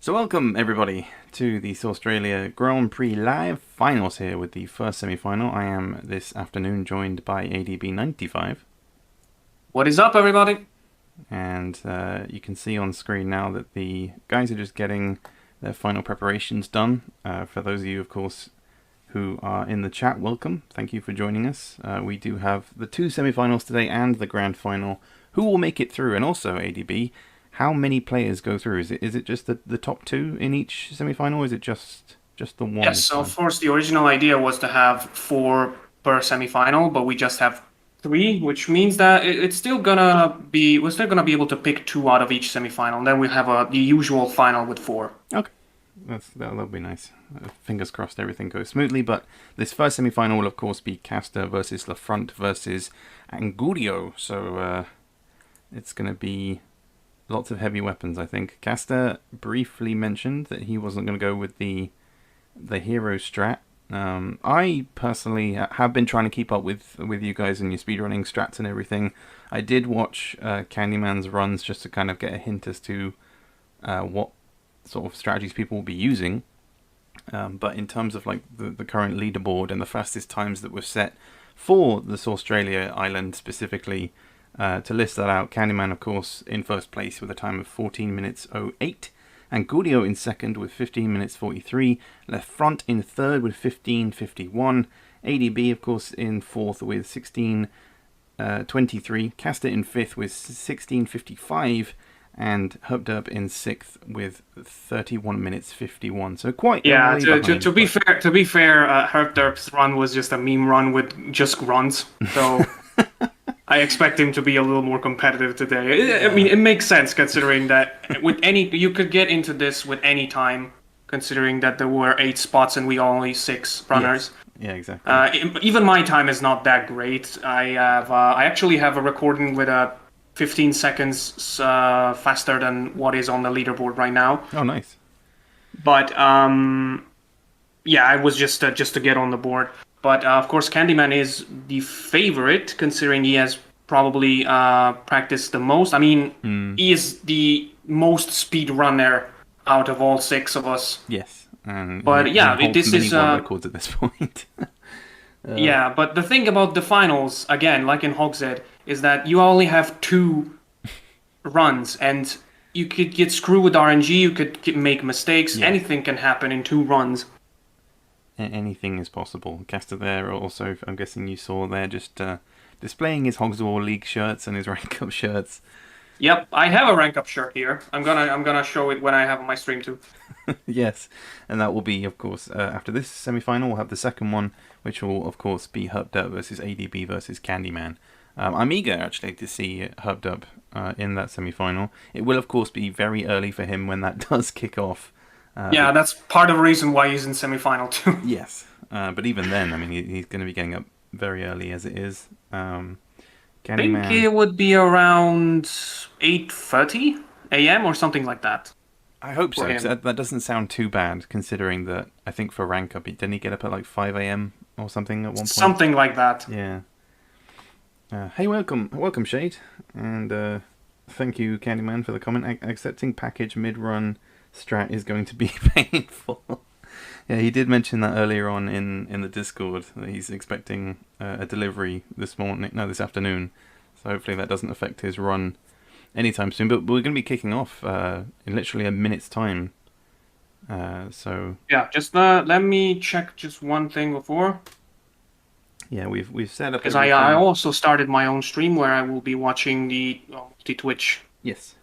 So welcome everybody to the Saustralia Grand Prix live finals here with the first semi-final. I am this afternoon joined by ADB95. What is up, everybody? And you can see on screen now that the guys are just getting their final preparations done. For those of you, of course, who are in the chat, welcome. Thank you for joining us. We do have the two semi-finals today and the grand final. Who will make it through? And also, ADB, how many players go through? Is it just the top two in each semi-final, or is it just the one? Yes, so of course the original idea was to have 4 per semifinal, but we just have 3, which means that it's still gonna be we're still gonna be able to pick 2 out of each semifinal. And then we have the usual final with 4. Okay, that'll be nice. Fingers crossed everything goes smoothly. But this first semi-final will of course be Caster versus Lafront versus Angurio. So it's gonna be lots of heavy weapons, I think. Caster briefly mentioned that he wasn't going to go with the hero strat. I personally have been trying to keep up with you guys and your speedrunning strats and everything. I did watch Candyman's runs just to kind of get a hint as to what sort of strategies people will be using. But in terms of like the current leaderboard and the fastest times that were set for the Saustralia island specifically, to list that out, Candyman, of course, in first place with a time of 14 minutes 08. Angurio in second with 15 minutes 43. Lafront in third with 15:51. ADB, of course, in fourth with 16:23. Caster in fifth with 16:55. And Hubdub in sixth with 31 minutes 51. So quite Yeah, behind, to be fair, Herb Derp's run was just a meme run with just grunts. So I expect him to be a little more competitive today. I mean, it makes sense considering that you could get into this with any time, considering that there were 8 spots and we only 6 runners. Yes. Yeah, exactly. Even my time is not that great. I actually have a recording with 15 seconds faster than what is on the leaderboard right now. Oh, nice. But yeah, I was just to get on the board. But of course, Candyman is the favorite, considering he has probably practiced the most. I mean, he is the most speed runner out of all 6 of us. Yes, and but yeah, this is records at this point. Yeah, but the thing about the finals, again, like in Hogshead, is that you only have 2 runs, and you could get screwed with RNG. You could make mistakes. Yeah. Anything can happen in 2 runs. Anything is possible. Caster there also, I'm guessing you saw there, just displaying his Hogs War League shirts and his rank up shirts. Yep, I have a rank up shirt here. I'm gonna show it when I have my stream too. Yes, and that will be, of course, after this semi-final, we'll have the second one, which will, of course, be Hubdub versus ADB versus Candyman. I'm eager, actually, to see Hubdub in that semi-final. It will, of course, be very early for him when that does kick off. Yeah, that's part of the reason why he's in semi-final too. Yes, but even then, I mean, he's going to be getting up very early as it is. I think it would be around 8:30 a.m. or something like that. I hope so. That doesn't sound too bad, considering that I think for rank up, didn't he get up at like 5 a.m. or something at one point? Something like that. Yeah. Hey, welcome, Shade, and thank you, Candyman, for the comment. Accepting package mid-run strat is going to be painful. Yeah, he did mention that earlier on in the Discord, that he's expecting a delivery this afternoon. So hopefully that doesn't affect his run anytime soon. But we're going to be kicking off in literally a minute's time. So yeah, just let me check just one thing before. Yeah, we've set up. Because I also started my own stream where I will be watching the Twitch. Yes.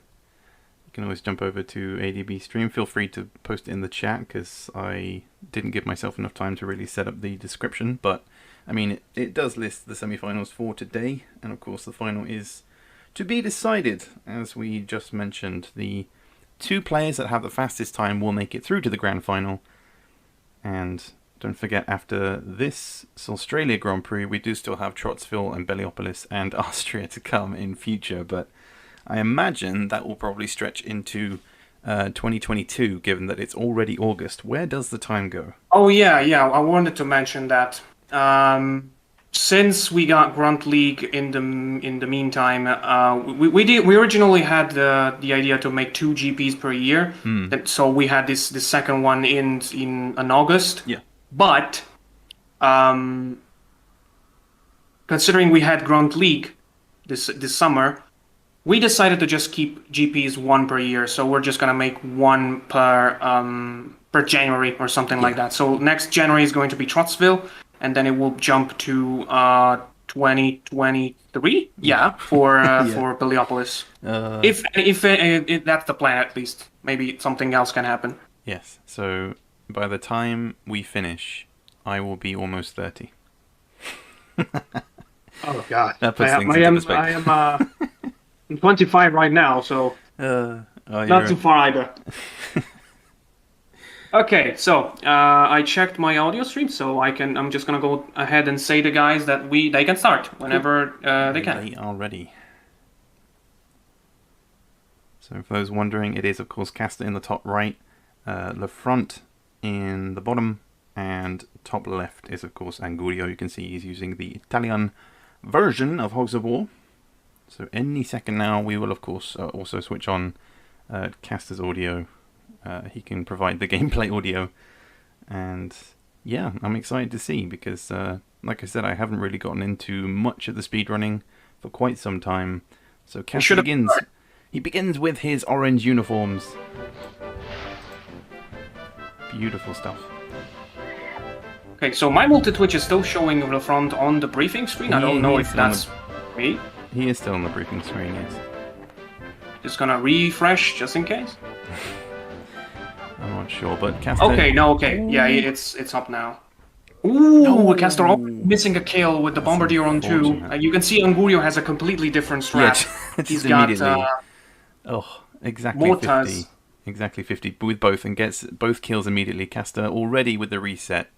You can always jump over to ADB stream. Feel free to post it in the chat, because I didn't give myself enough time to really set up the description. But, I mean, it does list the semi-finals for today. And, of course, the final is to be decided. As we just mentioned, the 2 players that have the fastest time will make it through to the grand final. And don't forget, after this Australia Grand Prix, we do still have Trotsville and Beliopolis and Austria to come in future. But I imagine that will probably stretch into 2022, given that it's already August. Where does the time go? Oh, yeah. I wanted to mention that. since we got Grunt League in the meantime, we originally had the idea to make 2 GPs per year. So we had this second one in August. Yeah. But considering we had Grunt League this summer, we decided to just keep GPs 1 per year. So we're just gonna make 1 per January or something like that. So next January is going to be Trottsville, and then it will jump to 2023. Yeah, for Peleopolis. If that's the plan, at least. Maybe something else can happen. Yes. So by the time we finish, I will be almost 30. Oh God! That puts things into perspective. I'm 25 right now, so not too far either. Okay, so I checked my audio stream, so I'm just gonna go ahead and say to guys that they can start whenever they can. They are ready. So for those wondering, it is of course Caster in the top right, Lafront in the bottom, and top left is of course Angurio. You can see he's using the Italian version of Hogs of War. So any second now we will of course also switch on Caster's audio. He can provide the gameplay audio, and yeah, I'm excited to see because like I said, I haven't really gotten into much of the speedrunning for quite some time. So Caster begins with his orange uniforms. Beautiful stuff. Okay, so my multi-twitch is still showing the front on the briefing screen. I don't know if that's me. He is still on the briefing screen, yes. Just gonna refresh just in case. I'm not sure, but Caster... Okay, no, okay. Yeah, it's up now. Ooh, no. Caster missing a kill with the Bombardier on 2. You can see Angurio has a completely different strat. Yeah, he's got exactly mortars. 50. Exactly 50 with both, and gets both kills immediately. Caster already with the reset.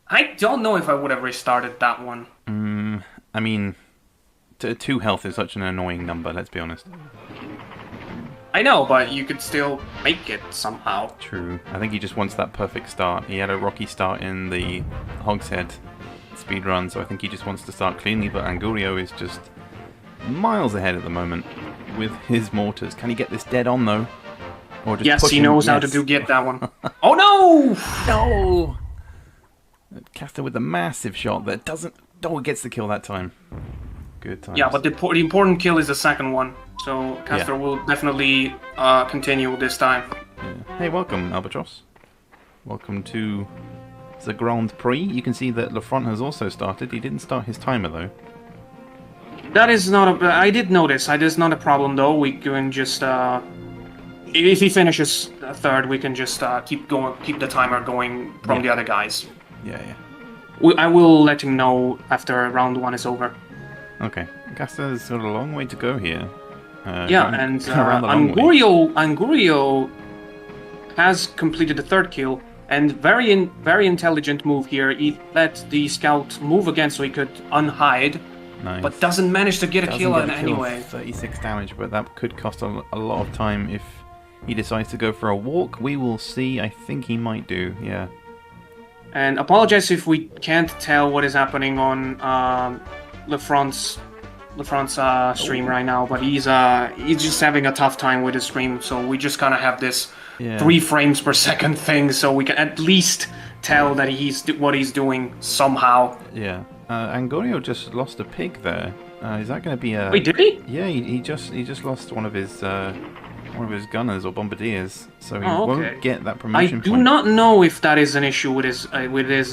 I don't know if I would have restarted that one. I mean, 2 health is such an annoying number, let's be honest. I know, but you could still make it somehow. True. I think he just wants that perfect start. He had a rocky start in the Hogshead speedrun, so I think he just wants to start cleanly, but Angurio is just miles ahead at the moment with his mortars. Can he get this dead on, though? Or just yes, he knows how to get that one. Oh, no! No! Caster with a massive shot that doesn't... Oh, it gets the kill that time. Good times. Yeah, but the important kill is the second one. So Caster will definitely continue this time. Yeah. Hey, welcome, Albatross. Welcome to the Grand Prix. You can see that Lafront has also started. He didn't start his timer, though. That is not a... I did notice. That is not a problem, though. We can just... if he finishes third, we can just keep the timer going from the other guys. Yeah. I will let him know after round 1 is over. Okay. Caster's got a long way to go here. And Angurio has completed the 3rd kill, and very intelligent move here. He let the scout move again so he could unhide, but doesn't manage to get a kill anyway. 36 damage, but that could cost a lot of time if he decides to go for a walk. We will see. I think he might do, yeah. And apologize if we can't tell what is happening on Lafront's stream right now, but he's just having a tough time with his stream, so we just kind of have this 3 frames per second thing, so we can at least tell that what he's doing somehow. Yeah. Angurio just lost a pig there. Is that going to be a... Wait, did he? Yeah, he just lost one of his gunners or bombardiers, so he won't get that promotion point. I do not know if that is an issue with his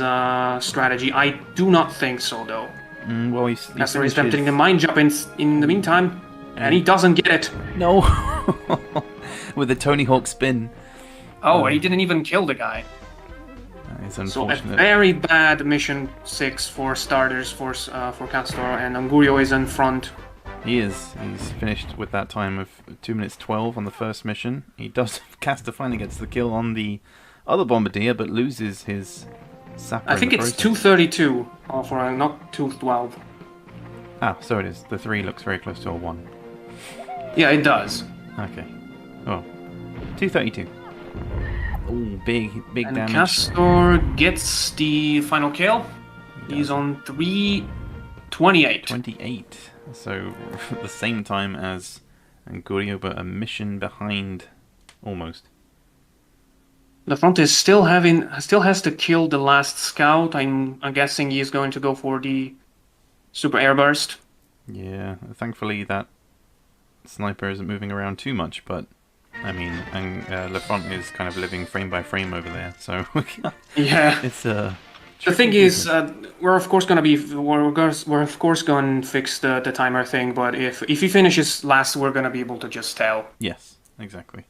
strategy. I do not think so, though. Well, he's attempting the mine jump in the meantime, and he doesn't get it. No, with the Tony Hawk spin. Oh, he didn't even kill the guy. It's unfortunate. So a very bad mission 6 for starters for Castor, and Angurio is in front. He is. He's finished with that time of 2 minutes 12 on the first mission. Caster finally gets the kill on the other bombardier, but loses his sapper. I think it's 2:32 for not 2:12. Ah, so it is. The 3 looks very close to a 1. Yeah, it does. Okay. Oh, 2:32. Oh, big and damage. Castor gets the final kill. He's on 3:28. 28. So the same time as Angurio, but a mission behind, almost. Lafront is still has to kill the last scout. I'm guessing he's going to go for the super airburst. Yeah, thankfully that sniper isn't moving around too much, but I mean, Lafront is kind of living frame by frame over there, so yeah. It's the thing is, we're of course going to fix the timer thing, but if he finishes last, we're going to be able to just tell. Yes, exactly.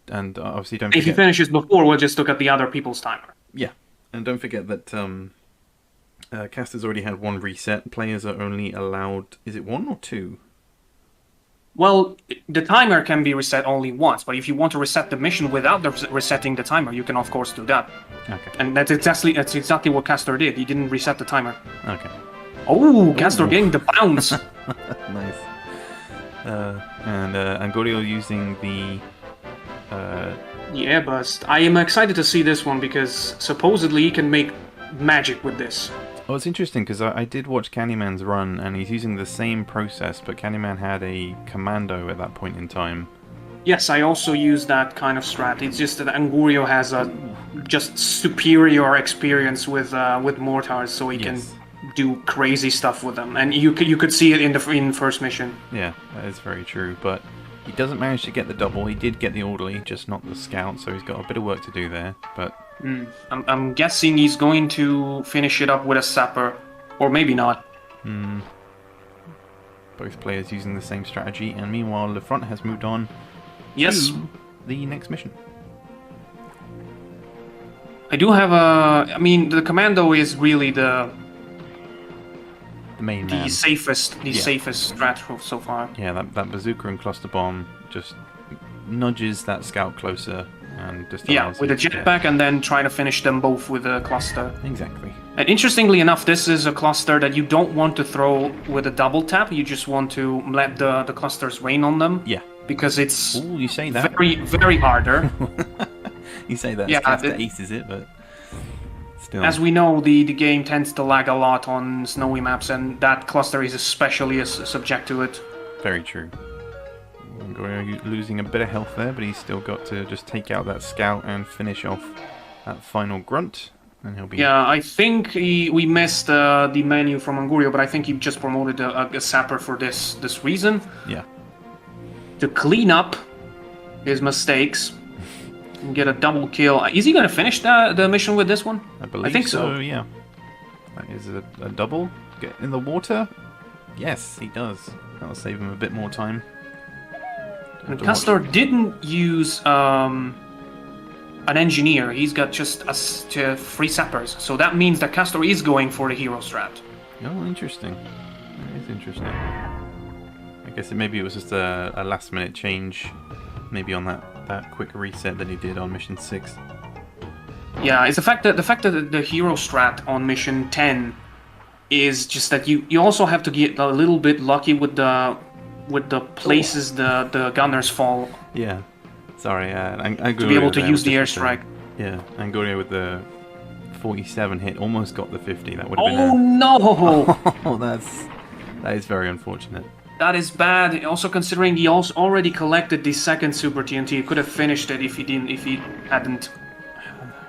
And obviously, don't forget... If he finishes before, we'll just look at the other people's timer. Yeah, and don't forget that Caster's already had one reset. Players are only allowed... Is it 1 or 2? Well, the timer can be reset only once, but if you want to reset the mission without resetting the timer, you can of course do that. Okay. And that's exactly what Castor did. He didn't reset the timer. Okay. Oh, Castor getting the bounce! Nice. And Angurio using the... Yeah, but I am excited to see this one because supposedly he can make magic with this. Oh, it's interesting because I did watch Candyman's run and he's using the same process, but Candyman had a commando at that point in time. Yes, I also use that kind of strat. It's just that Angurio has a just superior experience with mortars, so he can do crazy stuff with them, and you could see it in first mission. Yeah, that is very true, but he doesn't manage to get the double. He did get the orderly, just not the scout, so he's got a bit of work to do there. But I'm guessing he's going to finish it up with a sapper, or maybe not. Both players using the same strategy, and meanwhile, Lafront has moved on to the next mission. I do have a... I mean, the commando is really the main man. safest strat so far. Yeah, that bazooka and cluster bomb just nudges that scout closer and just allows with a jetpack and then try to finish them both with a cluster. Exactly. And interestingly enough, this is a cluster that you don't want to throw with a double tap. You just want to let the clusters rain on them. Yeah. Because it's you say that. very, very harder. You say that. Yeah, Caster aces it, but still. As we know, the game tends to lag a lot on snowy maps, and that cluster is especially subject to it. Very true. Losing a bit of health there, but he's still got to just take out that scout and finish off that final grunt. And he'll be... Yeah, I think we missed the menu from Angurio, but I think he just promoted a sapper for this reason. Yeah. To clean up his mistakes and get a double kill. Is he going to finish the mission with this one? I think so. Yeah. That is a double. Get in the water. Yes, he does. That'll save him a bit more time. And Castor didn't use an engineer. He's got just 3 sappers. So that means that Castor is going for the hero strat. Oh, interesting. That is interesting. I guess maybe it was just a last minute change, maybe on that quick reset that he did on mission 6. Yeah, it's the fact that the hero strat on mission 10 is just that you also have to get a little bit lucky with the places the gunners fall. Yeah, sorry. To be able to use the airstrike. Yeah, Angurio with the 47 hit almost got the 50. That would have been. Oh no! Oh, that is very unfortunate. That is bad. Also, considering he already collected the second Super TNT, he could have finished it if he hadn't.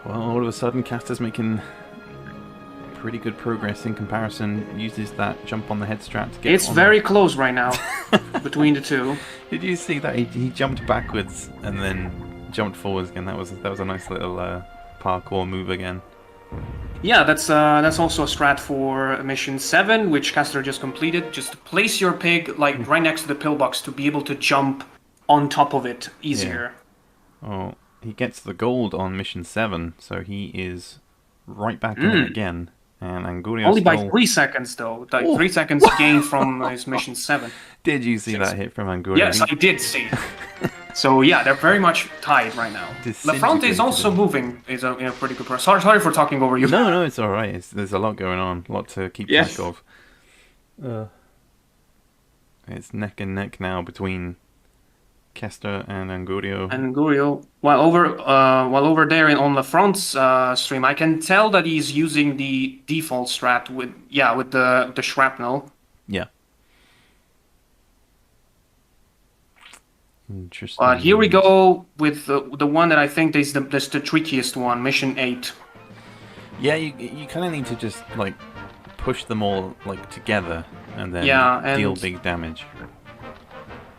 Well, all of a sudden, Caster's making pretty good progress in comparison. Uses that jump on the head strat to get. It's very close right now between the two. Did you see that he jumped backwards and then jumped forwards again? That was a nice little parkour move again. Yeah, that's also a strat for mission 7, which Castor just completed. Just place your pig like right next to the pillbox to be able to jump on top of it easier. Yeah. Oh, he gets the gold on mission 7, so he is right back in it again. And Angurio only by 3 seconds though. 3 seconds gained from his mission 7. Did you see that hit from Angurio? Yes, I did see. So yeah, they're very much tied right now. Lafront is also moving. Is in a pretty good process. Sorry for talking over you. No, it's all right. There's a lot going on, a lot to keep track of. It's neck and neck now between Kester and Angurio. And Guriel, while over there on the front stream, I can tell that he's using the default strat with the shrapnel. Yeah. Interesting. But here we go with the one that I think is the trickiest one, Mission 8. Yeah, you kind of need to just like push them all like together and then deal big damage.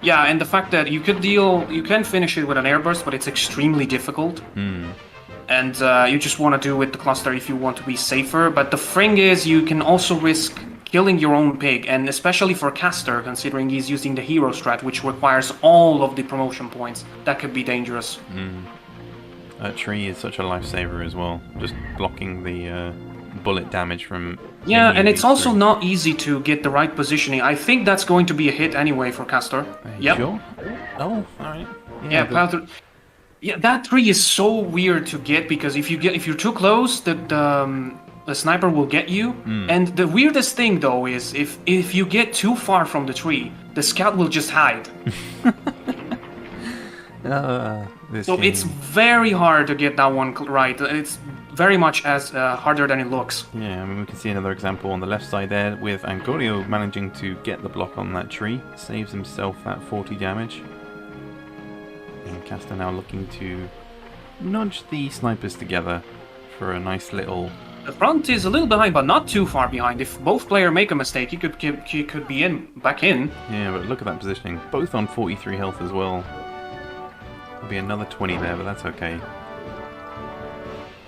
Yeah, and the fact that you can finish it with an airburst, but it's extremely difficult. And you just want to do with the cluster if you want to be safer. But the thing is, you can also risk killing your own pig, and especially for Caster, considering he's using the hero strat, which requires all of the promotion points, that could be dangerous. That tree is such a lifesaver as well, just blocking the bullet damage from... Yeah, and it's also not easy to get the right positioning. I think that's going to be a hit anyway for Castor. Yep. Sure? Oh, alright. Yeah, that tree is so weird to get, because if you're too close, the sniper will get you. And the weirdest thing though is if you get too far from the tree, the scout will just hide. So it's very hard to get that one right. It's very much as harder than it looks. Yeah, I mean, we can see another example on the left side there with Angorio managing to get the block on that tree. Saves himself that 40 damage. And Castor now looking to nudge the snipers together for a nice little... The front is a little behind, but not too far behind. If both players make a mistake, he could be back in. Yeah, but look at that positioning. Both on 43 health as well. There'll be another 20 there, but that's okay.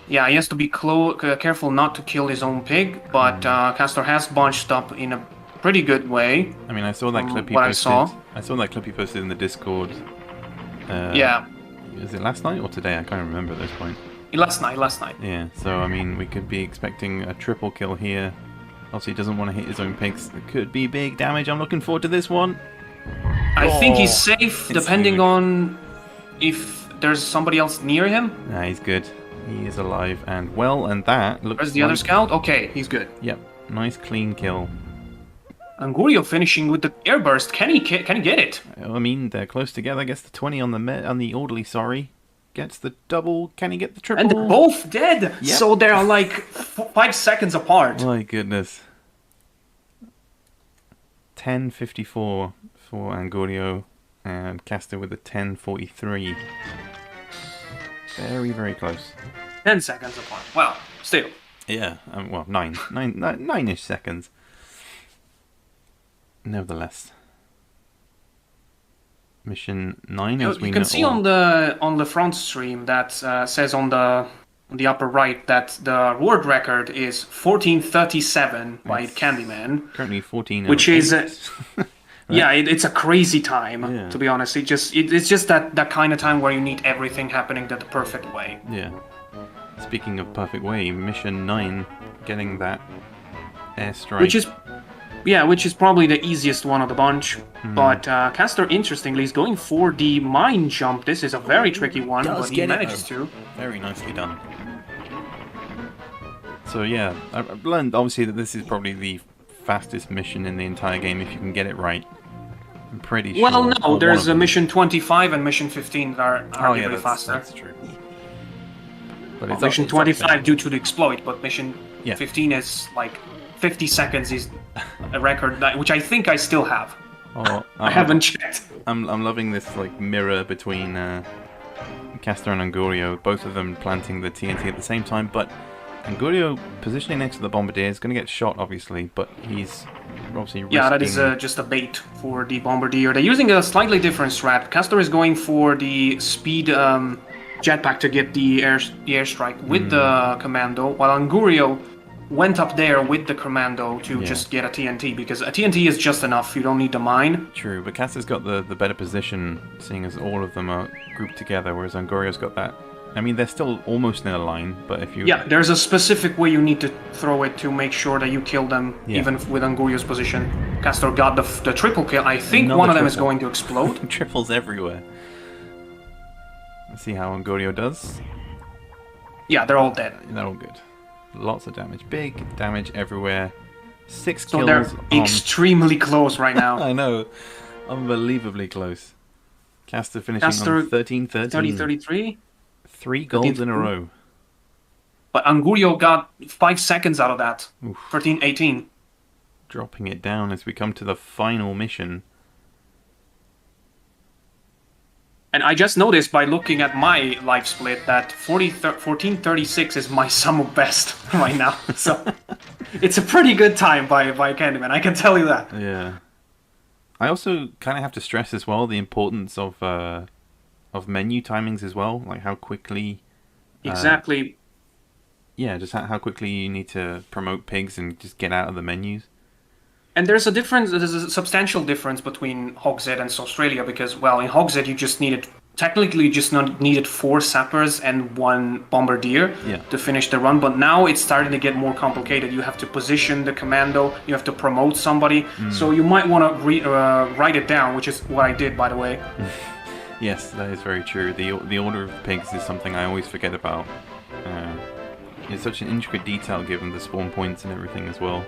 Yeah, he has to be careful not to kill his own pig, but Castor has bunched up in a pretty good way. I mean, I saw that clip he posted. I saw that clip he posted in the Discord. Yeah. Is it last night or today? I can't remember at this point. Last night. Yeah, so I mean, we could be expecting a triple kill here. Also, he doesn't want to hit his own pigs. It could be big damage. I'm looking forward to this one. I think he's safe, depending on if there's somebody else near him. Nah, he's good. He is alive and well, and that looks Where's the other scout? Okay, he's good. Yep, nice clean kill. Angurio finishing with the airburst. Can he get it? I mean, they're close together. Gets the 20 on the orderly. Sorry, gets the double. Can he get the triple? And they're both dead. Yep. So they're like 5 seconds apart. My goodness. 10:54 for Angurio and Castor with a 10:43. Very, very close. 10 seconds apart. Well, still. Yeah, well, nine-ish seconds. Nevertheless. Mission 9, as we know. You can see on the front stream that says on the upper right that the world record is 14:37 by Candyman. Currently 14. Which is... Right? Yeah, it's a crazy time, to be honest. It's just that kind of time where you need everything happening the perfect way. Yeah. Speaking of perfect way, Mission 9, getting that airstrike. Which is probably the easiest one of the bunch. But Castor, interestingly, is going for the mine jump. This is a very tricky one, but he manages to. Very nicely done. So yeah, I've learned obviously that this is probably the fastest mission in the entire game if you can get it right. I'm pretty sure. Well, no, there's a mission 25 and mission 15 that are arguably faster. That's true. But mission 25 due to the exploit, but mission 15 is like 50 seconds is a record which I think I still have. Oh, I haven't checked. I'm loving this like mirror between Castor and Angurio, both of them planting the TNT at the same time, but Angurio positioning next to the bombardier is going to get shot, obviously, but he's obviously risking... Yeah, that is just a bait for the bombardier. They're using a slightly different strat. Castor is going for the speed jetpack to get the airstrike with the commando, while Angurio went up there with the commando to just get a TNT, because a TNT is just enough. You don't need the mine. True, but Castor's got the better position, seeing as all of them are grouped together, whereas Angurio's got that... I mean, they're still almost in a line, but if you... Yeah, there's a specific way you need to throw it to make sure that you kill them, even with Angurio's position. Castor got the triple kill. I think one of them is going to explode. Triples everywhere. Let's see how Angurio does. Yeah, they're all dead. They're all good. Lots of damage. Big damage everywhere. 6 kills. So they're extremely close right now. I know. Unbelievably close. Caster finishing Caster on 13-13. 30-33. 3 golds in a row. But Angurio got 5 seconds out of that. Oof. 13-18. Dropping it down as we come to the final mission. And I just noticed by looking at my life split that 14-36 is my sum of best right now. So it's a pretty good time by Candyman, I can tell you that. Yeah. I also kind of have to stress as well the importance of menu timings as well, like how quickly... Exactly. Yeah, just how quickly you need to promote pigs and just get out of the menus. And there's a substantial difference between Hogshead and Saustralia because, well, in Hogshead you just needed, technically you just needed 4 sappers and 1 bombardier to finish the run, but now it's starting to get more complicated. You have to position the commando, you have to promote somebody, so you might want to write it down, which is what I did, by the way. Yes, that is very true. The order of pigs is something I always forget about. It's such an intricate detail given the spawn points and everything as well.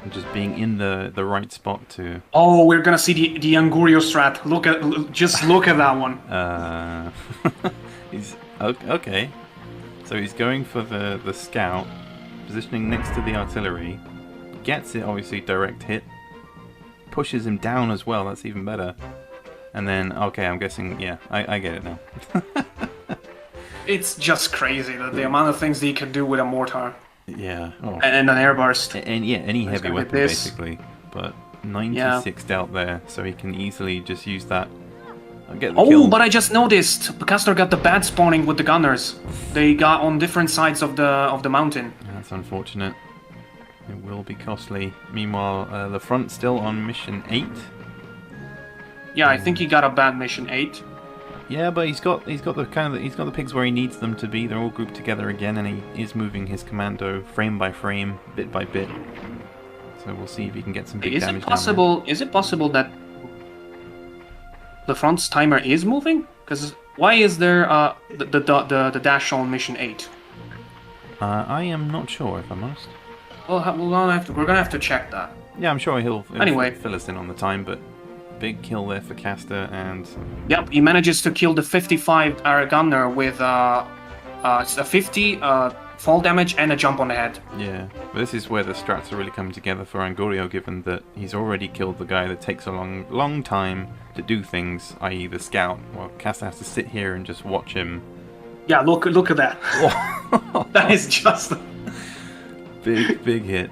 And just being in the right spot to... Oh, we're gonna see the Angurio strat. Just look at that one. He's okay. So he's going for the scout, positioning next to the artillery. Gets it, obviously, direct hit. Pushes him down as well, that's even better. And then, okay, I'm guessing, yeah, I get it now. It's just crazy, the amount of things that you can do with a mortar. Yeah. Oh. And an airburst. And yeah, any heavy weapon, basically. But 96 out there, so he can easily just use that. Get the kill. But I just noticed, Castor got the bad spawning with the gunners. They got on different sides of the mountain. That's unfortunate. It will be costly. Meanwhile, the front still on mission 8. Yeah, I think he got a bad mission 8. Yeah, but he's got the pigs where he needs them to be. They're all grouped together again, and he is moving his commando frame by frame, bit by bit. So we'll see if he can get some big damage. Is it possible that the front's timer is moving? Because why is there the dash on mission 8? I am not sure, if I'm honest. Well, we're gonna have to check that. Yeah, I'm sure he'll anyway fill us in on the time, but big kill there for Caster, and yep, he manages to kill the 55 gunner with a 50 fall damage and a jump on the head. Yeah, but this is where the strats are really coming together for Angurio, given that he's already killed the guy that takes a long time to do things, i.e. the scout. Well, Caster has to sit here and just watch him. Yeah, look at that. That is just big hit.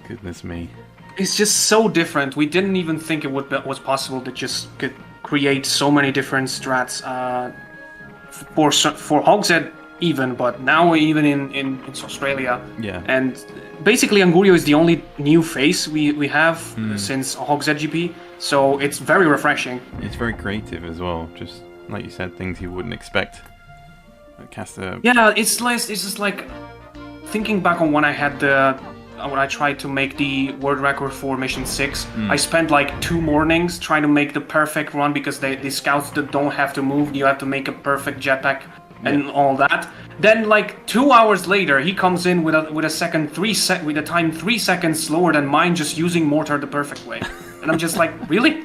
Goodness me. It's just so different. We didn't even think it was possible to just could create so many different strats for Hogshead even, but now even in Australia. Yeah. And basically Angurio is the only new face we have since Hogshead GP, so it's very refreshing. It's very creative as well, just like you said, things you wouldn't expect. Caster. Yeah, it's just like thinking back on when I had when I tried to make the world record for mission 6, I spent like 2 mornings trying to make the perfect run because the scouts that don't have to move, you have to make a perfect jetpack and all that. Then like 2 hours later, he comes in with a time 3 seconds slower than mine, just using mortar the perfect way, and I'm just like, really?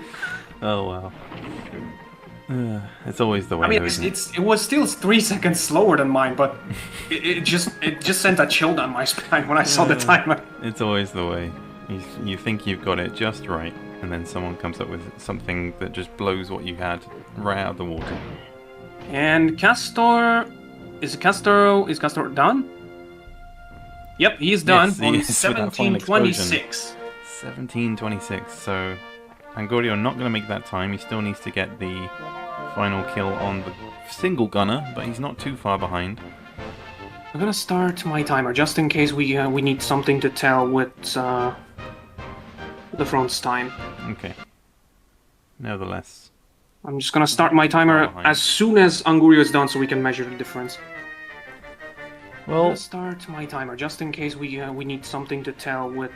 Oh wow. It's always the way. I mean, it was still 3 seconds slower than mine, but it just sent a chill down my spine when I saw the timer. It's always the way. You think you've got it just right, and then someone comes up with something that just blows what you had right out of the water. And Castor is Castor done? Yep, he's done on 17:26. 17:26. So Angurio not going to make that time. He still needs to get the final kill on the single gunner, but he's not too far behind. I'm gonna start my timer just in case we need something to tell with the front's time. Okay. Nevertheless, I'm just gonna start my timer as soon as Angurio is done, so we can measure the difference. Well, I'm gonna start my timer just in case we need something to tell with.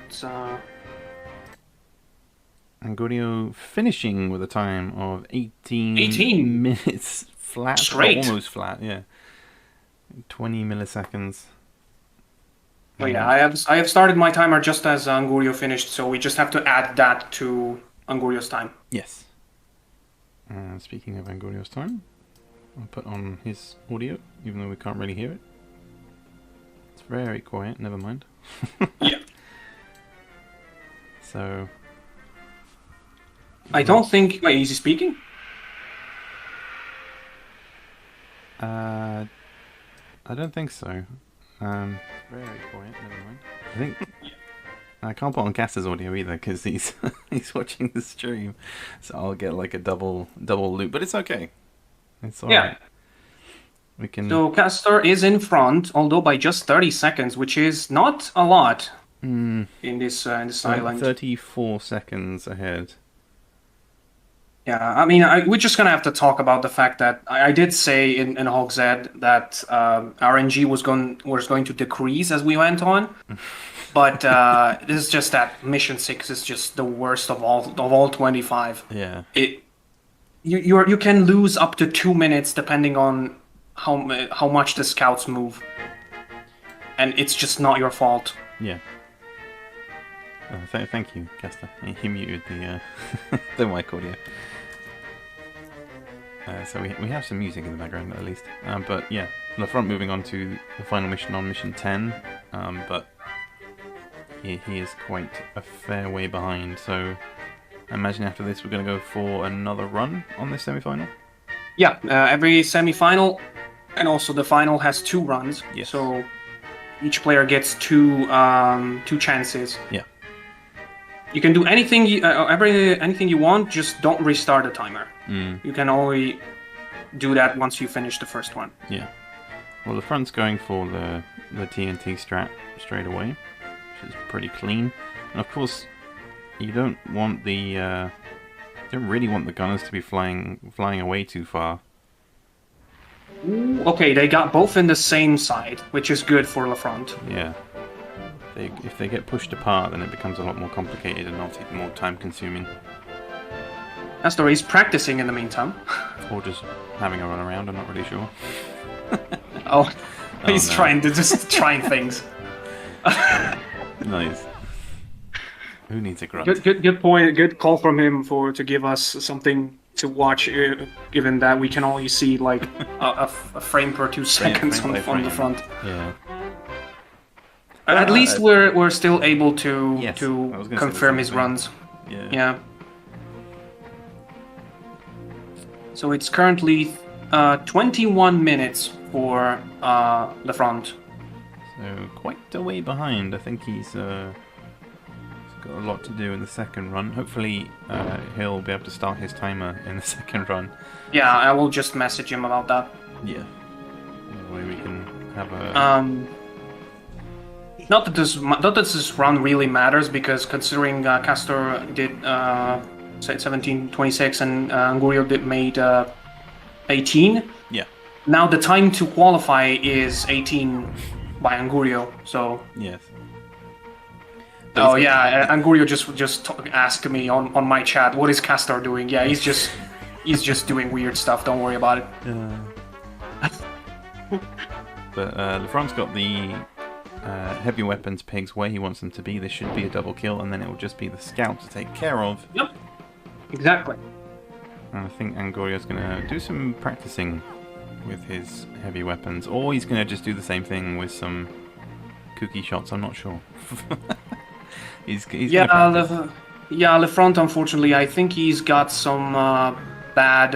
Angurio finishing with a time of 18 minutes flat. Straight. Almost flat, yeah. 20 milliseconds. Oh yeah, I have started my timer just as Angurio finished, so we just have to add that to Angurio's time. Yes. And speaking of Angorio's time, I'll put on his audio, even though we can't really hear it. It's very quiet, never mind. Yeah. So... I don't think... Wait, is he speaking? I don't think so. Very quiet, never mind. I think... I can't put on Caster's audio either because he's he's watching the stream, so I'll get like a double loop. But it's okay. It's alright. We can. So Caster is in front, although by just 30 seconds, which is not a lot in this island. 34 seconds ahead. Yeah, I mean, we're just gonna have to talk about the fact that I did say in Hogshead that RNG was going to decrease as we went on. But this is just that Mission 6 is just the worst of all 25. Yeah. You can lose up to 2 minutes depending on how much the scouts move, and it's just not your fault. Yeah. Thank you, Caster. He muted the the mic audio. So we have some music in the background at least. But yeah, Lafront moving on to the final mission on mission 10. But he is quite a fair way behind, so I imagine after this we're going to go for another run on this semi-final? Yeah, every semi-final and also the final has 2 runs, yes. So each player gets two chances. Yeah. You can do anything anything you want, just don't restart the timer. You can only do that once you finish the first one. Yeah. Well, the front's going for the TNT strat straight away, which is pretty clean. And of course, you don't want the don't really want the gunners to be flying away too far. Okay, they got both in the same side, which is good for Lafront. Yeah. If they get pushed apart, then it becomes a lot more complicated and obviously more time-consuming. Astor is practicing in the meantime. Or just having a run around, I'm not really sure. He's trying things. Nice. Who needs a grunt? Good point. Good call from him to give us something to watch, given that we can only see like a frame per 2 seconds on the front. Yeah. At least we're still able to confirm his runs. Yeah. So it's currently 21 minutes for the front. So quite a way behind. I think he's got a lot to do in the second run. Hopefully he'll be able to start his timer in the second run. Yeah, I will just message him about that. Yeah. That way we can have a... Not that this run really matters, because considering Castor did 17:26 and Angurio made 18. Yeah. Now the time to qualify is 18 by Angurio. So. Yes. Oh yeah, Angurio just asked me on my chat, what is Castor doing? Yeah, he's just doing weird stuff. Don't worry about it. But Lafront's got the heavy weapons pigs where he wants them to be. This should be a double kill, and then it will just be the scout to take care of. Yep. Exactly. And I think Angorio's going to do some practicing with his heavy weapons, or he's going to just do the same thing with some kooky shots. I'm not sure. he's Lafront, unfortunately, I think he's got some bad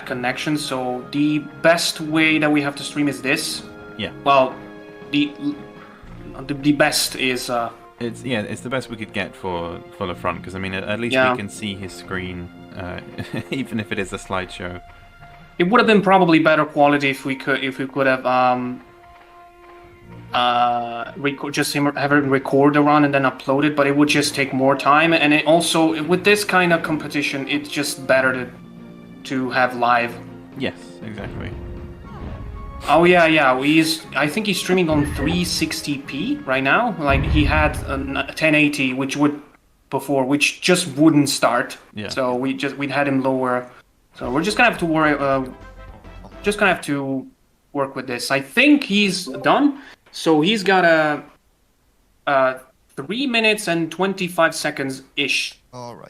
connections. So the best way that we have to stream is this. Yeah. Well, the best is. It's the best we could get for the front, because I mean at least we can see his screen, even if it is a slideshow. It would have been probably better quality if we could have have it record the run and then upload it, but it would just take more time, and it also with this kind of competition, it's just better to have live. Yes, exactly. Oh yeah. I think he's streaming on 360p right now. Like he had a 1080, which just wouldn't start. Yeah. So we'd had him lower. So we're just gonna have to work with this. I think he's done. So he's got a 3 minutes and 25 seconds ish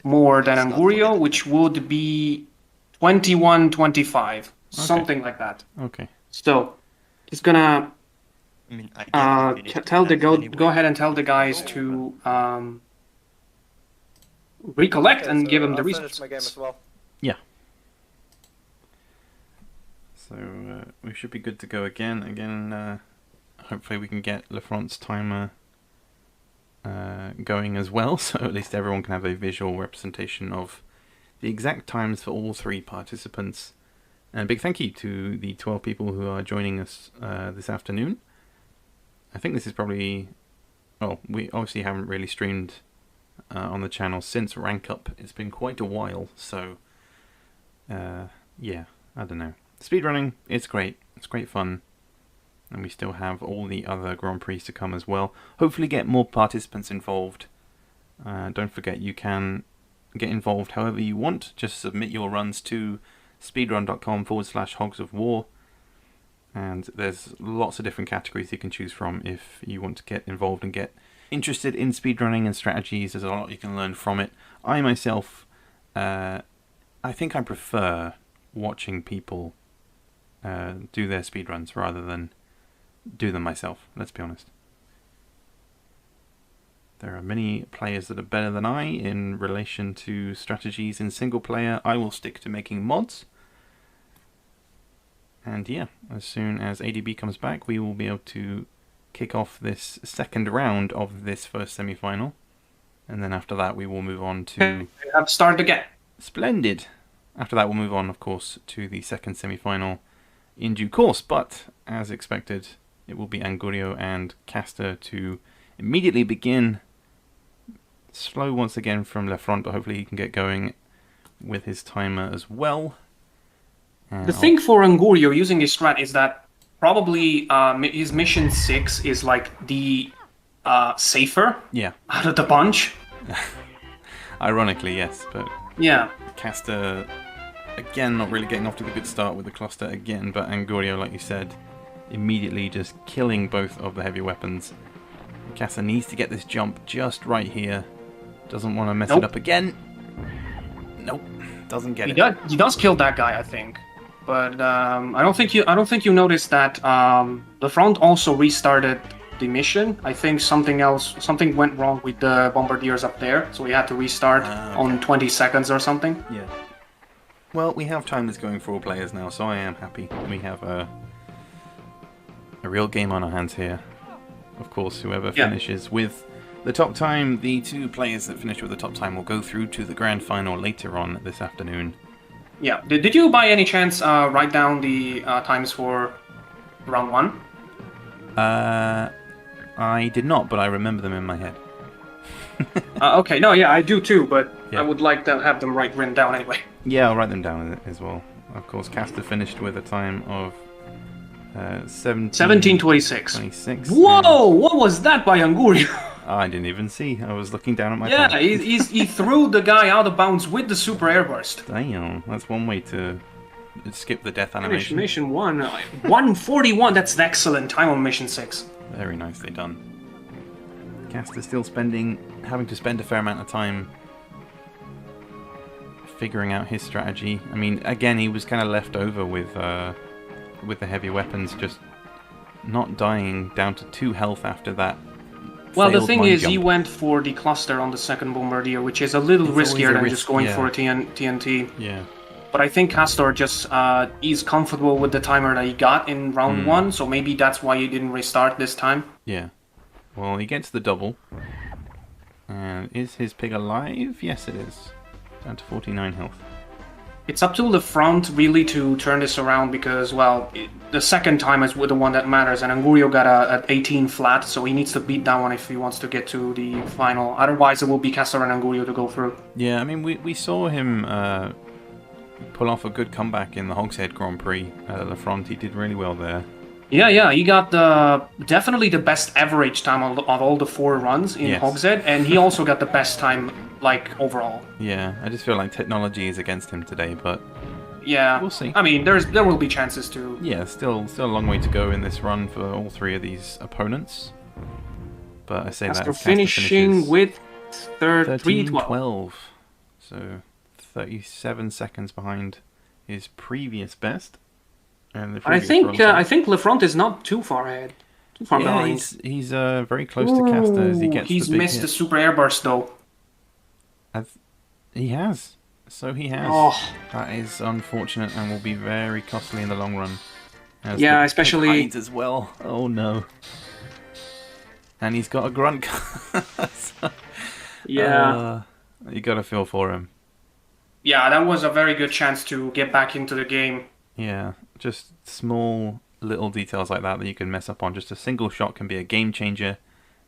more than Angurio, which would be 21-25, something like that. Okay. So he's gonna I mean, I guess we finished tell the that anyway. go ahead and tell the guys to recollect and so give him the I'll finish resources. my game as well. Yeah. So we should be good to go again. Hopefully we can get Lafront's timer going as well, so at least everyone can have a visual representation of the exact times for all 3 participants. And a big thank you to the 12 people who are joining us this afternoon. I think this is probably... Well, we obviously haven't really streamed on the channel since Rank Up. It's been quite a while, so... yeah, I don't know. Speedrunning, it's great. It's great fun. And we still have all the other Grand Prix to come as well. Hopefully get more participants involved. Don't forget, you can get involved however you want. Just submit your runs to speedrun.com/hogs of war. And there's lots of different categories you can choose from if you want to get involved and get interested in speedrunning and strategies. There's a lot you can learn from it. I myself, I think I prefer watching people do their speedruns rather than do them myself, let's be honest. There are many players that are better than I in relation to strategies in single player. I will stick to making mods. And yeah, as soon as ADB comes back, we will be able to kick off this second round of this first semi-final. And then after that, we will move on to... We have started again. Splendid! After that, we'll move on, of course, to the second semi-final in due course. But, as expected, it will be Angurio and Caster to immediately begin. Slow once again from Lafront, but hopefully he can get going with his timer as well. And The thing for Angurio using his strat is that probably his mission 6 is like the safer yeah, out of the bunch. ironically, yes, but Yeah. Caster, again, not really getting off to the good start with the cluster again, but Angurio, like you said, immediately just killing both of the heavy weapons. Caster needs to get this jump just right here. Doesn't want to mess it up again. Nope, doesn't get it. He does kill that guy, I think. But I don't think you noticed that the front also restarted the mission. I think something went wrong with the bombardiers up there, so we had to restart on 20 seconds or something. Yeah. Well, we have time that's going for all players now, so I am happy. We have a real game on our hands here. Of course, whoever finishes with the top time, the 2 players that finish with the top time will go through to the grand final later on this afternoon. Yeah. Did you by any chance write down the times for round 1? I did not, but I remember them in my head. Okay. No. Yeah, I do too, but Yeah. I would like to have them written down anyway. Yeah, I'll write them down as well. Of course, Caster finished with a time of 17:26. 26. Whoa! What was that by Angurio? I didn't even see. I was looking down at my Yeah, phone. he threw the guy out of bounds with the super airburst. Damn, that's one way to skip the death Finish animation. mission 1. 1:41. That's an excellent time on mission 6. Very nicely done. Caster still having to spend a fair amount of time figuring out his strategy. I mean, again, he was kind of left over with the heavy weapons, just not dying, down to 2 health after that. Well, the failed thing mine is, he jump. went for the cluster on the second bombardier, which is a little It's always riskier a than risk, just going yeah. for a TNT. Yeah. But I think Castor just is comfortable with the timer that he got in round 1, so maybe that's why he didn't restart this time. Yeah. Well, he gets the double. And is his pig alive? Yes, it is. Down to 49 health. It's up to the front really to turn this around because, well, the second time is the one that matters, and Angurio got a 18 flat, so he needs to beat that one if he wants to get to the final. Otherwise, it will be Castor and Angurio to go through. Yeah, I mean, we saw him pull off a good comeback in the Hogshead Grand Prix at the front. He did really well there. Yeah, he got definitely the best average time of all the 4 runs in Yes. Hogshead, and he also got the best time, like, overall. Yeah, I just feel like technology is against him today, but Yeah, We'll see. I mean, there will be chances to. yeah, still a long way to go in this run for all 3 of these opponents. But I say that After Caster finishing finishes with 3:12. 13-12. So 37 seconds behind his previous best. And the I previous think runs I think Lefront is not too far ahead. Too far yeah, behind. he's very close to Caster as he gets He's the big missed the hit. super airburst though. He has. So he has. Oh. That is unfortunate and will be very costly in the long run. As Yeah, the especially- pig hides as well. Oh no. And he's got a grunt. Yeah. You gotta feel for him. Yeah, that was a very good chance to get back into the game. Yeah, just small little details like that you can mess up on. Just a single shot can be a game changer.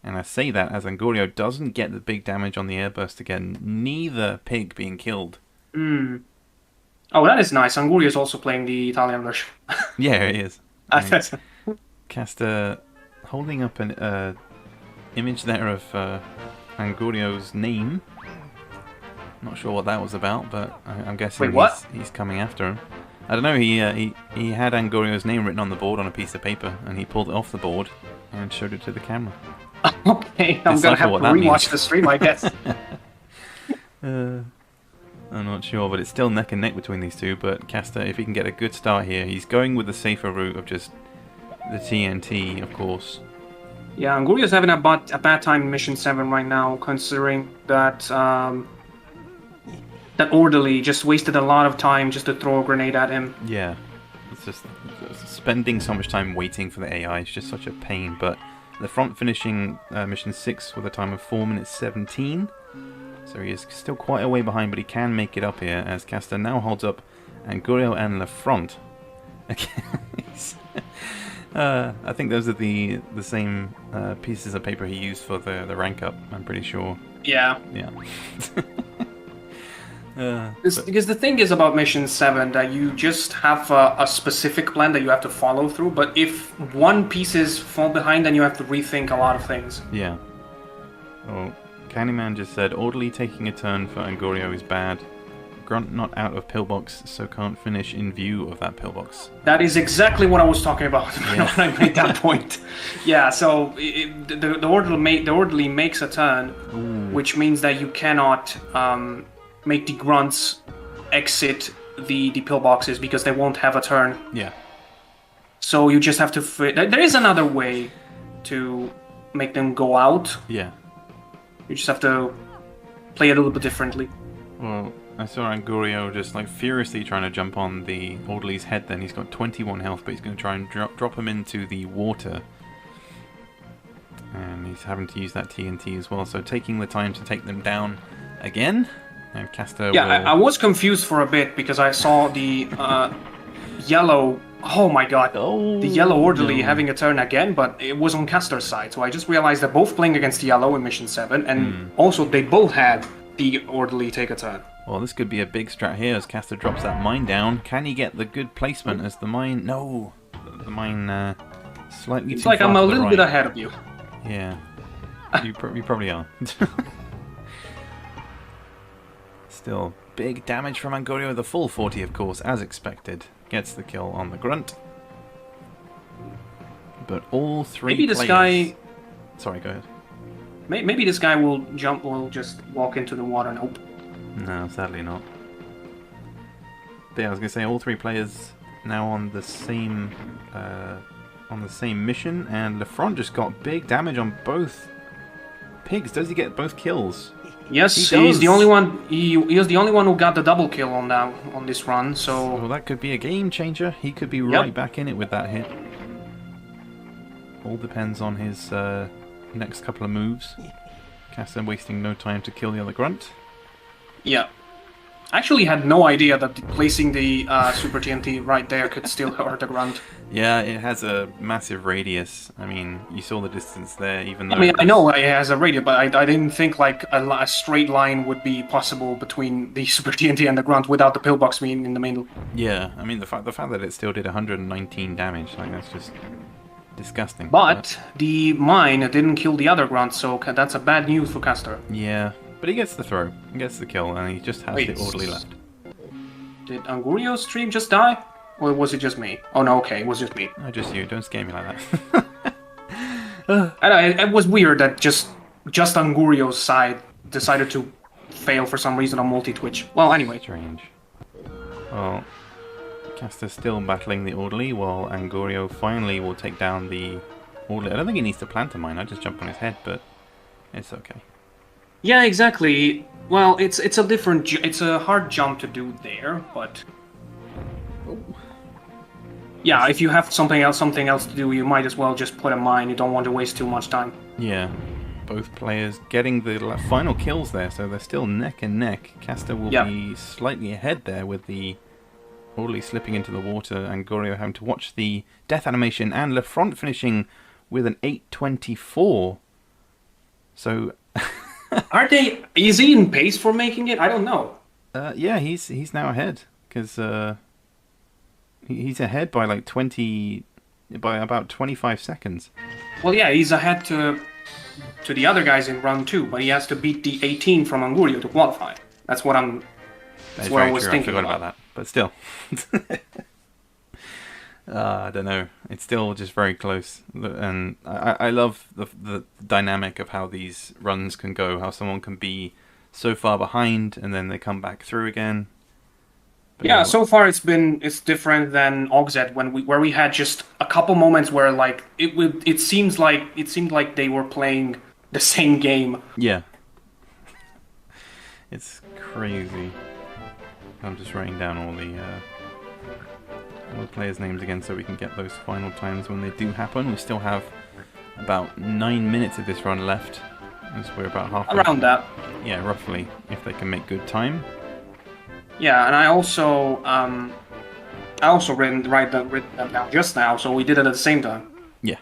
And I say that as Angurio doesn't get the big damage on the airburst again. Neither pig being killed. Hmm. Oh, that is nice. Angurio is also playing the Italian version. Yeah, he is. I mean, Caster holding up an image there of Angurio's name. Not sure what that was about, but I'm guessing Wait, what? he's coming after him. I don't know. He had Angurio's name written on the board on a piece of paper, and he pulled it off the board and showed it to the camera. Okay, I'm gonna Decipher have what to that means. rewatch the stream, I guess. I'm not sure, but it's still neck and neck between these two. But Caster, if he can get a good start here, he's going with the safer route of just the TNT, of course. Yeah, Angurio's having a bad time in Mission 7 right now, considering that that Orderly just wasted a lot of time just to throw a grenade at him. Yeah, it's just spending so much time waiting for the AI is just such a pain. But the front finishing Mission 6 with a time of 4 minutes 17. So he is still quite a way behind, but he can make it up here as Caster now holds up Angurio and Lefront. I think those are the same pieces of paper he used for the rank up, I'm pretty sure. Yeah. Yeah. Because the thing is about Mission 7 that you just have a specific plan that you have to follow through, but if one pieces fall behind, then you have to rethink a lot of things. Yeah. Oh, Candyman just said, orderly taking a turn for Angurio is bad. Grunt not out of pillbox, so can't finish in view of that pillbox. That is exactly what I was talking about Yeah. when I made that point. Yeah, so the orderly makes a turn, which means that you cannot make the grunts exit the pillboxes because they won't have a turn. Yeah. So you just have to... There is another way to make them go out. Yeah. You just have to play a little bit differently. Well, I saw Angurio just like furiously trying to jump on the orderly's head then. He's got 21 health, but he's going to try and drop him into the water. And he's having to use that TNT as well, so taking the time to take them down again. And Caster Yeah, will... I was confused for a bit because I saw the yellow... Oh my god. Oh, The yellow orderly no. having a turn again, but it was on Caster's side. So I just realized they're both playing against yellow in Mission 7, and also they both had the orderly take a turn. Well, this could be a big strat here as Caster drops that mine down. Can he get the good placement as the mine... No! The mine slightly It's too like far I'm to a the little right. bit ahead of you. Yeah. You probably are. Still, big damage from Angurio. The full 40, of course, as expected. Gets the kill on the grunt. But all three Maybe this players... guy... Sorry, go ahead. Maybe this guy will just walk into the water. Nope. No, sadly not. But yeah, I was going to say, all three players now on the same mission, and Lefront just got big damage on both pigs. Does he get both kills? Yes, He he's does. the only one. He was the only one who got the double kill on this run. So Well, that could be a game changer. He could be right back in it with that hit. All depends on his next couple of moves. Caster wasting no time to kill the other grunt. yeah, I actually had no idea that placing the super TNT right there could still hurt the grunt. Yeah, it has a massive radius. I mean, you saw the distance there, even though... I mean, I know it has a radius, but I didn't think like a straight line would be possible between the super TNT and the grunt without the pillbox being in the middle. Yeah, I mean, the fact that it still did 119 damage, like, that's just disgusting. But the mine didn't kill the other grunt, so that's a bad news for Caster. Yeah, but he gets the throw, he gets the kill, and he just has Wait. the orderly left. Did Angurio's stream just die? Or was it just me? Oh no, okay, it was just me. No, just you, don't scare me like that. I know, it was weird that just Angurio's side decided to fail for some reason on multi-twitch. Well, anyway. Strange. Well, Caster's still battling the orderly, while Angorio finally will take down the orderly. I don't think he needs to plant a mine. I just jump on his head, but it's okay. Yeah, exactly. Well, it's a different. It's a hard jump to do there, but yeah, if you have something else to do, you might as well just put a mine. You don't want to waste too much time. Yeah, both players getting the final kills there, so they're still neck and neck. Caster will be slightly ahead there with the orderly slipping into the water, Angorio having to watch the death animation, and Lefront finishing with an 8:24. So, is he in pace for making it? I don't know. Yeah, he's now ahead because he's ahead by like by about 25 seconds. Well, yeah, he's ahead to the other guys in round 2, but he has to beat the 18 from Angurio to qualify. That's what I was thinking. I forgot about that, but still. I don't know. It's still just very close, and I love the dynamic of how these runs can go. How someone can be so far behind and then they come back through again. But yeah, so far it's different than Hogshead where we had just a couple moments where like it seemed like they were playing the same game. Yeah, it's crazy. I'm just writing down all the players' names again so we can get those final times when they do happen. We still have about 9 minutes of this run left, as we're about halfway. Around that. Yeah, roughly, if they can make good time. Yeah, and I also written them down just now, so we did it at the same time. Yeah,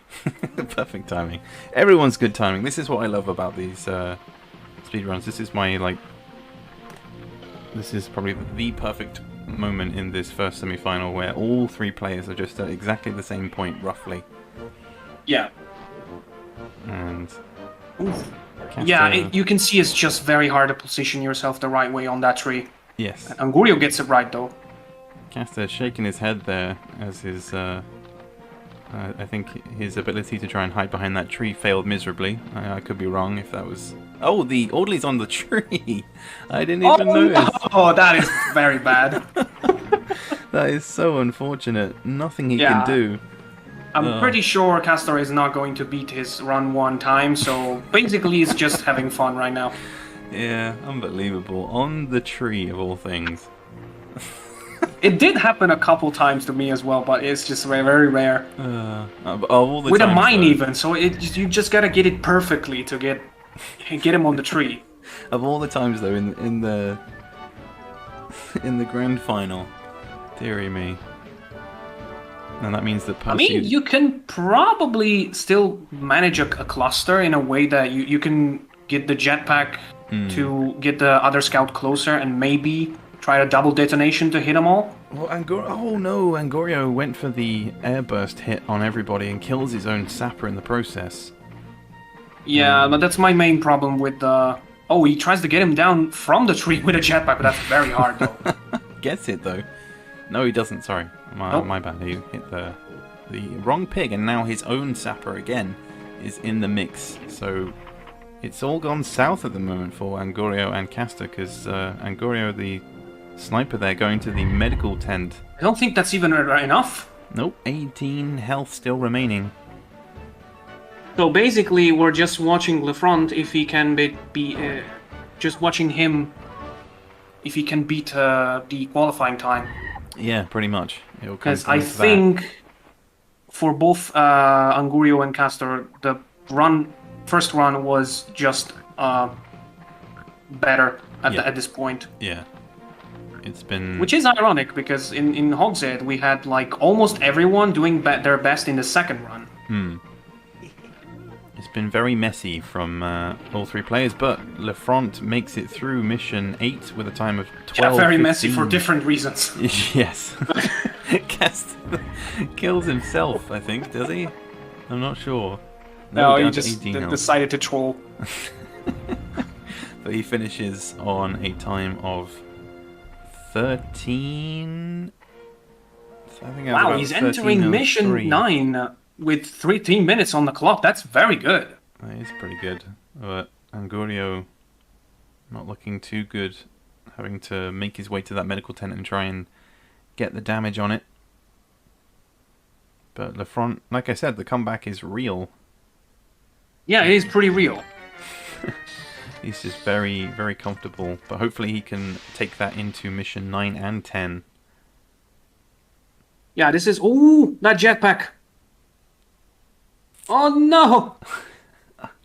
perfect timing. Everyone's good timing. This is what I love about these speedruns. This is probably the perfect moment in this first semi-final where all 3 players are just at exactly the same point, roughly. Yeah. And you can see it's just very hard to position yourself the right way on that tree. Yes. And Angurio gets it right though. Caster shaking his head there as his I think his ability to try and hide behind that tree failed miserably. I could be wrong if that was... Oh, the orderly's on the tree! I didn't even notice. Oh, that is very bad. That is so unfortunate. Nothing he can do. I'm pretty sure Castor is not going to beat his run 1 time, so basically he's just having fun right now. Yeah, unbelievable. On the tree, of all things. It did happen a couple times to me as well, but it's just very, very rare. All the with times, a mine though. even, so you just gotta get it perfectly to get him on the tree. Of all the times though, in the grand final, dearie me. And that means that I mean, you can probably still manage a cluster in a way that you can get the jetpack to get the other scout closer and maybe try a double detonation to hit them all. Well, Angorio went for the airburst hit on everybody and kills his own sapper in the process. Yeah, but that's my main problem with the... Oh, he tries to get him down from the tree with a jetpack, but that's very hard though. Gets it though. No, he doesn't. Sorry, my bad. He hit the wrong pig, and now his own sapper again is in the mix. So it's all gone south at the moment for Angorio and Caster, because Angorio, the sniper there, going to the medical tent. I don't think that's even enough. Nope, 18 health still remaining. So basically, we're just watching Lefront if he can just watching him if he can beat the qualifying time. Yeah, pretty much. Because I think for both Angurio and Castor, the first run was just better at this point. Yeah. It's been... Which is ironic, because in Hogshead we had like almost everyone doing their best in the second run. It's been very messy from all 3 players, but Lefront makes it through mission 8 with a time of 12:15. Yeah, very messy for different reasons. Yes. Caster kills himself, I think, does he? I'm not sure. No, he just decided to troll. But he finishes on a time of 13... I think wow, he's entering mission 9 with 13 minutes on the clock. That's very good. That is pretty good. But Angurio not looking too good, having to make his way to that medical tent and try and get the damage on it. But Lafront, like I said, the comeback is real. Yeah, it is pretty real. He's just very, very comfortable. But hopefully he can take that into mission 9 and 10. Yeah, this is... Ooh, that jetpack. Oh, no.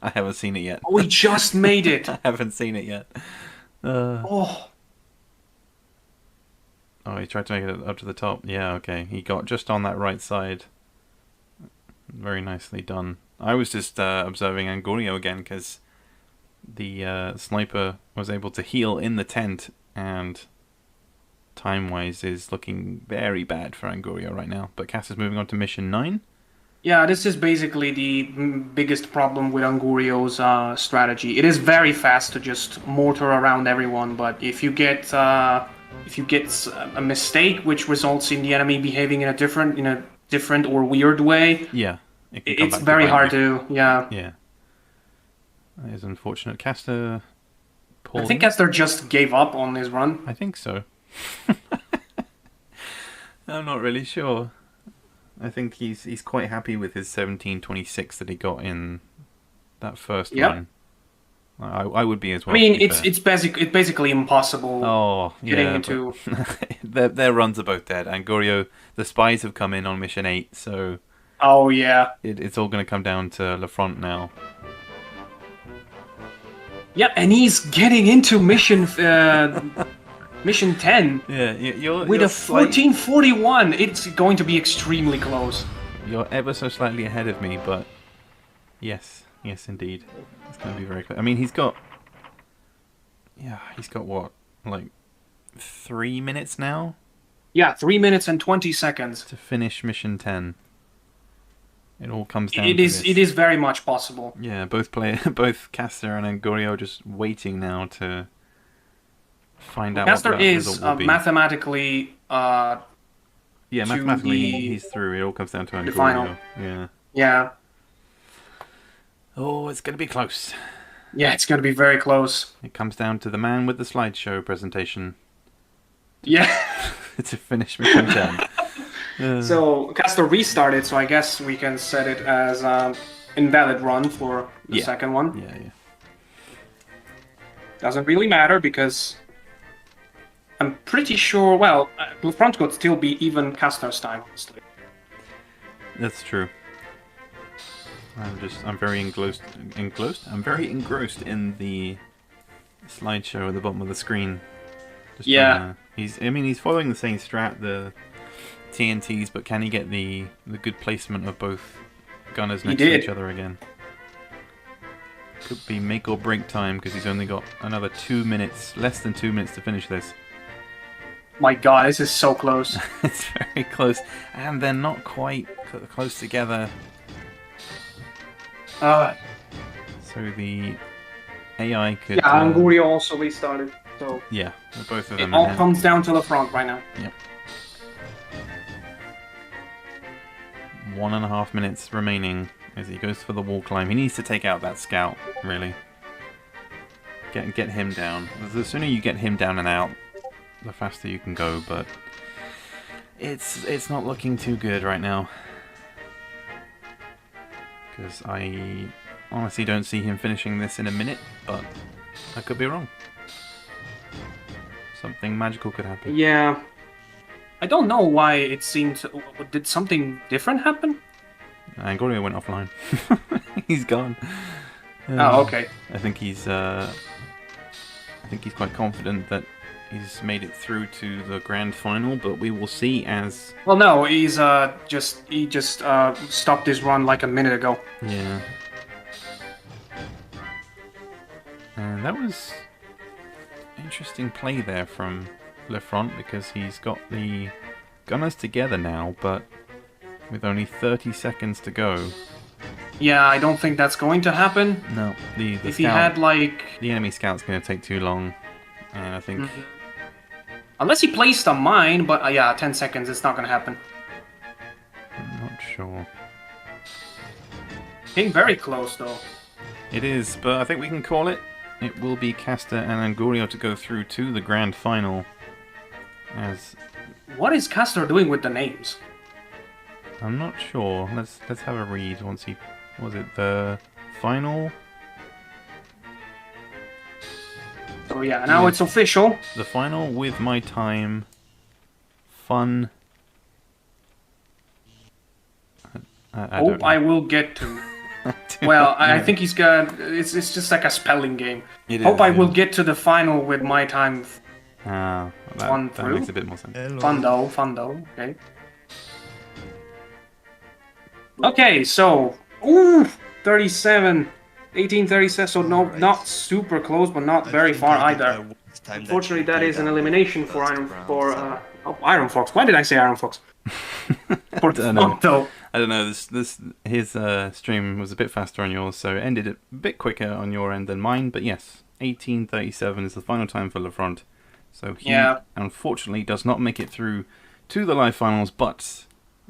I haven't seen it yet. We just made it. I haven't seen it yet. Oh, he tried to make it up to the top. Yeah, okay. He got just on that right side. Very nicely done. I was just observing Angurio again because the sniper was able to heal in the tent, and time-wise is looking very bad for Angurio right now. But Cass is moving on to mission 9. yeah, this is basically the biggest problem with Angurio's strategy. It is very fast to just mortar around everyone, but if you get a mistake which results in the enemy behaving in a different or weird way, Yeah. it's very hard to, yeah. Yeah. That is unfortunate. Caster... I think Esther just gave up on his run. I think so. I'm not really sure. I think he's quite happy with his 17:26 that he got in that first run. I would be as well. I mean, it's basically impossible. Oh, getting yeah, into their runs are both dead. Angurio, the spies have come in on mission 8, so oh yeah, it's all going to come down to Lafront now. yeah, and he's getting into mission 10. Yeah, With a 14:41, it's going to be extremely close. You're ever so slightly ahead of me, but yes, indeed, it's going to be very close. I mean, he's got what, like 3 minutes now? Yeah, 3 minutes and 20 seconds to finish mission 10. It all comes down. It is very much possible. Yeah, both Caster and Angurio just waiting now to find out. Caster what the is result will be. mathematically. Mathematically he's through. It all comes down to Angurio. The final. Yeah. Yeah. Oh, it's going to be close. Yeah, it's going to be very close. It comes down to the man with the slideshow presentation. Yeah. To finish mission 10. So Caster restarted, so I guess we can set it as invalid run for the second one. Yeah. Doesn't really matter because I'm pretty sure. Well, Lafront could still be even Caster's time, honestly. That's true. I'm very engrossed. I'm very engrossed in the slideshow at the bottom of the screen. He's following the same strat, the TNTs, but can he get the good placement of both gunners next to each other again? Could be make or break time because he's only got another 2 minutes, less than 2 minutes to finish this. My God, this is so close. It's very close, and they're not quite close together. So the AI could... Yeah, Angurio also restarted. So yeah, both of them. It all comes down to the front right now. Yep. 1.5 minutes remaining as he goes for the wall climb. He needs to take out that scout, really. Get him down. The sooner you get him down and out, the faster you can go, but it's not looking too good right now. Because I honestly don't see him finishing this in a minute, but I could be wrong. Something magical could happen. Yeah. I don't know why it seemed... Did something different happen? Angurio went offline. He's gone. Oh, okay. I think he's quite confident that he's made it through to the grand final, but we will see as... Well, no, he just stopped his run like a minute ago. Yeah. And that was interesting play there from Lafront because he's got the gunners together now, but with only 30 seconds to go. Yeah, I don't think that's going to happen. No, the if scout, he had like... The enemy scout's going to take too long, and I think... Unless he placed a mine, but yeah, 10 seconds, it's not going to happen. I'm not sure. Getting very close, though. It is, but I think we can call it. It will be Caster and Angurio to go through to the grand final, as What is Castor doing with the names? I'm not sure. Let's have a read once he... Was it the final? So yeah, now it's official. The final with my time. Fun. I don't know. I will get to. Well, I think he's got. It's just like a spelling game. Hope I will get to the final with my time. That makes a bit more sense. Fundo. Okay. Okay, so 37, 1837. So not super close, but not very far either. Unfortunately, that is an elimination for Iron Fox. Why did I say Iron Fox? For Fundo. I don't know. His stream was a bit faster on yours, so it ended a bit quicker on your end than mine. But yes, 1837 is the final time for Lafront. So he unfortunately does not make it through to the live finals, but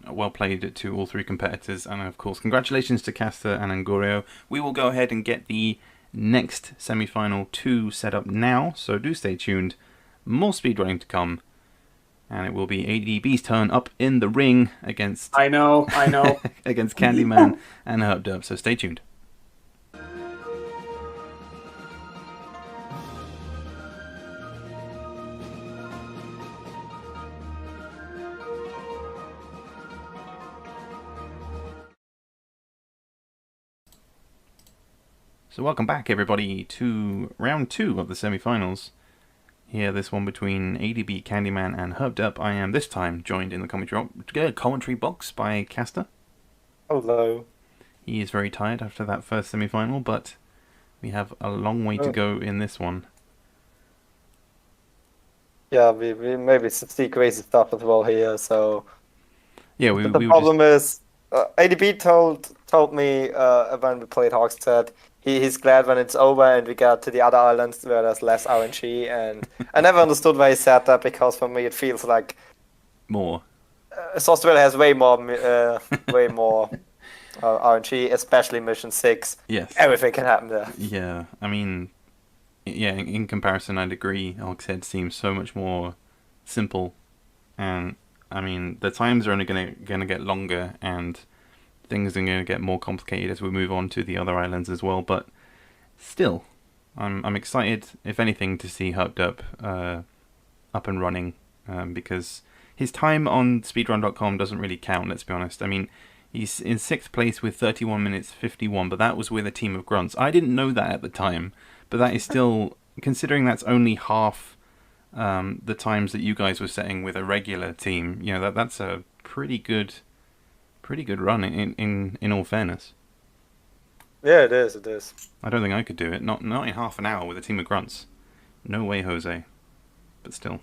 well played to all three competitors. And of course, congratulations to Castor and Angurio. We will go ahead and get the next semi-final 2 set up now, so do stay tuned. More speedrunning to come. And it will be ADB's turn up in the ring against... I know. against Candyman and Herb, so stay tuned. So welcome back everybody to round 2 of the semi-finals. Here, this one between ADB, Candyman and Herb. I am this time joined in the commentary box by Castor. Hello. He is very tired after that first semi-final, but we have a long way to go in this one. Yeah, we maybe see crazy stuff as well here. So yeah, the problem is ADB told me when we played Hogshead. He's glad when it's over and we get to the other islands where there's less RNG, and I never understood why he said that, because for me it feels like more. Saustralia has way more RNG, especially Mission 6. Yes. Everything can happen there. Yeah, I mean, yeah, in comparison I'd agree. Hogshead seems so much more simple, and I mean the times are only gonna get longer, and things are going to get more complicated as we move on to the other islands as well, but still, I'm excited, if anything, to see Herb up and running, because his time on speedrun.com doesn't really count, let's be honest. I mean, he's in 6th place with 31 minutes 51, but that was with a team of grunts. I didn't know that at the time, but that is still, considering that's only half the times that you guys were setting with a regular team, you know, that's a pretty good run in all fairness. Yeah, it is. I don't think I could do it. Not in half an hour with a team of grunts. No way, Jose. But still.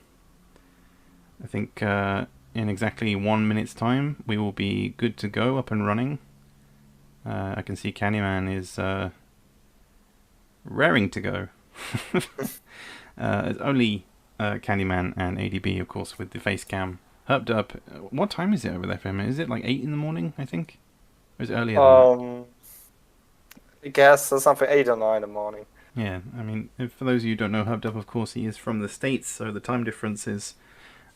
I think in exactly 1 minute's time we will be good to go, up and running. I can see Candyman is raring to go. It's only Candyman and ADB, of course, with the face cam. Herb up. What time is it over there for him? Is it like 8 in the morning, I think? Or is it earlier than that? I guess something 8 or 9 in the morning. Yeah, I mean, for those of you who don't know Herb, of course, he is from the States, so the time differences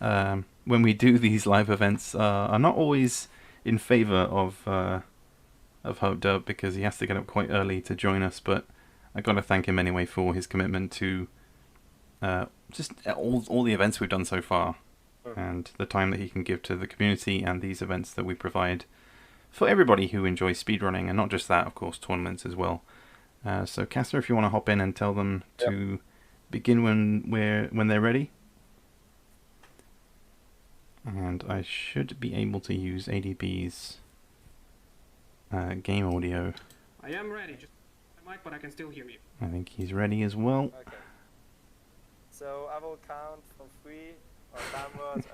when we do these live events are not always in favour of Herb, because he has to get up quite early to join us, but I got to thank him anyway for his commitment to just all the events we've done so far. And the time that he can give to the community and these events that we provide for everybody who enjoys speedrunning, and not just that, of course, tournaments as well. So Castor, if you want to hop in and tell them to begin when they're ready. And I should be able to use ADB's game audio. I am ready. Just my mic, but I can still hear you. I think he's ready as well. Okay. So I will count from 3 downwards.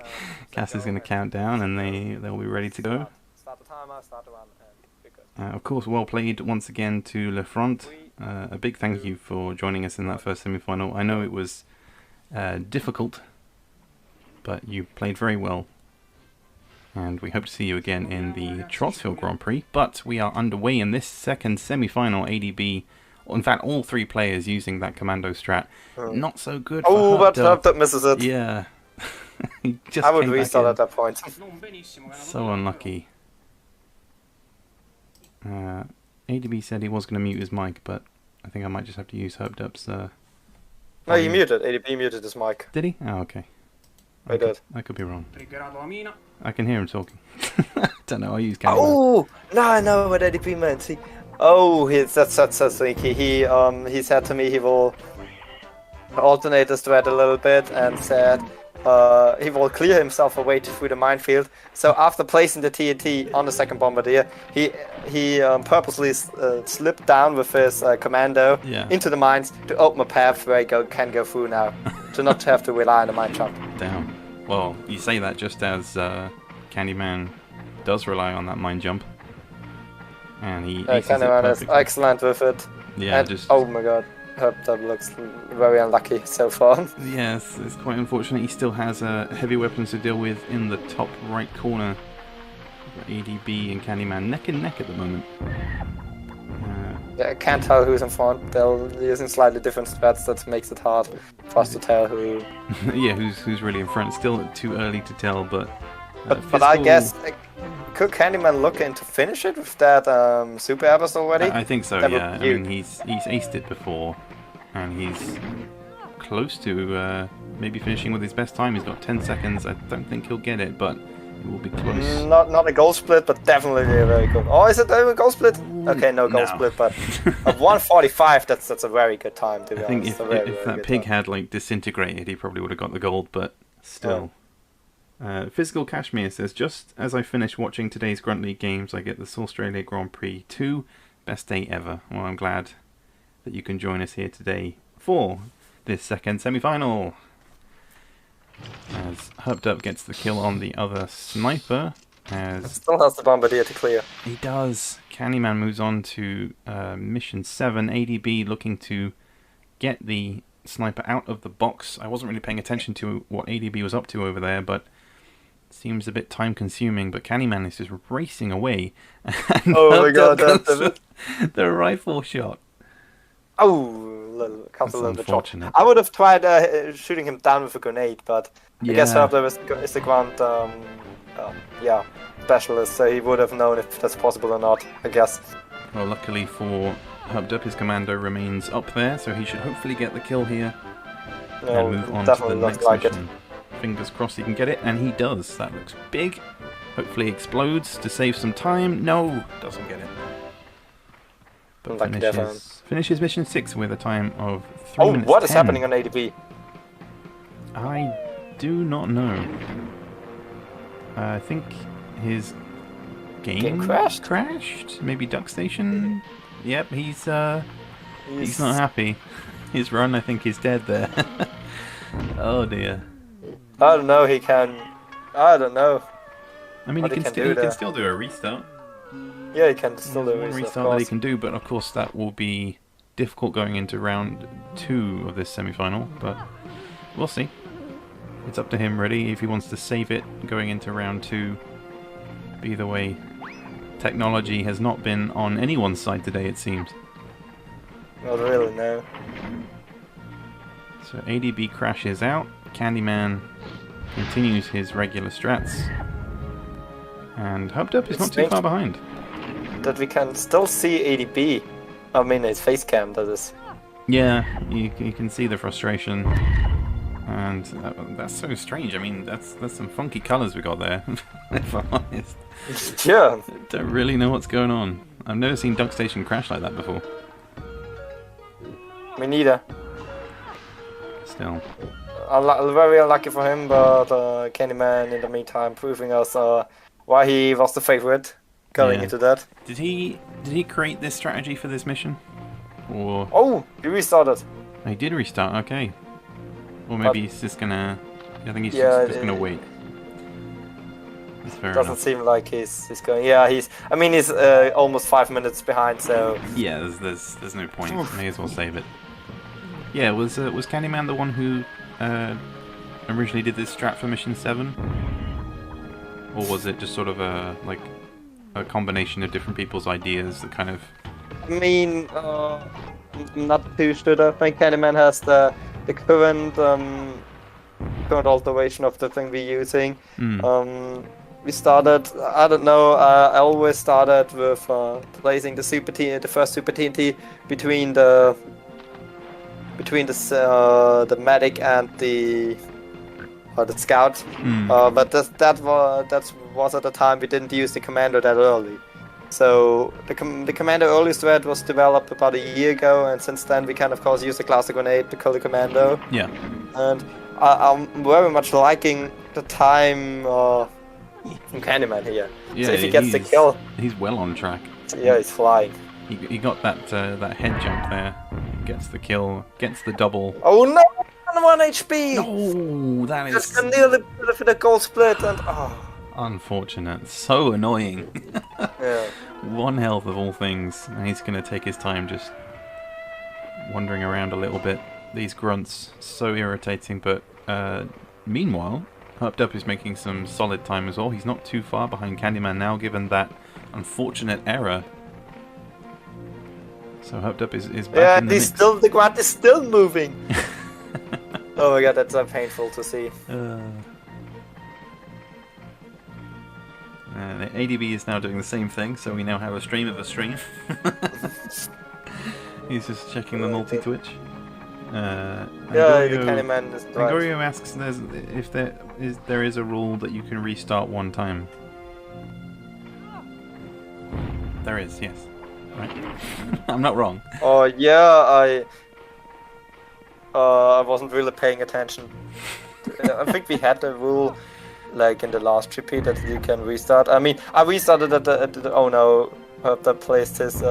Castor's going to count down, and they'll be ready to go. Start the timer, start the run, and be good. Of course, well played once again to Lafront. A big thank you for joining us in that first semi-final. I know it was difficult, but you played very well. And we hope to see you again in the Trotsville Grand Prix. But we are underway in this second semi-final. ADB, in fact, all 3 players using that commando strat. Not so good for but Herb misses it. Yeah. He just I would came back restart in. at that point. So unlucky. ADB said he was going to mute his mic, but I think I might just have to use Herbdup's. No, he muted. ADB muted his mic. Did he? Oh, okay. I did. I could be wrong. I can hear him talking. Don't know. I use camera. Oh, now I know what ADB meant. That's so sneaky. He said to me he will alternate the strat a little bit and said he will clear himself away through the minefield. So after placing the TNT on the second bombardier, he purposely slipped down with his commando into the mines to open a path where he can go through now, to not have to rely on the mine jump. Damn. Well, you say that just as Candyman does rely on that mine jump, and he Candyman is excellent with it. Yeah, and, oh my god. Herb looks very unlucky so far. Yes, it's quite unfortunate. He still has heavy weapons to deal with in the top right corner. ADB and Candyman neck and neck at the moment. Yeah, I can't tell who's in front. They're using slightly different strats. That makes it hard for us to tell who. Yeah, who's really in front? Still too early to tell, but. But I guess could Candyman look into finish it with that super Abyss already? I think so. Yeah, I mean he's aced it before, and he's close to maybe finishing with his best time. He's got 10 seconds. I don't think he'll get it, but it will be close. Not a goal split, but definitely a very good. Oh, is it a goal split? Okay, no goal split, but at 1:45, that's a very good time to be honest. I think if that pig had like disintegrated, he probably would have got the gold, but still. Physical Kashmir says, just as I finish watching today's Grunt League games, I get the Saustralia Grand Prix 2. Best day ever. Well, I'm glad that you can join us here today for this second semi-final. As Herb gets the kill on the other sniper. As still has the bombardier to clear. He does. Candyman moves on to mission 7. ADB looking to get the sniper out of the box. I wasn't really paying attention to what ADB was up to over there, but seems a bit time consuming. But Candyman is just racing away. And oh my god, the rifle shot. Oh, comes a little bit short. Unfortunate. I would have tried shooting him down with a grenade, but I guess Herb is the ground specialist, so he would have known if that's possible or not, I guess. Well, luckily for Herb, his commando remains up there, so he should hopefully get the kill here and move on to the next mission. Fingers crossed he can get it, and he does. That looks big. Hopefully explodes to save some time. No, doesn't get it. But finishes mission 6 with a time of 3 minutes. Oh, what is happening on ADB? I do not know. I think his game crashed. Maybe Duck Station. Yep, he's not happy. His run, I think, is dead there. Oh dear. I don't know. I don't know. I mean, he can still do a restart. Yeah, he can still do a restart that he can do, but of course that will be difficult going into round 2 of this semi-final. But we'll see. It's up to him, really, if he wants to save it going into round 2. But either way, technology has not been on anyone's side today, it seems. Not really, no. So ADB crashes out. Candyman continues his regular strats. And Herb is not too far behind. That we can still see ADB. I mean, his face cam, that is. Yeah, you can see the frustration. And that's so strange. I mean, that's some funky colours we got there, if I'm honest. Yeah. Don't really know what's going on. I've never seen Duck Station crash like that before. Me neither. Still. Very unlucky for him, but Candyman in the meantime proving us why he was the favorite going into that. Did he create this strategy for this mission? Or he restarted. He did restart. Okay. Or maybe he's just gonna. I think he's just gonna wait. That's fair enough. Doesn't seem like he's going. Yeah, he's. I mean, he's almost 5 minutes behind. So. Yeah, there's no point. May as well save it. Yeah, was Candyman the one who originally did this strat for mission 7, or was it just sort of a combination of different people's ideas that kind of? I mean, not too sure. I think Candyman has the current current alteration of the thing we're using. Mm. We started, I don't know, I always started with placing the first Super TNT between the medic and the scout. But that was at the time we didn't use the commander that early. So the commander early thread was developed about a year ago, and since then we can of course use the classic grenade to kill the commando. Yeah. And I'm very much liking the time from Candyman here. Yeah, so if he gets the kill, he's well on track. Yeah, he's flying. He got that head jump there. Gets the kill. Gets the double. Oh no! 1 HP. No, that is just nearly for the goal split and unfortunate. So annoying. Yeah. 1 health of all things, and he's gonna take his time just wandering around a little bit. These grunts, so irritating. But meanwhile, Herped Up is making some solid time as well. He's not too far behind Candyman now, given that unfortunate error. So Herped Up is back in the mix. The grunt is still moving. Oh my god, that's so painful to see. The ADB is now doing the same thing, so we now have a stream of a stream. He's just checking the multi-twitch. The Candyman is right. Angorio asks if there is a rule that you can restart one time. There is, yes. Right. I'm not wrong. Oh yeah, I wasn't really paying attention. I think we had the rule like in the last GP that you can restart. I mean, I restarted at the oh no, that placed his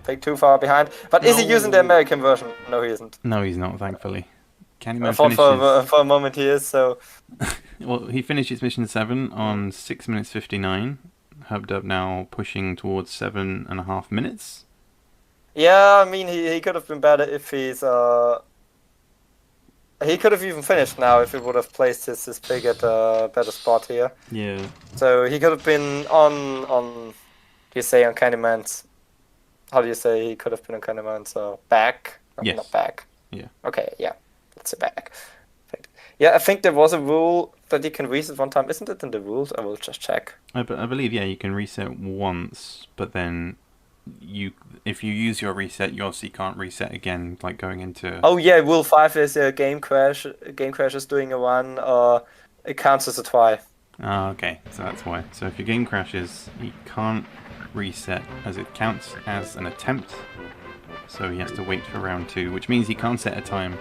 thing too far behind. But is he using the American version? No, he isn't. No, he's not, thankfully. Candyman for a moment he is, so... Well, he finishes mission 7 on 6 minutes 59. Herped Up now pushing towards 7.5 minutes. Yeah, I mean, he could have been better if he's... He could have even finished now if he would have placed his pig at a better spot here. Yeah. So he could have been on Candyman's... How do you say he could have been on Candyman's back? Yes. Not back. Yeah. Okay, yeah. Let's say back. Yeah, I think there was a rule that you can reset one time. Isn't it in the rules? I will just check. I believe, yeah, you can reset once, but then if you use your reset, you obviously can't reset again, like going into... Oh yeah, rule 5 is a game crash. Game crash is doing a run, it counts as a try. Ah, okay, so that's why. So if your game crashes, you can't reset, as it counts as an attempt. So he has to wait for round 2, which means he can't set a time.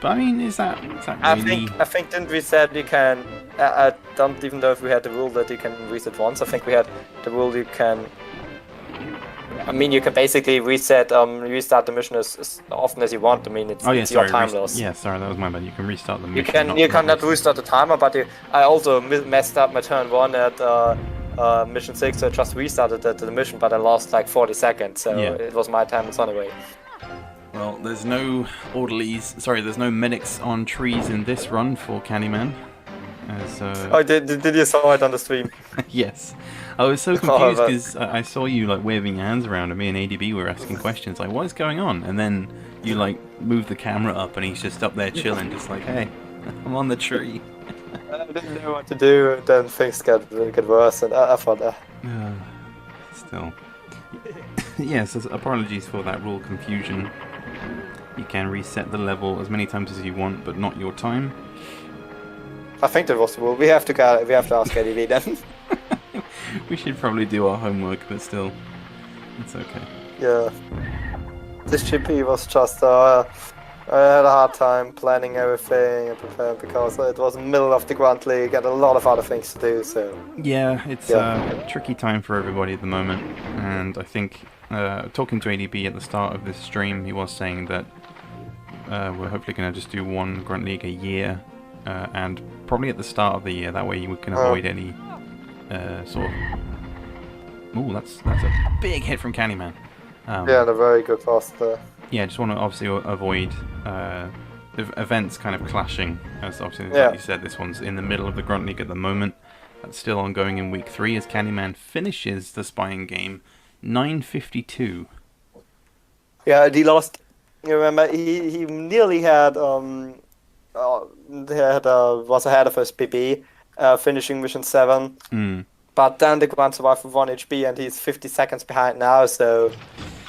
But I mean, is that really... I think didn't we said you can... I don't even know if we had the rule that you can reset once. I think we had the rule you can... I mean, you can basically restart the mission as often as you want. I mean, it's your time loss. Yeah, sorry, that was my bad. You can restart the mission. You cannot restart the timer, but I also messed up my turn 1 at mission 6. So I just restarted the mission, but I lost like 40 seconds. So it was my time it's on the way. Well, there's no there's no medics on trees in this run for Candyman. Did you saw it on the stream? Yes. I was so confused because I saw you like waving your hands around and me and ADB were asking questions like, what is going on? And then you like move the camera up and he's just up there chilling, just like, hey, I'm on the tree. I didn't know what to do, and then things get worse, and I thought that. Still. Yes, apologies for that rule confusion. You can reset the level as many times as you want, but not your time. I think that was the rule. We have to ask Eddie then. We should probably do our homework, but still, it's okay. Yeah. This GP was just I had a hard time planning everything and preparing because it was in the middle of the Grand League and a lot of other things to do. So yeah, it's a tricky time for everybody at the moment, and I think talking to ADB at the start of this stream, he was saying that we're hopefully going to just do one Grunt League a year, and probably at the start of the year. That way, you can avoid any sort of. Ooh, that's a big hit from Candyman. Yeah, they're very good pass there. Yeah, just want to obviously avoid events kind of clashing. As obviously, like you said, this one's in the middle of the Grunt League at the moment. That's still ongoing in week 3 as Candyman finishes the spying game 9:52. Yeah, he lost. You remember, he nearly had was ahead of his PB, finishing mission 7. Mm. But then the Grand survived with 1 HP, and he's 50 seconds behind now, so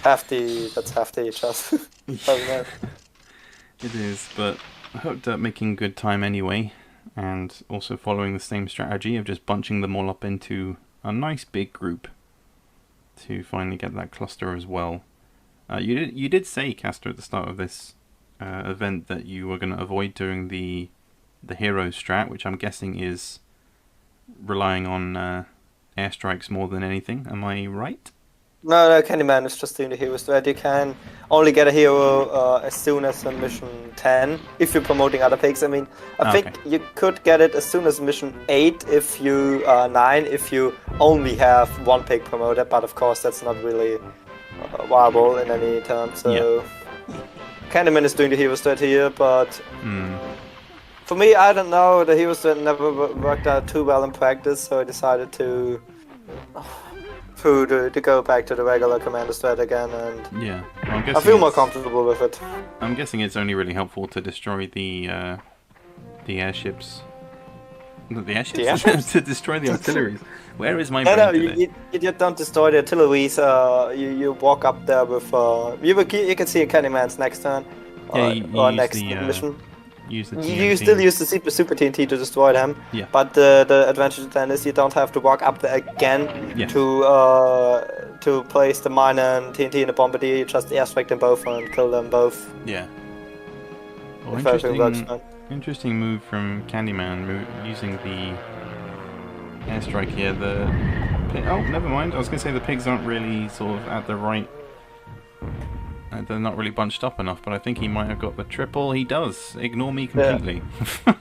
hefty, that's hefty, just. It is, but I hooked up making good time anyway, and also following the same strategy of just bunching them all up into a nice big group to finally get that cluster as well. You did say, Castor, at the start of this event that you were going to avoid doing the hero strat, which I'm guessing is relying on airstrikes more than anything. Am I right? No, Candyman is just doing the hero strat. You can only get a hero as soon as mission 10 if you're promoting other pigs. I mean, I think you could get it as soon as mission 8 if you 9 if you only have 1 pig promoted, but of course that's not really viable in any term. So Candyman is doing the hero strat here, but for me, I don't know. The hero strat never worked out too well in practice, so I decided to go back to the regular commander strat again, and yeah, well, I feel more comfortable with it. I'm guessing it's only really helpful to destroy the airships. The airships? To destroy the artilleries. Where is my brain today? You don't destroy the artilleries. You walk up there with. You can see Candyman's next turn, or next mission. Use the TNT. You still use the super TNT to destroy them, but the advantage then is you don't have to walk up there again to place the mine and TNT in the bombardier. You just airstrike them both and kill them both. Yeah. Well, interesting move from Candyman, using the airstrike here. Oh, never mind. I was going to say the pigs aren't really sort of at the right. They're not really bunched up enough, but I think he might have got the triple. He does. Ignore me completely. Yeah.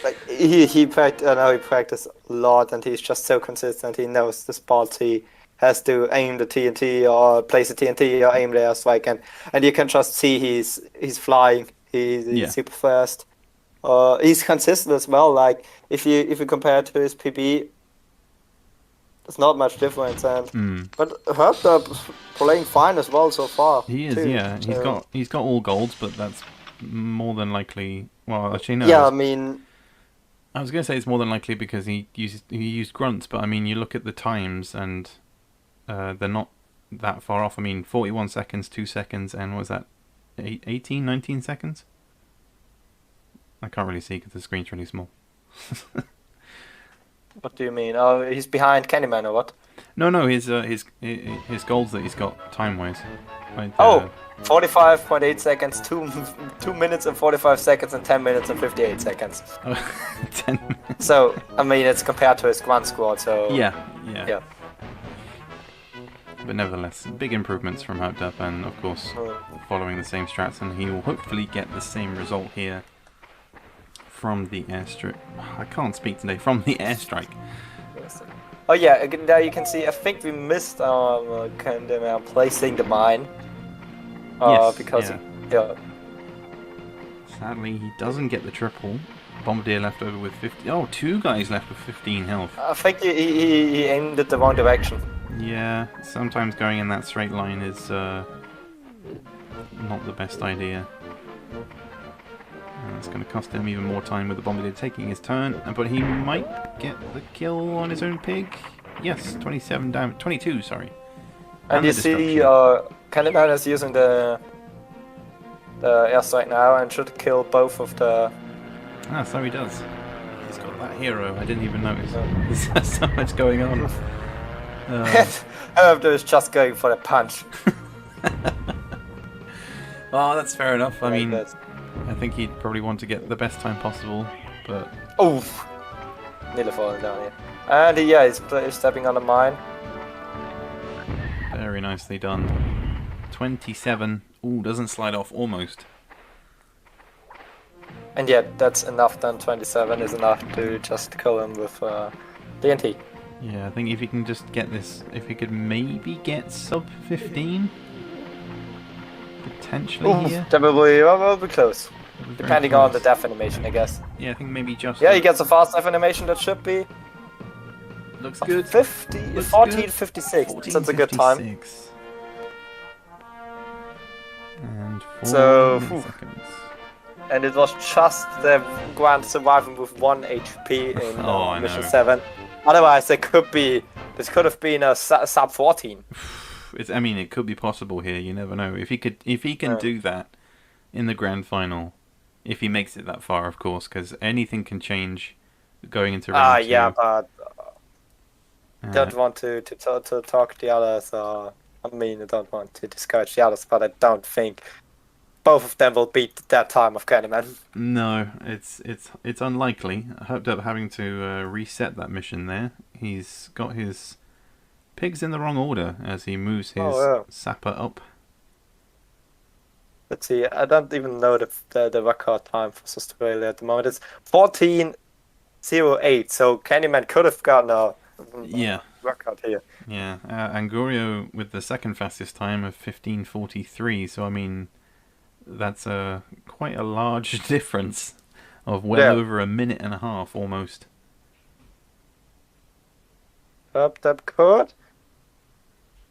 Like he practiced a lot, and he's just so consistent. He knows the spots he has to aim the TNT or place the TNT or aim the airstrike, and you can just see he's flying. He's super fast. He's consistent as well. Like if you compare it to his PB, there's not much difference, but Herb playing fine as well so far. He is, yeah. He's got all golds, but that's more than likely. Well, actually, no. Yeah, I mean, I was going to say it's more than likely because he used grunts, but I mean, you look at the times and they're not that far off. I mean, 41 seconds, 2 seconds, and what was that 18, 19 seconds? I can't really see because the screen's really small. What do you mean? Oh, he's behind Candyman or what? No, his goals that he's got time-wise. Like, 45.8 seconds, 2 minutes and 45 seconds, and 10 minutes and 58 seconds. 10 minutes. So, I mean, it's compared to his grunt squad, so... Yeah. But nevertheless, big improvements from Hyped Up, and of course, following the same strats, and he will hopefully get the same result here from the airstrike. I can't speak today. From the airstrike. Oh yeah, there you can see. I think we missed Candyman placing the mine. Yes, because sadly, he doesn't get the triple. Bombardier left over with 50. Oh, 2 guys left with 15 health. I think he aimed it the wrong direction. Yeah, sometimes going in that straight line is not the best idea. It's going to cost him even more time with the Bombardier taking his turn, but he might get the kill on his own pig. Yes, 27 damage, 22, sorry. And you see, Candyman is using the airstrike now and should kill both of the... So he does. He's got that hero, I didn't even notice. There's so much going on. Herb is just going for the punch. Oh, that's fair enough. I mean, I think he'd probably want to get the best time possible, but... Oof! Nearly falling down here. And he's stepping on the mine. Very nicely done. 27. Ooh, doesn't slide off, almost. And yet, that's enough then. 27 is enough to just kill him with TNT. Yeah, I think if he can just get this... If he could maybe get sub 15? Potentially here? We'll be close. Depending on the death animation, I guess. Yeah, I think maybe just... Yeah, he gets a fast death animation that should be... Looks good. 14.56. That's a good time. And 4 so, seconds. and it was just the Grand surviving with 1 HP in I mission know. 7. Otherwise, this could have been a sub 14. I mean, it could be possible here. You never know. If he can do that in the grand final, if he makes it that far, of course, because anything can change going into round 2. Yeah, but don't want to talk the others. I mean, I don't want to discourage the others, but I don't think both of them will beat that time of Candyman. No, it's unlikely. I hope that having to reset that mission there. He's got his pigs in the wrong order as he moves his sapper up. Let's see. I don't even know the record time for Saustralia at the moment. It's 14:08. So Candyman could have gotten a record here. Yeah, Angurio with the second fastest time of 15:43. So I mean, that's quite a large difference of well over a minute and a half almost. That could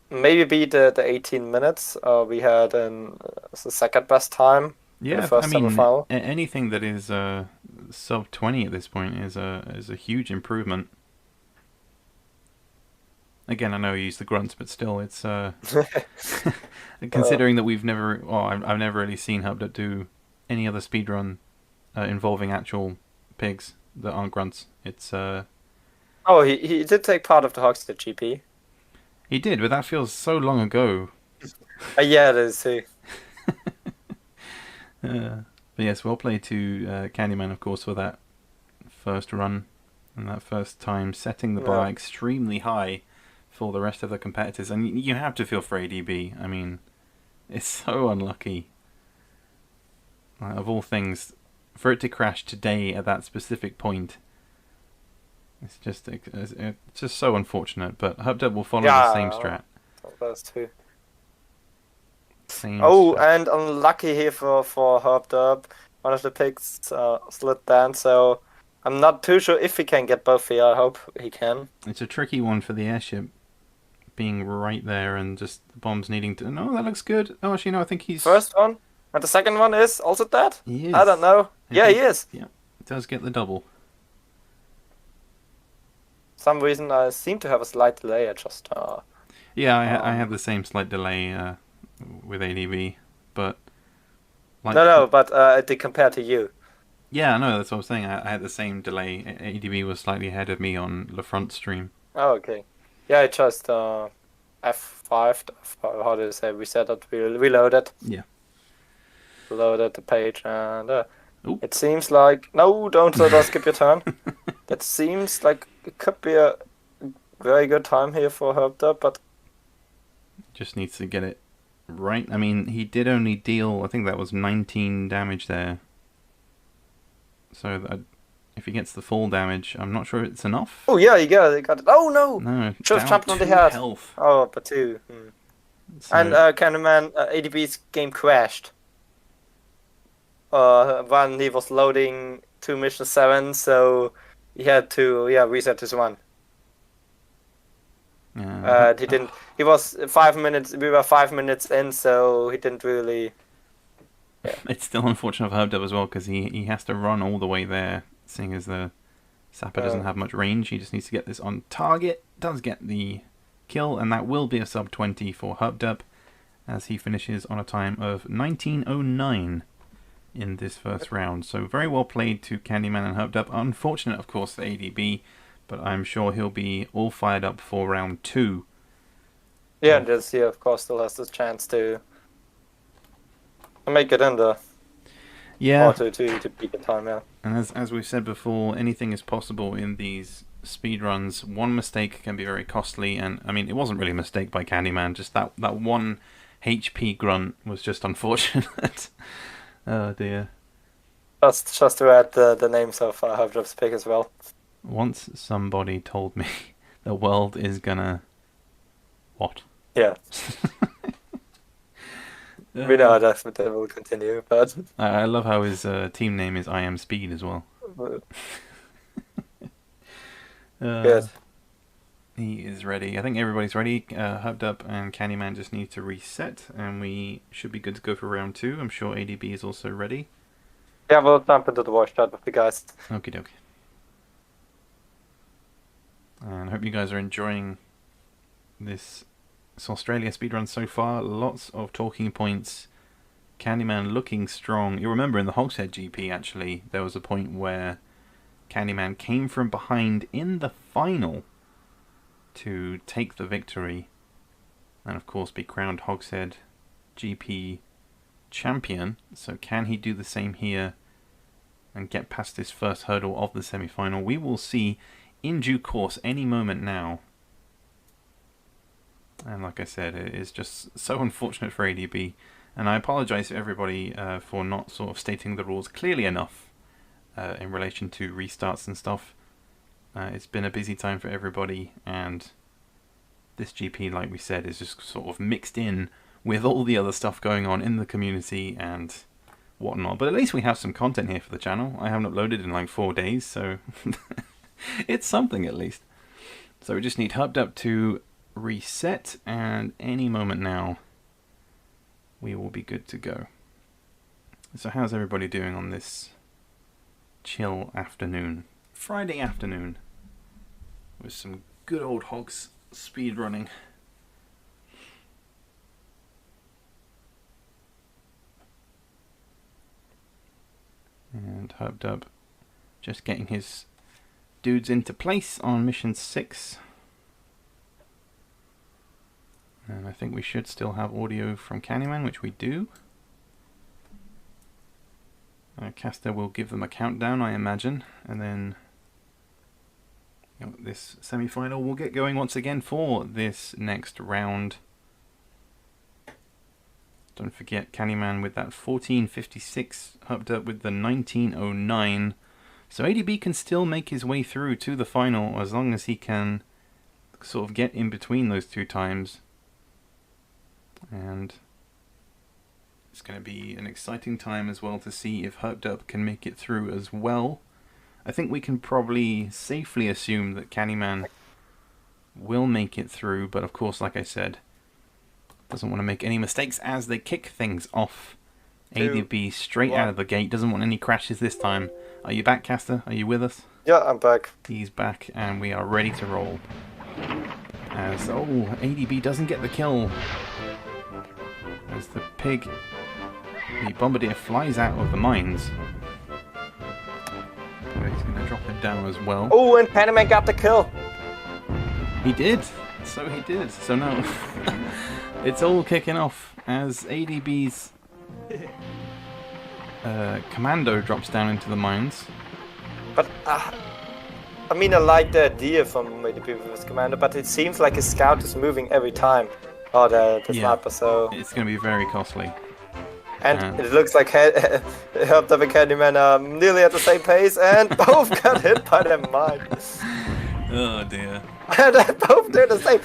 maybe beat the 18 minutes we had in the second best time. Yeah, the first semifinal. Anything that is sub 20 at this point is a huge improvement. Again, I know you use the grunts, but still, it's considering that I've never really seen HubDub do any other speedrun involving actual pigs that aren't grunts. It's he did take part of the Hogshead GP. He did, but that feels so long ago. Yeah, it is too. But yes, well played to Candyman, of course, for that first run and that first time, setting the bar extremely high for the rest of the competitors. And you have to feel for ADB. I mean, it's so unlucky. Of all things, for it to crash today at that specific point, it's just so unfortunate. But HubDub will follow the same strat. Those two. Same strat. And unlucky here for HubDub. One of the pigs slid down, so I'm not too sure if he can get both here. I hope he can. It's a tricky one for the airship, being right there and just the bombs needing to... No, that looks good. Oh, actually, no, I think he's... First one, and the second one is also dead? He is. I don't know. He is. Yeah, it does get the double. Some reason I seem to have a slight delay. I just... I had the same slight delay with ADB, but... but compared to you. Yeah, no, that's what I was saying. I had the same delay. ADB was slightly ahead of me on the front stream. Oh, okay. Yeah, I just F5, how do you say, reset it, reloaded. Yeah. Loaded the page, and it seems like... No, don't skip your turn. That seems like it could be a very good time here for HubDub, but... Just needs to get it right. I mean, he did only deal, I think that was 19 damage there. So that if he gets the full damage, I'm not sure it's enough. Oh yeah, he got it. Oh no! No, should have jumped on the head. Health. Oh, but 2. So... And Candyman, ADB's game crashed. When he was loading to mission 7, so he had to reset his run. He didn't. He was 5 minutes. We were 5 minutes in, so he didn't really. Yeah. It's still unfortunate for HubDub as well because he has to run all the way there, seeing as the Sapper doesn't have much range. He just needs to get this on target. Does get the kill, and that will be a sub 20 for HubDub as he finishes on a time of 19:09 in this first round. So very well played to Candyman and HubDub. Unfortunate, of course, for ADB, but I'm sure he'll be all fired up for round 2. Yeah, and this of course, still has this chance to make it in the... Yeah. Or to beat the time, yeah. And as we've said before, anything is possible in these speedruns. One mistake can be very costly, and I mean, it wasn't really a mistake by Candyman, just that one HP grunt was just unfortunate. Oh dear. Just to add the names of HubDub's pick as well. Once somebody told me the world is gonna... What? Yeah. We know that will continue, but... I love how his team name is I Am Speed as well. Good. He is ready. I think everybody's ready. HubDub and Candyman just need to reset, and we should be good to go for round 2. I'm sure ADB is also ready. Yeah, we'll jump into the voice chat with the guys. Okie dokie. And I hope you guys are enjoying this Saustralia speedrun so far. Lots of talking points. Candyman looking strong. You remember in the Hogshead GP, actually, there was a point where Candyman came from behind in the final to take the victory and, of course, be crowned Hogshead GP champion. So can he do the same here and get past this first hurdle of the semi-final? We will see in due course, any moment now. And like I said, it is just so unfortunate for ADB. And I apologise to everybody for not sort of stating the rules clearly enough in relation to restarts and stuff. It's been a busy time for everybody, and this GP, like we said, is just sort of mixed in with all the other stuff going on in the community and whatnot. But at least we have some content here for the channel. I haven't uploaded in like 4 days, so it's something at least. So we just need Hubbed Up to reset, and any moment now we will be good to go. So how's everybody doing on this chill afternoon? Friday afternoon with some good old hogs speed running. And Hubbed Up just getting his dudes into place on mission 6. And I think we should still have audio from Candyman, which we do. Caster will give them a countdown, I imagine, and then this semi-final will get going once again for this next round. Don't forget Candyman with that 1456, Hubbed Up with the 1909. So ADB can still make his way through to the final as long as he can sort of get in between those two times. And it's going to be an exciting time as well to see if Hubbed Up can make it through as well. I think we can probably safely assume that Candyman will make it through, but of course, like I said, doesn't want to make any mistakes as they kick things off. ADB straight out of the gate, doesn't want any crashes this time. Are you back, Caster? Are you with us? Yeah, I'm back. He's back, and we are ready to roll. As, ADB doesn't get the kill. As the pig, the bombardier flies out of the mines. But he's going to drop it down as well. Oh, and Candyman got the kill. He did. So he did. So now it's all kicking off as ADB's commando drops down into the mines. But I mean, I like the idea from ADB with his commando, but it seems like his scout is moving every time. Oh, the sniper, so... It's going to be very costly. And it looks like Hubbed Up and Candyman are nearly at the same pace, and both got hit by the mine. Oh dear. And both they're the same.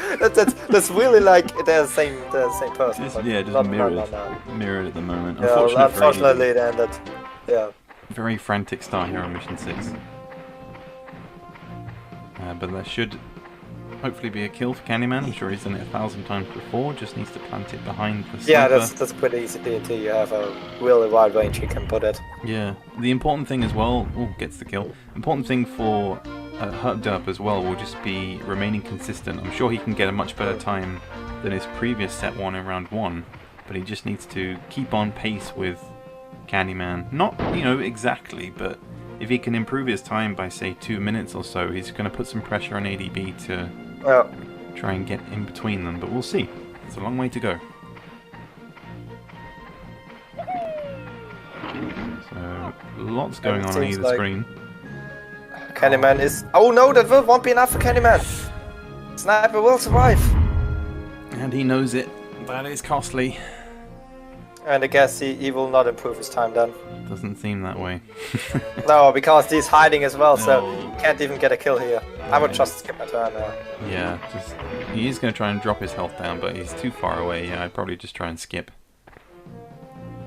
That's really like they're the same person. Just not mirrored at the moment. Yeah, unfortunately it ended. Yeah. Very frantic start here on mission 6. But there should hopefully be a kill for Candyman. I'm sure he's done it 1,000 times before. Just needs to plant it behind the sniper. Yeah, that's pretty easy to you have a really wide range you can put it. Yeah. The important thing as well, gets the kill. Important thing for Hubbed Up as well will just be remaining consistent. I'm sure he can get a much better time than his previous set 1 in round 1, but he just needs to keep on pace with Candyman. Not, exactly, but if he can improve his time by, say, 2 minutes or so, he's going to put some pressure on ADB to try and get in between them, but we'll see. It's a long way to go. So, lots going on either screen. Candyman is... Oh no, that won't be enough for Candyman! Sniper will survive! And he knows it. That is costly. And I guess he will not improve his time then. Doesn't seem that way. No, because he's hiding as well, so can't even get a kill here. I would just skip my turn now. Yeah, he is going to try and drop his health down, but he's too far away. Yeah, I'd probably just try and skip.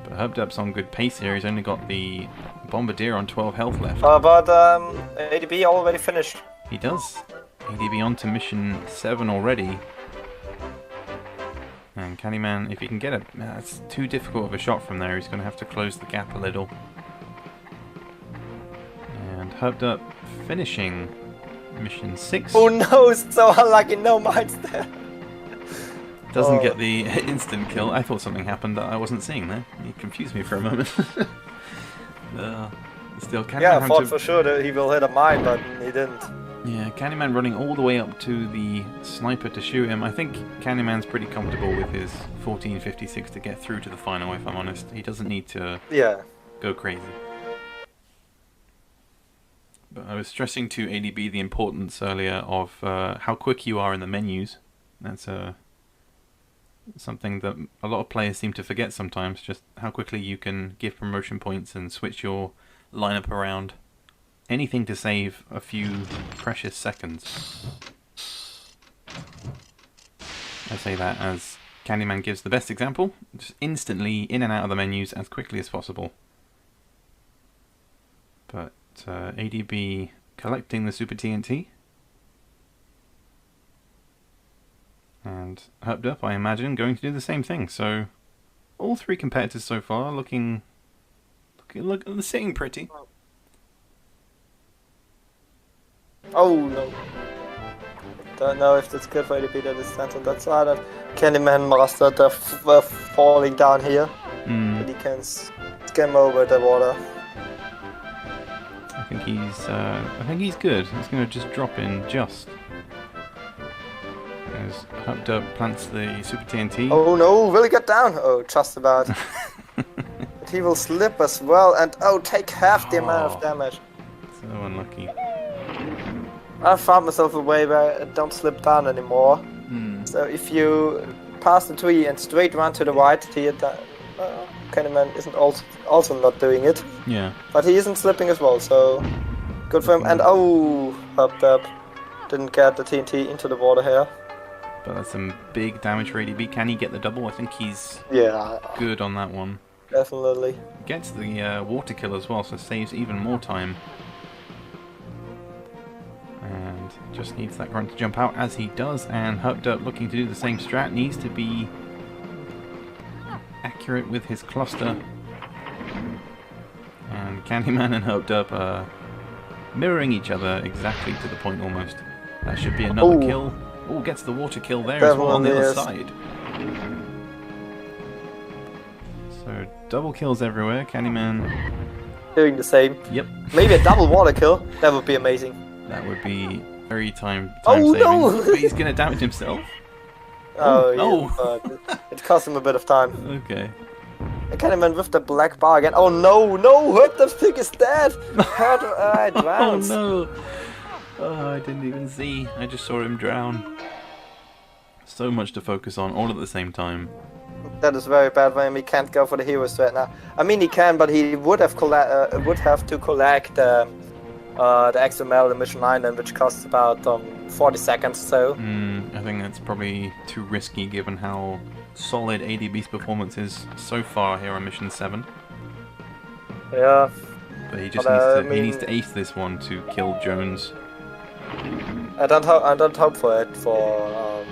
But Hubbed Up's on good pace here. He's only got the Bombardier on 12 health left. But ADB already finished. He does. ADB on to mission 7 already. And Candyman, if he can get it, it's too difficult of a shot from there. He's going to have to close the gap a little. Herbed Up finishing mission 6. Oh no, so unlucky, no mines there. Doesn't get the instant kill. I thought something happened that I wasn't seeing there. It confused me for a moment. Still, Candyman Yeah, I thought for sure that he will hit a mine, but he didn't. Yeah, Candyman running all the way up to the sniper to shoot him. I think Candyman's pretty comfortable with his 1456 to get through to the final, if I'm honest. He doesn't need to go crazy. But I was stressing to ADB the importance earlier of how quick you are in the menus. That's something that a lot of players seem to forget sometimes, just how quickly you can give promotion points and switch your lineup around. Anything to save a few precious seconds. I say that as Candyman gives the best example, just instantly in and out of the menus as quickly as possible. But ADB collecting the Super TNT. And Herbed Up, I imagine, going to do the same thing. So, all three competitors so far looking sitting pretty. Oh no. Don't know if that's good for ADB that is stand on that side. Candyman mastered the falling down here. But he can skim over the water. I think he's good. He's going to just drop in just. As Herbed Up plants the Super TNT. Oh no, will he get down? Oh, just about. But he will slip as well and take half the amount of damage. So unlucky. I found myself a way where I don't slip down anymore. So if you pass the tree and straight run to the right here, Candyman isn't also not doing it. Yeah. But he isn't slipping as well, so good for him. And Herbed Up didn't get the TNT into the water here. But that's some big damage for ADB. Can he get the double? I think he's good on that one. Definitely. Gets the water kill as well, so saves even more time. And just needs that grunt to jump out as he does. And Herbed Up looking to do the same strat. Needs to be accurate with his cluster. And Candyman and Herbed Up are mirroring each other exactly to the point almost. That should be another kill. Oh, gets the water kill there as well on the other side. So, double kills everywhere. Candyman doing the same. Yep. Maybe a double water kill. That would be amazing. That would be very time saving. No! But he's going to damage himself. It cost him a bit of time. Okay. Candyman with the black bar again. Oh no, Herbed Up's pig is dead! I drowned. Oh no! Oh, I didn't even see. I just saw him drown. So much to focus on, all at the same time. That is very bad when he can't go for the hero strat now. I mean, he can, but he would have to collect the XML, the Mission Island, which costs about 40 seconds or so. I think that's probably too risky given how solid ADB's performance is so far here on Mission 7. Yeah. But he just needs to ace this one to kill Jones. I don't hope for it for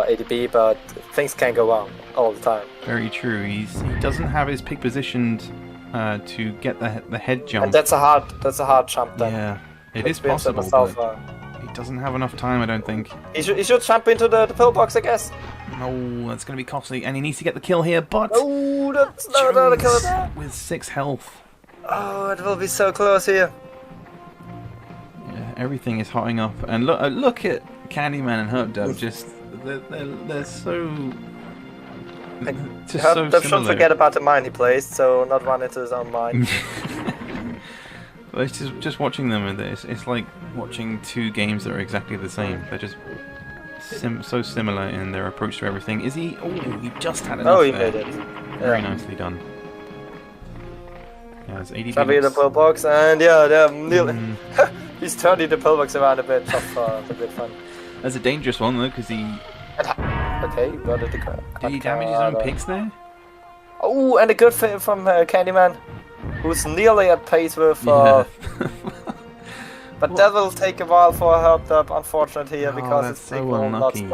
ADB, but things can go wrong all the time. Very true. He doesn't have his pig positioned to get the head jump. And that's a hard jump then. Yeah, it is possible, but he doesn't have enough time, I don't think. He should jump into the pillbox, I guess. No, that's going to be costly, and he needs to get the kill here, but... Oh, that's not a kill there. With 6 health. Oh, it will be so close here. Yeah, everything is hotting up, and look at Candyman and Herbed Up, just... They're so... Just so similar. Shouldn't forget about the mine he placed, so not run into his own mine. But it's just watching them with this. It's like watching two games that are exactly the same. They're just so similar in their approach to everything. Is he? Oh, he just had enough. Oh, he there. made it. Very nicely done. Yeah, it's 80 Trapping the pillbox, and he's turning the pillbox around a bit. It's a bit fun. That's a dangerous one though, because he. Okay, got it. Did he damage his own pigs there? Oh, and a good fit from Candyman, who's nearly at pace with. But that will take a while for Herbed Up, unfortunately, here because it's so unlucky.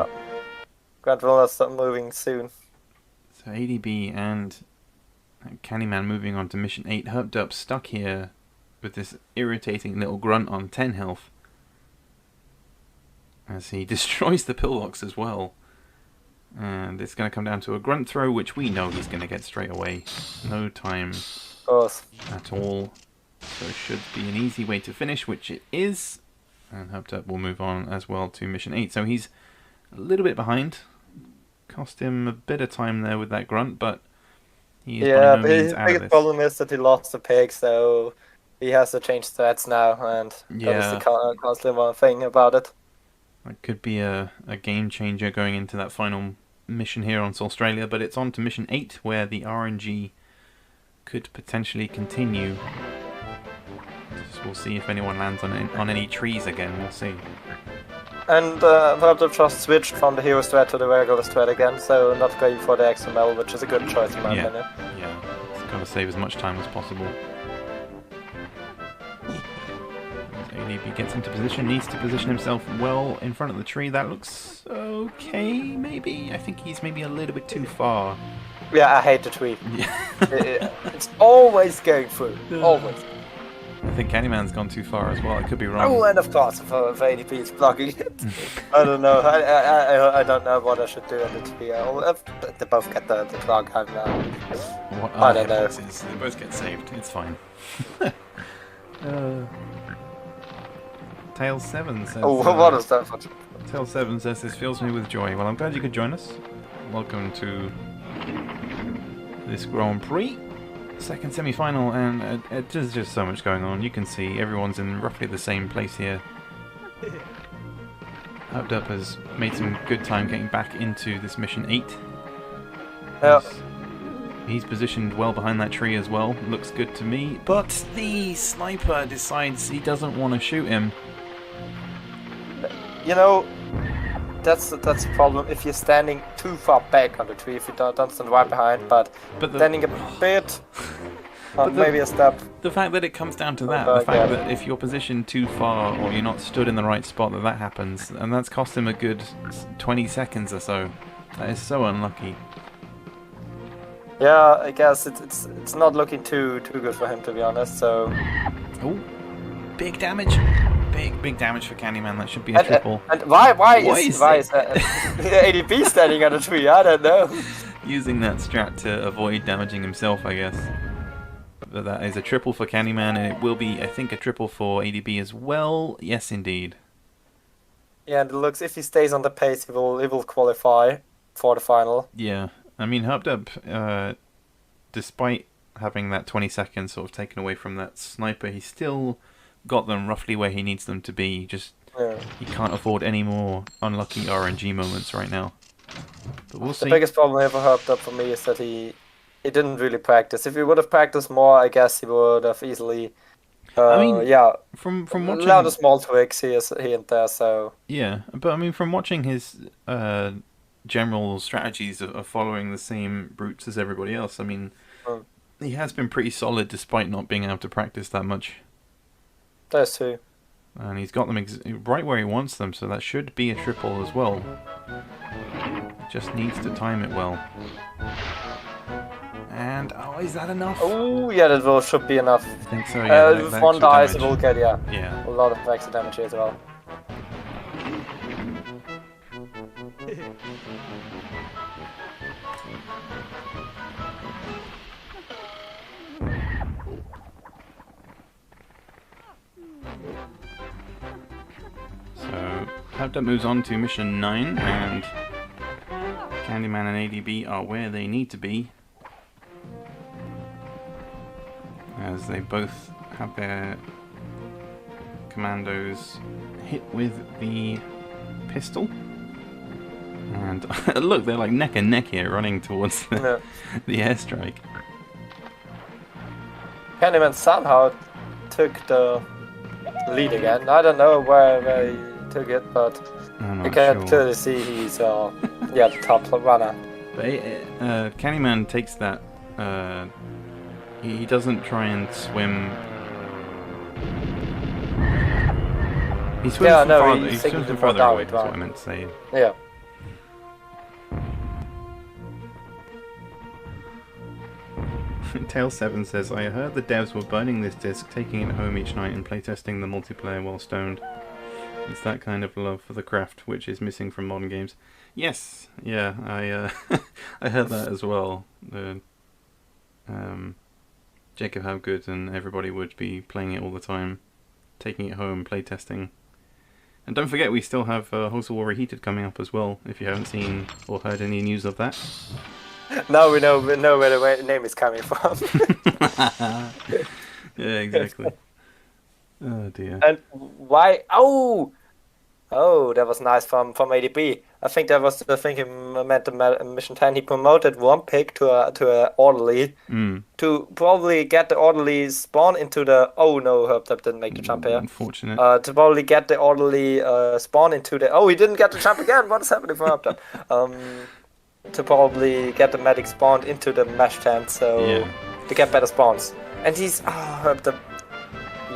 Grant will not stop moving soon. So ADB and Candyman moving on to mission 8. Herbed Up stuck here with this irritating little grunt on 10 health. As he destroys the pillbox as well. And it's going to come down to a grunt throw, which we know he's going to get straight away. No time at all. So it should be an easy way to finish, which it is. And Hopped Up will move on as well to mission 8. So he's a little bit behind. Cost him a bit of time there with that grunt, but he is by no means out of this. His biggest problem is that he lost the pig, so he has to change stats now, and that is the constantly one thing about it. That could be a game changer going into that final mission here on Saustralia, but it's on to mission 8, where the RNG could potentially continue. We'll see if anyone lands on any trees again, we'll see. And Barbed just switched from the hero strat to the regular strat again, so not going for the XML, which is a good choice in my opinion. Yeah, it's got to save as much time as possible. ADB gets into position, needs to position himself well in front of the tree. That looks okay, maybe? I think he's maybe a little bit too far. Yeah, I hate the tree. It's always going through, always. I think Candyman's gone too far as well. I could be wrong. Oh, and of course, if ADP is blocking it. I don't know. I don't know what I should do in the tree. They both get the clock. I don't know. They both get saved. It's fine. Tails 7 says... Oh, what is that? Tails 7 says, this fills me with joy. Well, I'm glad you could join us. Welcome to this Grand Prix. Second semi-final, and there's just so much going on. You can see everyone's in roughly the same place here. Hopped Up has made some good time getting back into this mission 8. Yeah. He's positioned well behind that tree as well. Looks good to me. But the sniper decides he doesn't want to shoot him. You know, that's the problem. If you're standing too far back on the tree, if you don't stand right behind, but standing a bit, maybe a step. The fact that it comes down to that, the fact that if you're positioned too far or you're not stood in the right spot, that happens, and that's cost him a good 20 seconds or so. That is so unlucky. Yeah, I guess it's not looking too good for him, to be honest. So. Oh, big damage. Big damage for Candyman. That should be a triple. And why is ADP standing on a tree? I don't know. Using that strat to avoid damaging himself, I guess. But that is a triple for Candyman, and it will be, I think, a triple for ADB as well. Yes, indeed. Yeah, and it looks, if he stays on the pace, he will qualify for the final. Yeah, I mean, Hopped Up, despite having that 20 seconds sort of taken away from that sniper, he's still got them roughly where he needs them to be. Just he can't afford any more unlucky RNG moments right now. But we'll see. The biggest problem here for Hopped Up for me is that he didn't really practice. If he would have practiced more, I guess he would have easily. I mean, from watching, allowed the small tweaks here and there. So yeah, but I mean, from watching his general strategies of following the same routes as everybody else, I mean, he has been pretty solid despite not being able to practice that much. Those two. And he's got them right where he wants them, so that should be a triple as well. Just needs to time it well. And, oh, is that enough? Oh, yeah, that should be enough. I think so, yeah. If one dies, it will get, a lot of extra damage as well. So, Hopped Up moves on to mission 9, and Candyman and ADB are where they need to be, as they both have their commandos hit with the pistol. And look, they're like neck and neck here, running towards the airstrike. Candyman somehow took the lead again. I don't know where he took it, but you can clearly see he's the top runner. But Candyman takes that. He doesn't try and swim. He swims from farther. He swims from further away. That's what I meant to say. Yeah. Tail7 says, I heard the devs were burning this disc, taking it home each night and playtesting the multiplayer while stoned. It's that kind of love for the craft which is missing from modern games. Yes, yeah, I heard that as well. Jacob Havgood and everybody would be playing it all the time, taking it home, playtesting. And don't forget, we still have Hogs of War Reheated coming up as well, if you haven't seen or heard any news of that. Now we know where the name is coming from. Yeah, exactly. Oh dear. And why? Oh, that was nice from ADB. I think that was the thing he meant the mission 10. He promoted one pick to a orderly to probably get the orderly spawn into the. Oh no, Herb that didn't make the jump here. Unfortunate. To probably get the orderly spawn into the. Oh, he didn't get the jump again. What is happening for Herb? To probably get the medic spawned into the mesh tent, so to get better spawns. And he's Herb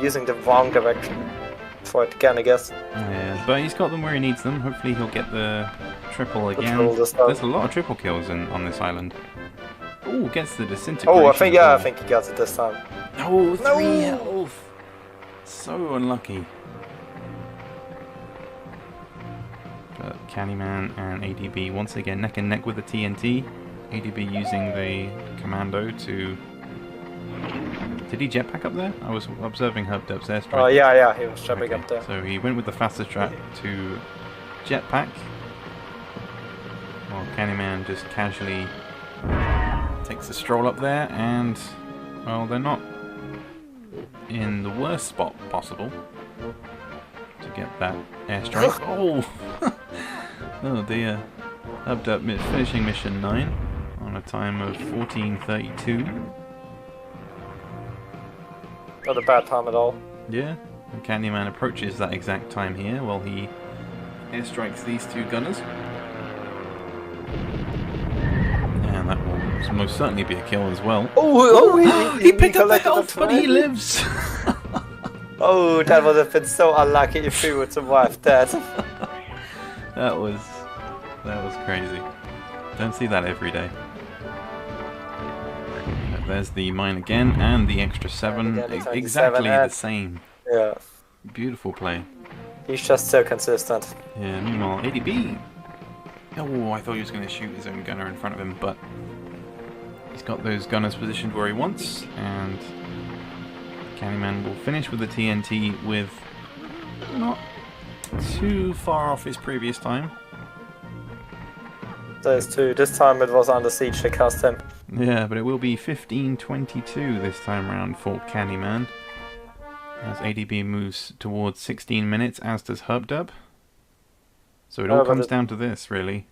using the wrong direction for it again, I guess. Yeah, but he's got them where he needs them. Hopefully he'll get the triple again. There's a lot of triple kills on this island. Oh, gets the disintegration. Oh, I think he got it this time. No, 3 health. So unlucky. But Candyman and ADB once again neck and neck with the TNT. ADB using the commando to. Did he jetpack up there? I was observing Herbdub's airstrike. Oh, yeah, he was jumping up there. So he went with the fastest track to jetpack. While Candyman just casually takes a stroll up there, and, well, they're not in the worst spot possible to get that airstrike. Oh! Oh dear. Herbdub finishing mission 9 on a time of 14:32. Not a bad time at all. Yeah, and Candyman approaches that exact time here while he airstrikes these two gunners. And that will most certainly be a kill as well. He picked up the health, but he lives! Oh, that would have been so unlucky if he would survive that. That was crazy. Don't see that every day. There's the mine again, and the extra 7. Exactly the same. Yeah. Beautiful play. He's just so consistent. Yeah, meanwhile, ADB. Oh, I thought he was going to shoot his own gunner in front of him, but he's got those gunners positioned where he wants, and Candyman will finish with the TNT with not too far off his previous time. Those two. This time it was under siege to cast him. Yeah, but it will be 15:22 this time round for Candyman. As ADB moves towards 16 minutes, as does Herbdub. So it all comes down to this, really.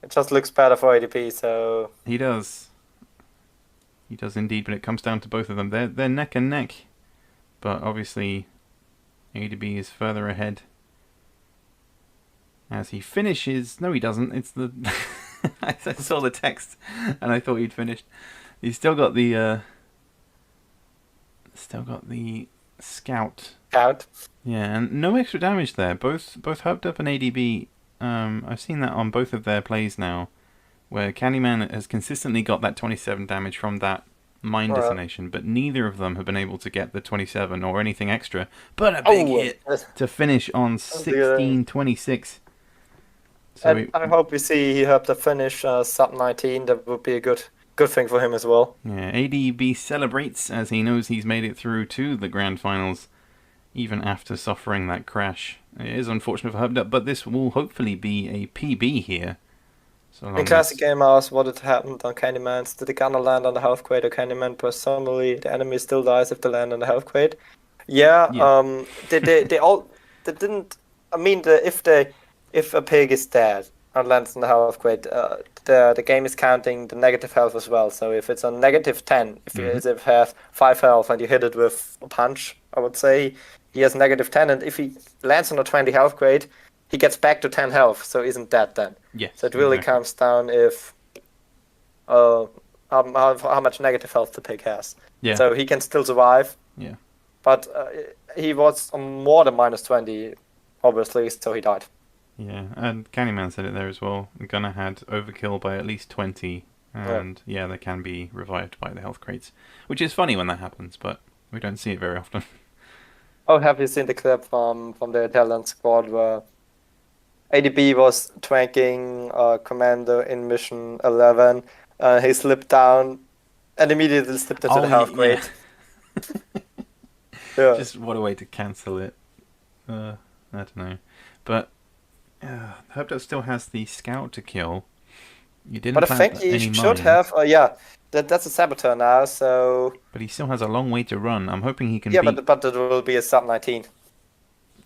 It just looks better for ADB, so... He does. He does indeed, but it comes down to both of them. They're neck and neck. But obviously, ADB is further ahead. As he finishes... No, he doesn't. It's the... I saw the text, and I thought he'd finished. He's still got the... scout. Scout? Yeah, and no extra damage there. Both Herbdub and ADB, I've seen that on both of their plays now, where Candyman has consistently got that 27 damage from that mine detonation, but neither of them have been able to get the 27 or anything extra. But a big hit to finish on 16:26. So I hope we see Herbdub finish sub 19. That would be a good thing for him as well. Yeah, ADB celebrates as he knows he's made it through to the grand finals, even after suffering that crash. It is unfortunate for Herbdub, but this will hopefully be a PB here. So in classic game, I asked what had happened on Candyman's. Did the gunner land on the health crate or Candyman? Presumably, the enemy still dies if they land on the health crate. Yeah. They didn't. I mean, if a pig is dead and lands on the health crate, the game is counting the negative health as well. So if it's on negative 10, if you have 5 health and you hit it with a punch, I would say he has negative 10. And if he lands on a 20 health crate, he gets back to 10 health, so isn't dead then. Yes, so it really comes down if how much negative health the pig has. Yeah. So he can still survive. Yeah. But he was on more than minus 20, obviously, so he died. Yeah, and Candyman said it there as well. The gunner had overkill by at least 20 And yeah, they can be revived by the health crates, which is funny when that happens, but we don't see it very often. Oh, have you seen the clip from the Italian squad where ADB was tranking Commander in mission 11? He slipped down and immediately slipped into the health crate. Yeah. Just what a way to cancel it. I don't know. But Herbert still has the scout to kill. You didn't But I think he should have. That's a saboteur now. So. But he still has a long way to run. I'm hoping he can. Yeah, but it will be a sub 19.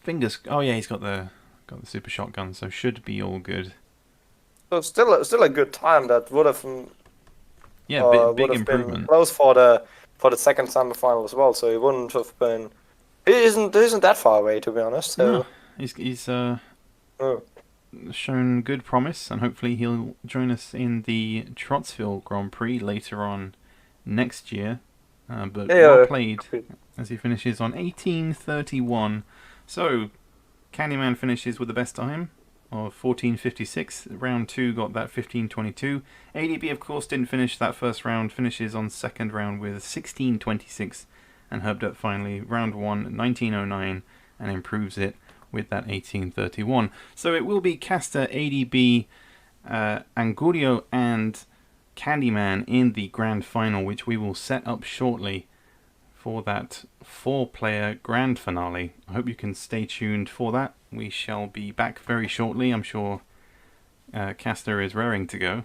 Fingers. Oh yeah, he's got the super shotgun, so should be all good. So still a good time. That would have. Yeah, big would have improvement. been close for the second semi-final as well. So he wouldn't have been. He isn't that far away, to be honest. So. No, he's shown good promise, and hopefully he'll join us in the Trottsville Grand Prix later on next year. But well played as he finishes on 18:31. So Candyman finishes with the best time of 14:56. Round 2 got that 15:22. ADB of course didn't finish that first round, finishes on second round with 16:26, and Herbert finally round 1 19:09 and improves it with that 18:31. So it will be Caster, ADB, Angurio and Candyman in the grand final, which we will set up shortly for that 4-player grand finale. I hope you can stay tuned for that. We shall be back very shortly. I'm sure Caster is raring to go.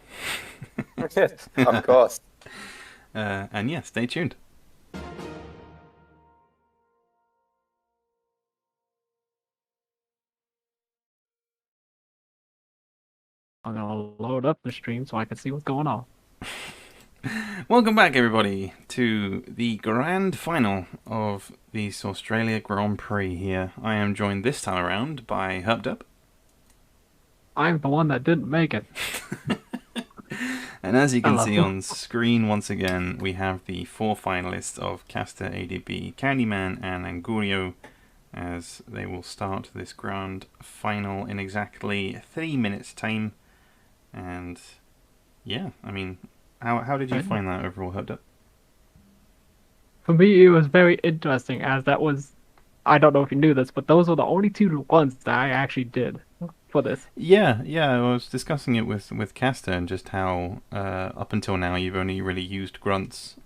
Of course. And yeah, stay tuned. I'm gonna load up the stream so I can see what's going on. Welcome back, everybody, to the grand final of the Saustralia Grand Prix here. I am joined this time around by Herbdup. I'm the one that didn't make it. And as you can see on screen once again, we have the 4 finalists of Caster, ADB, Candyman and Angurio, as they will start this grand final in exactly 3 minutes time. And yeah, I mean, how did you find that overall, Herbdup? For me, it was very interesting, as that was, I don't know if you knew this, but those were the only 2 ones that I actually did for this. Yeah, I was discussing it with Caster and just how up until now you've only really used grunts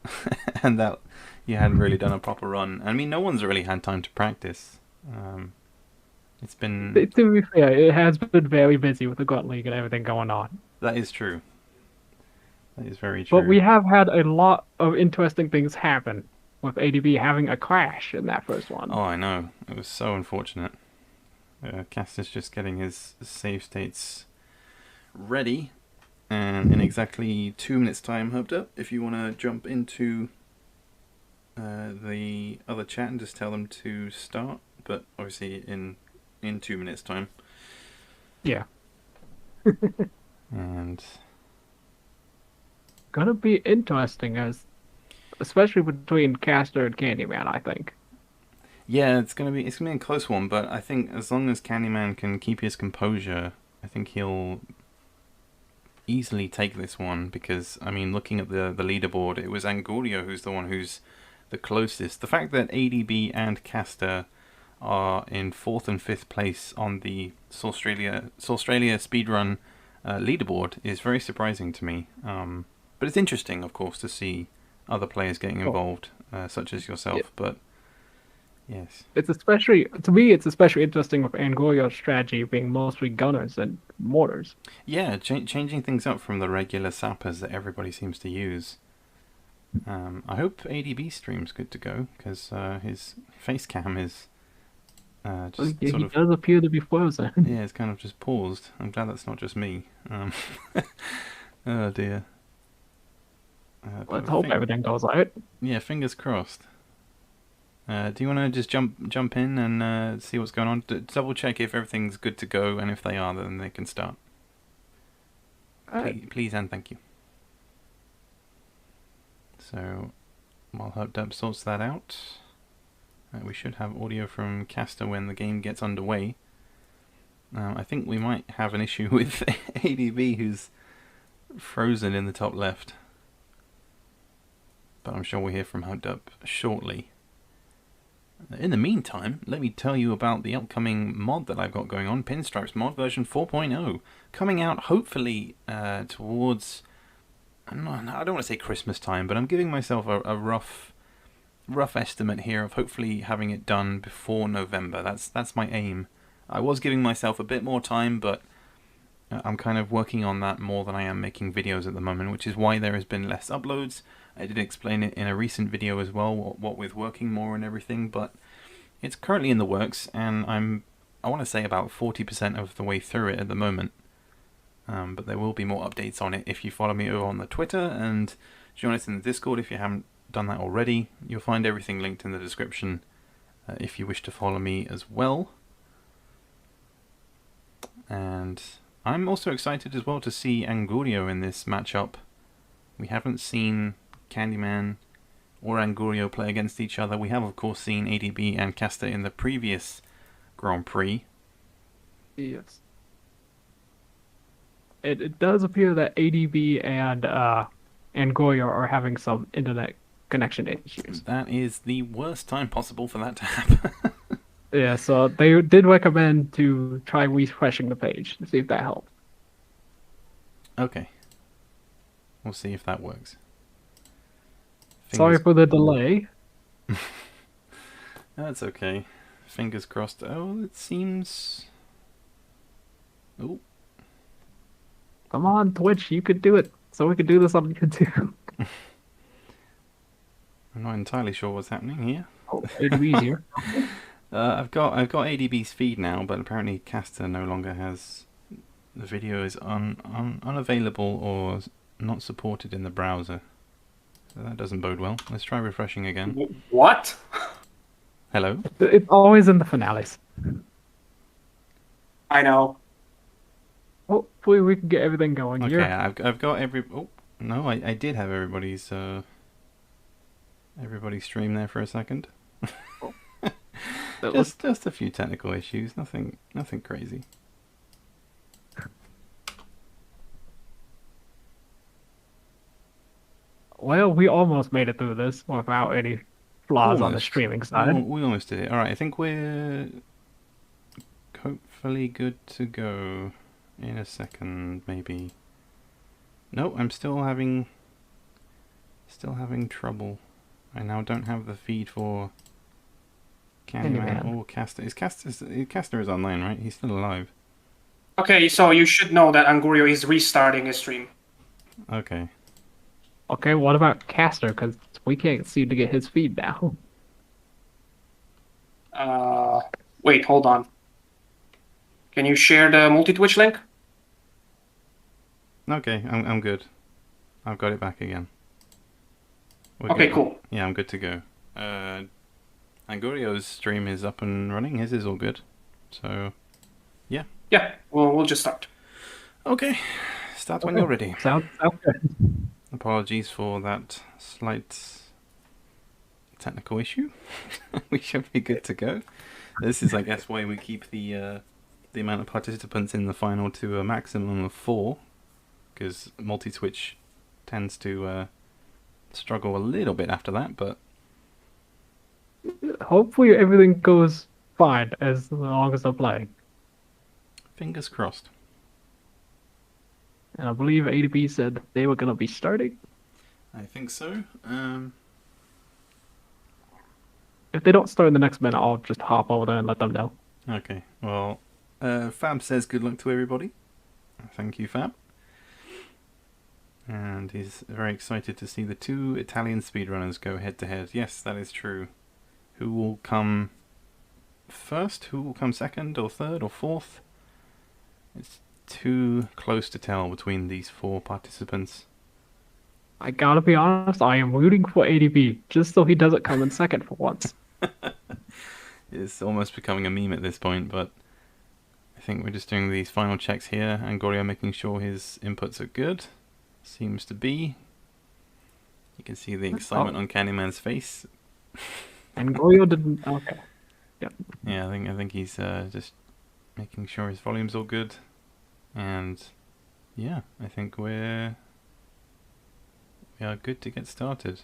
and that you hadn't really done a proper run. I mean, no one's really had time to practice. It's been... To be fair, it has been very busy with the Grunt League and everything going on. That is true. That is very true. But we have had a lot of interesting things happen, with ADB having a crash in that first one. Oh, I know. It was so unfortunate. Caster's just getting his save states ready. And in exactly 2 minutes time, Herbdup, if you want to jump into the other chat and just tell them to start. But obviously in 2 minutes time. Yeah. And gonna be interesting, especially between Caster and Candyman, I think. Yeah, it's gonna be a close one, but I think as long as Candyman can keep his composure, I think he'll easily take this one, because I mean, looking at the leaderboard, it was Angurio who's the one who's the closest. The fact that ADB and Caster are in 4th and 5th place on the Saustralia speedrun leaderboard is very surprising to me. But it's interesting, of course, to see other players getting involved, such as yourself. Yeah. But yes, it's especially interesting with Angorio's strategy being mostly gunners and mortars. Yeah, changing things up from the regular sappers that everybody seems to use. I hope ADB stream's good to go, because his face cam is just he does appear to be frozen. Yeah, it's kind of just paused. I'm glad that's not just me. Oh dear. Let's hope everything goes right. Yeah, fingers crossed. Do you want to just jump in and see what's going on? Double check if everything's good to go, and if they are, then they can start. Please and thank you. So, while Herbdup sorts that out, we should have audio from Caster when the game gets underway. I think we might have an issue with ADB, who's frozen in the top left. But I'm sure we'll hear from Hyped Up shortly. In the meantime, let me tell you about the upcoming mod that I've got going on, Pinstripes mod version 4.0, coming out hopefully towards, I don't want to say Christmas time, but I'm giving myself a rough estimate here of hopefully having it done before November. That's my aim. I was giving myself a bit more time, but I'm kind of working on that more than I am making videos at the moment, which is why there has been less uploads. I did explain it in a recent video as well, what with working more and everything, but it's currently in the works, and I want to say about 40% of the way through it at the moment. But there will be more updates on it if you follow me over on the Twitter and join us in the Discord if you haven't done that already. You'll find everything linked in the description if you wish to follow me as well. And I'm also excited as well to see Angurio in this matchup. We haven't seen Candyman or Angurio play against each other. We have of course seen ADB and Caster in the previous Grand Prix. Yes. It does appear that ADB and Goyo are having some internet connection issues. That is the worst time possible for that to happen. Yeah, so they did recommend to try refreshing the page to see if that helps. Okay. We'll see if that works. Sorry for the delay. That's okay. Fingers crossed. Oh, it seems... Oh. Come on, Twitch, you could do it. So we could do this on YouTube. I'm not entirely sure what's happening here. Oh, it'd be easier. I've got ADB's feed now, but apparently Caster no longer has... The video is unavailable or not supported in the browser. So that doesn't bode well. Let's try refreshing again. What? Hello? It's always in the finales. I know. Hopefully we can get everything going Okay, here. I've got every... Oh, no, I did have everybody's stream there for a second. Just a few technical issues, nothing crazy. Well, we almost made it through this without any flaws on the streaming side. We almost did it. Alright, I think we're hopefully good to go in a second, maybe. No, I'm still having trouble. I now don't have the feed for Candyman or Caster. Caster is online, right? He's still alive. Okay, so you should know that Angurio is restarting his stream. Okay. Okay, what about Caster? Because we can't seem to get his feed now. Wait, hold on. Can you share the multi-Twitch link? Okay, I'm good. I've got it back again. We're Okay, good. cool. Yeah, I'm good to go. Angurio's stream is up and running. His is all good. So, yeah. Yeah, we'll just start. Okay, start when you're ready. Sounds good. Apologies for that slight technical issue. We should be good to go. This is, I guess, why we keep the amount of participants in the final to a maximum of 4, because multi-Twitch tends to struggle a little bit after that, but Hopefully everything goes fine as long as they're playing. fingers crossed. And I believe ADB said they were going to be starting. I think so. If they don't start in the next minute, I'll just hop over there and let them know. Okay, well, Fab says good luck to everybody. Thank you, Fab. And he's very excited to see the 2 Italian speedrunners go head to head. Yes, that is true. Who will come first? Who will come second or third or fourth? It's too close to tell between these 4 participants. I gotta be honest, I am rooting for ADB, just so he doesn't come in second for once. It's almost becoming a meme at this point, but I think we're just doing these final checks here. Angurio making sure his inputs are good. Seems to be. You can see the excitement on Candyman's face. And Goyo didn't... Okay. Yep. Yeah, I think he's just making sure his volume's all good. And yeah, I think we're we are good to get started.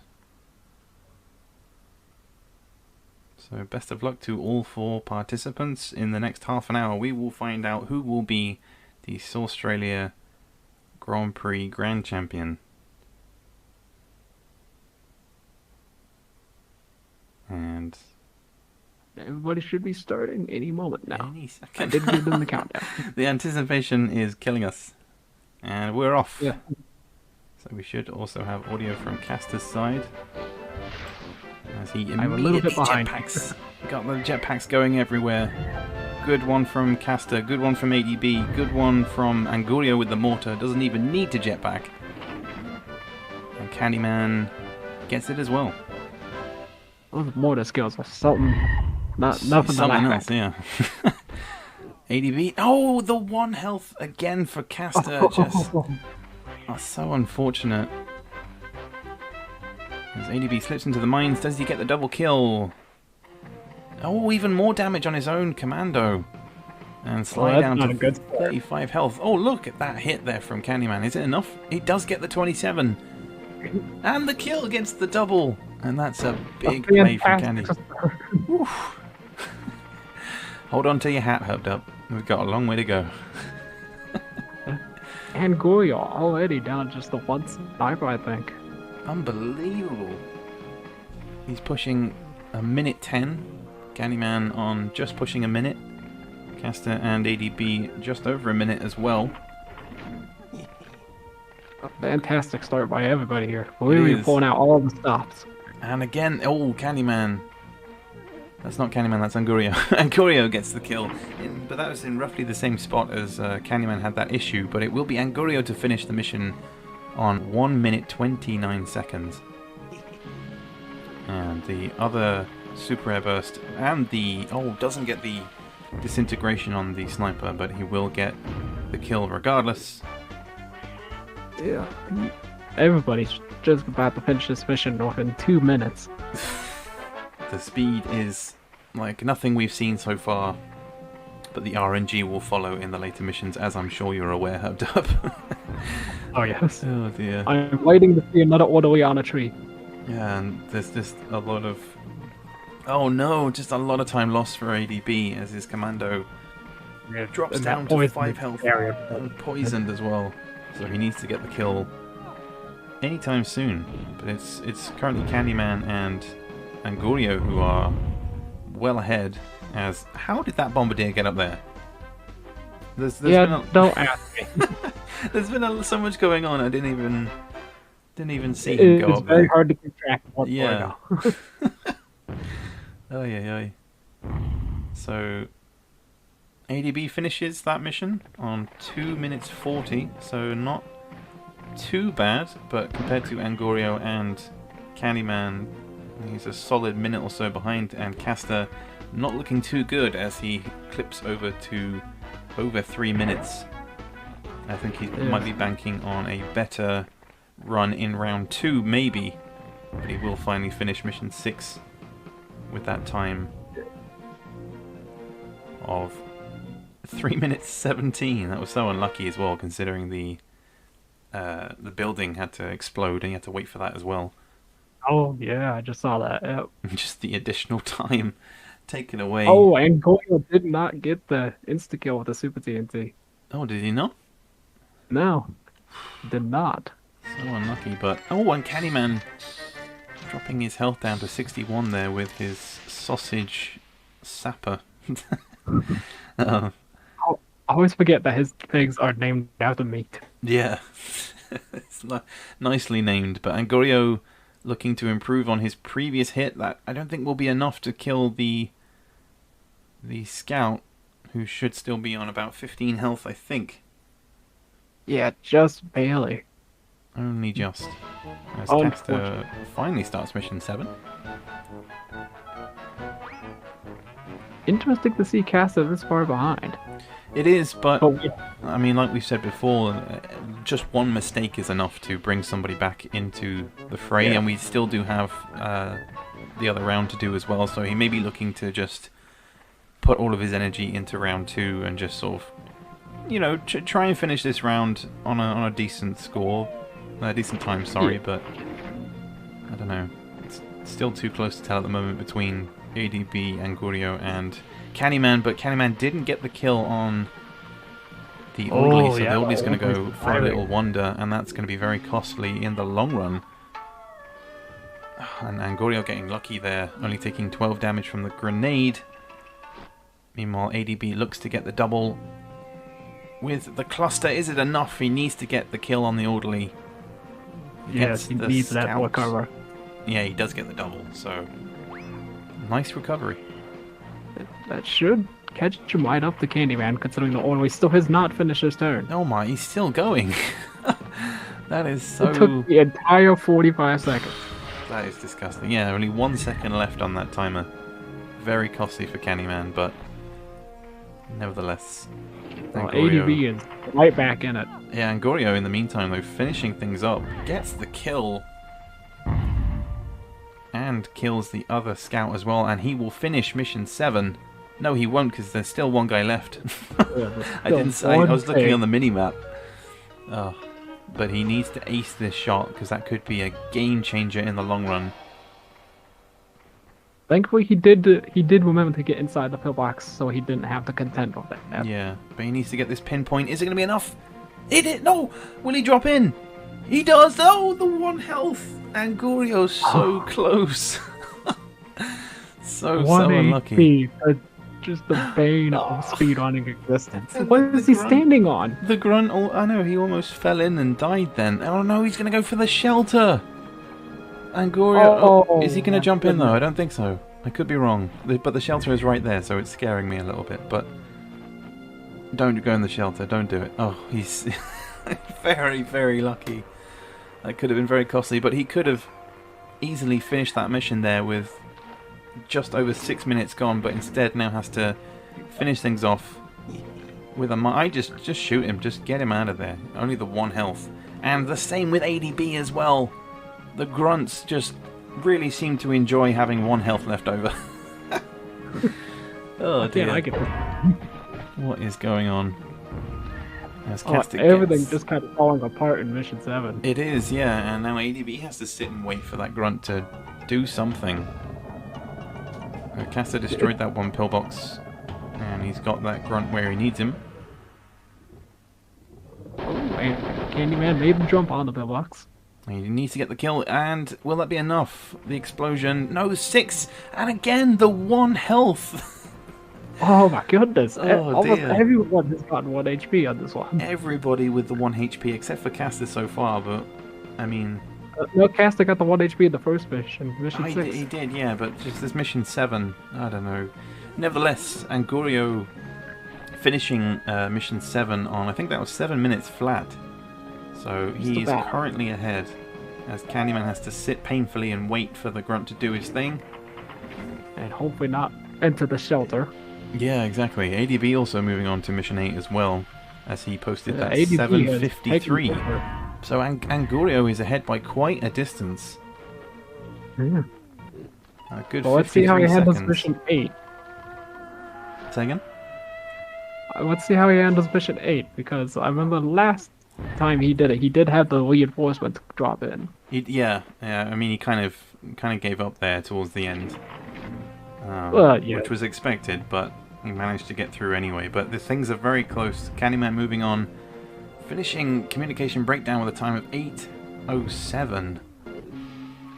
So best of luck to all 4 participants. In the next half an hour we will find out who will be the Saustralia Grand Prix Grand Champion. And Everybody should be starting any moment now. any I second. did give them the countdown. The anticipation is killing us. And we're off. Yeah. So we should also have audio from Caster's side. As he I'm a little bit immediately behind. jetpacks. Got the jetpacks going everywhere. Good one from Caster, good one from ADB, good one from Angurio with the mortar. Doesn't even need to jetpack. And Candyman gets it as well. Those mortar skills are something, nothing to Something laugh else, at. yeah. ADB. Oh, the 1 health again for Caster. Just so unfortunate. As ADB slips into the mines, does he get the double kill? Oh, even more damage on his own commando. And slide that's down not to a good start. 35 health. Oh, look at that hit there from Candyman. Is it enough? He does get the 27. And the kill against the double. And that's a big play from Candy. Oof. Hold on to your hat, Herbed Up. We've got a long way to go. And Goyo already down just the one sniper, I think. Unbelievable. He's pushing a minute 10. Candyman on just pushing a minute. Caster and ADB just over a minute as well. A fantastic start by everybody here. We're is. pulling out all the stops. And again, oh, Candyman. That's not Candyman, that's Angurio. Angurio gets the kill. But that was in roughly the same spot as Candyman had that issue. But it will be Angurio to finish the mission on 1 minute 29 seconds. And the other super air burst and the... Oh, doesn't get the disintegration on the sniper, but he will get the kill regardless. Yeah. Everybody's just about to finish this mission within 2 minutes. The speed is like nothing we've seen so far, but the RNG will follow in the later missions, as I'm sure you're aware, Herbed Up. Oh, yes. Oh dear. I'm waiting to see another orderly on a tree. Yeah, and there's just a lot of... Oh no, just a lot of time lost for ADB as his commando drops And down that to poison 5 health area. and poisoned as well. So he needs to get the kill anytime soon. But it's currently Candyman and Angurio who are well ahead. As how did that bombardier get up there? There's been don't ask me. there's been so much going on. I didn't even see him go It's up very there. hard to keep track of what's Yeah. going on. Oh yeah. So ADB finishes that mission on 2 minutes 40, so not too bad, but compared to Angurio and Candyman, he's a solid minute or so behind, and Caster not looking too good as he clips over to over 3 minutes. I think he might be banking on a better run in round 2, maybe, but he will finally finish mission 6 with that time of 3 minutes 17. That was so unlucky as well, considering the building had to explode and you had to wait for that as well. Oh, yeah, I just saw that. Yep. Just the additional time taken away. Oh, and Goyo did not get the insta-kill with the Super TNT. Oh, did he not? No, did not. So unlucky, but... Oh, and Candyman dropping his health down to 61 there with his sausage sapper. I always forget that his pigs are named after meat. Yeah, it's nicely named. But Angurio looking to improve on his previous hit. That I don't think will be enough to kill the scout, who should still be on about 15 health, I think. Yeah, just barely. Only just. As Unfortunate. Caster finally starts mission 7. Interesting to see Caster this far behind. It is, but Oh, yeah. I mean, like we've said before, just one mistake is enough to bring somebody back into the fray, Yeah. and we still do have the other round to do as well, so he may be looking to just put all of his energy into round 2 and just sort of, try and finish this round on a decent score. decent time, sorry, but I don't know. It's still too close to tell at the moment between ADB, Angurio, and Candyman, but Candyman didn't get the kill on the Orderly, so the Orderly's going to go for a little wonder, and that's going to be very costly in the long run. And Angurio getting lucky there, only taking 12 damage from the grenade. Meanwhile, ADB looks to get the double with the cluster. Is it enough? He needs to get the kill on the Orderly. Yes, he needs that recover. Yeah, he does get the double, so nice recovery. That should catch him right up to Candyman, considering the Orderly still has not finished his turn. Oh my, he's still going. That is so... It took the entire 45 seconds. That is disgusting. Yeah, only 1 second left on that timer. Very costly for Candyman, but nevertheless. Well, ADB is right back in it. Yeah, Angurio in the meantime, though, finishing things up, gets the kill. And kills the other scout as well, and he will finish mission 7. No, he won't, because there's still one guy left. I was looking on the mini-map. Oh, but he needs to ace this shot, because that could be a game changer in the long run. Thankfully, he did remember to get inside the pillbox, so he didn't have to contend with that. Yeah, but he needs to get this pinpoint. Is it going to be enough? No! Will he drop in? He does! Oh, the 1 health! Angurio's so close. so unlucky. Just the bane of speedrunning existence. What is he standing on? The grunt, I know, he almost fell in and died then. Oh no, he's going to go for the shelter! Angurio, is he going to jump in though? I don't think so. I could be wrong. But the shelter is right there, so it's scaring me a little bit. But don't go in the shelter, don't do it. Oh, he's very, very lucky. That could have been very costly, but he could have easily finished that mission there with just over 6 minutes gone, but instead now has to finish things off with a... just shoot him, just get him out of there. Only the 1 health. And the same with ADB as well. The grunts just really seem to enjoy having 1 health left over. Oh dear. Yeah, I get it. What is going on? Everything just kind of falling apart in mission 7. It is, yeah, and now ADB has to sit and wait for that grunt to do something. Caster destroyed that 1 pillbox, and he's got that grunt where he needs him. Oh, and Candyman made the jump on the pillbox. He needs to get the kill, and will that be enough? The explosion, no, 6, and again the 1 health. Oh my goodness! Oh, almost dear. everyone has gotten 1 HP on this one. Everybody with the 1 HP, except for Caster so far, but I mean... No, Caster got the 1 HP in the first mission, mission 6. He did, yeah, but just this mission 7, I don't know. Nevertheless, Angurio finishing mission 7 on, I think that was 7 minutes flat. So he is currently ahead, as Candyman has to sit painfully and wait for the grunt to do his thing. And hopefully not enter the shelter. Yeah, exactly. ADB also moving on to mission 8 as well, as he posted that ADB 7:53. So Angurio is ahead by quite a distance. Yeah. A good Well, let's see how he handles seconds. mission 8. Say again? Let's see how he handles mission 8, because I remember last time he did it, he did have the reinforcement drop in. Yeah. I mean, he kind of gave up there towards the end, Yeah. which was expected, but he managed to get through anyway. But the things are very close. Candyman moving on, finishing communication breakdown with a time of 8:07,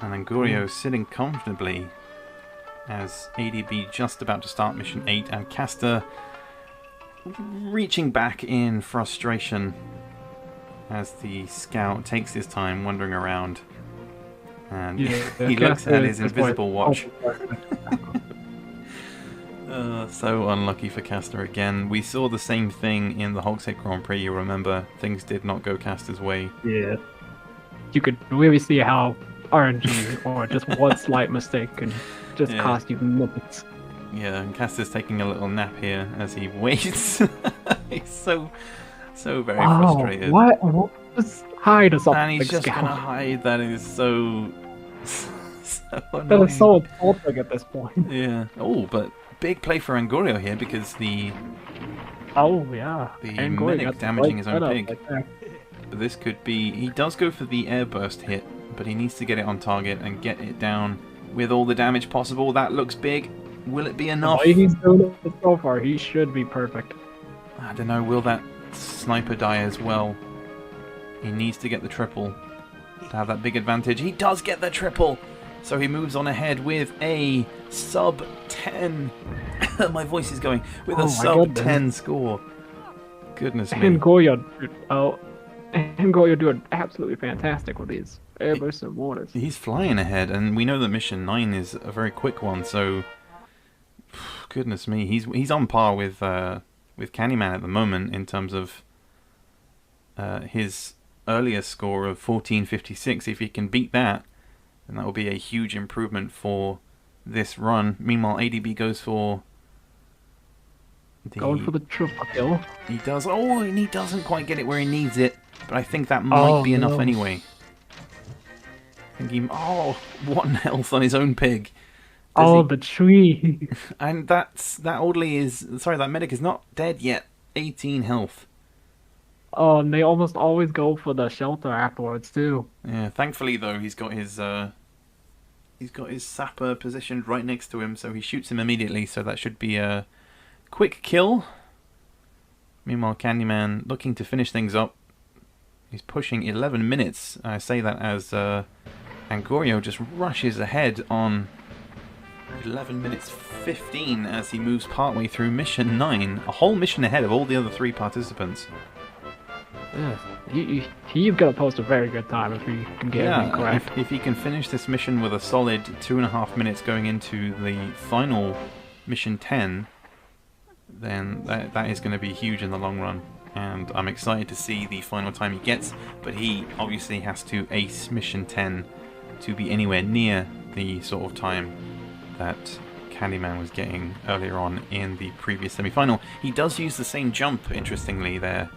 and Angurio sitting comfortably as ADB just about to start mission 8, and Caster reaching back in frustration as the scout takes his time wandering around, and he looks at his invisible watch. So unlucky for Caster again. We saw the same thing in the Hogshead Grand Prix, you remember. Things did not go Caster's way. Yeah. You could really see how RNG or just one slight mistake can just cost you minutes. Yeah, and Caster's taking a little nap here as he waits. He's so very frustrated. What? Just hide or something. And he's just gonna hide. That is so annoying. That is so insulting at this point. Yeah. Oh, but big play for Angurio here, because the Oh yeah. medic damaging his own pig. this could be... He does go for the airburst hit, but he needs to get it on target and get it down with all the damage possible. That looks big. Will it be enough? The way he's doing it so far, he should be perfect. I don't know. Will that sniper die as well? He needs to get the triple to have that big advantage. He does get the triple! So he moves on ahead with a sub 10. My voice is going. With a sub 10 score. Goodness me. And Goyo doing absolutely fantastic with these airbursts and mortars. He's flying ahead, and we know that mission 9 is a very quick one, so... Goodness me, he's on par with Candyman at the moment in terms of his earlier score of 1456. If he can beat that, then that will be a huge improvement for this run. Meanwhile, ADB goes for... Going for the triple kill. He does. Oh, and he doesn't quite get it where he needs it, but I think that might be enough anyway. I think he... Oh, 1 health on his own pig. The tree. And that orderly is... Sorry, that medic is not dead yet. 18 health. Oh, and they almost always go for the shelter afterwards, too. Yeah, thankfully, though, he's got his sapper positioned right next to him, so he shoots him immediately, so that should be a quick kill. Meanwhile, Candyman looking to finish things up. He's pushing 11 minutes. I say that as Angorio just rushes ahead on 11 minutes 15 as he moves partway through mission 9. A whole mission ahead of all the other 3 participants. Yeah, he's gonna post a very good time if he can get everything correct. If he can finish this mission with a solid 2.5 minutes going into the final mission 10, then that is going to be huge in the long run. And I'm excited to see the final time he gets, but he obviously has to ace mission 10 to be anywhere near the sort of time that Candyman was getting earlier on in the previous semi-final. He does use the same jump, interestingly, there,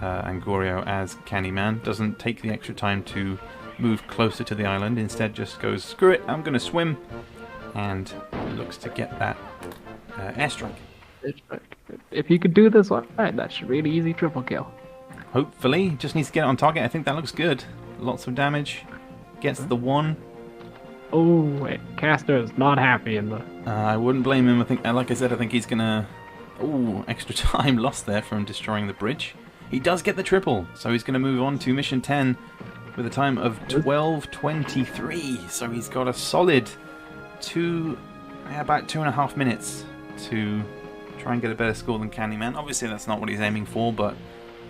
Angorio, as Candyman. Doesn't take the extra time to move closer to the island, instead just goes, screw it, I'm going to swim, and looks to get that airstrike. If you could do this one, that's a really easy triple kill. Hopefully, just needs to get it on target. I think that looks good. Lots of damage. Gets the 1. Oh, wait. Caster is not happy in the... I wouldn't blame him. I think, like I said, I think he's gonna... Oh, extra time lost there from destroying the bridge. He does get the triple, so he's gonna move on to mission 10 with a time of 12:23. So he's got a solid about 2.5 minutes to try and get a better score than Candyman. Obviously, that's not what he's aiming for, but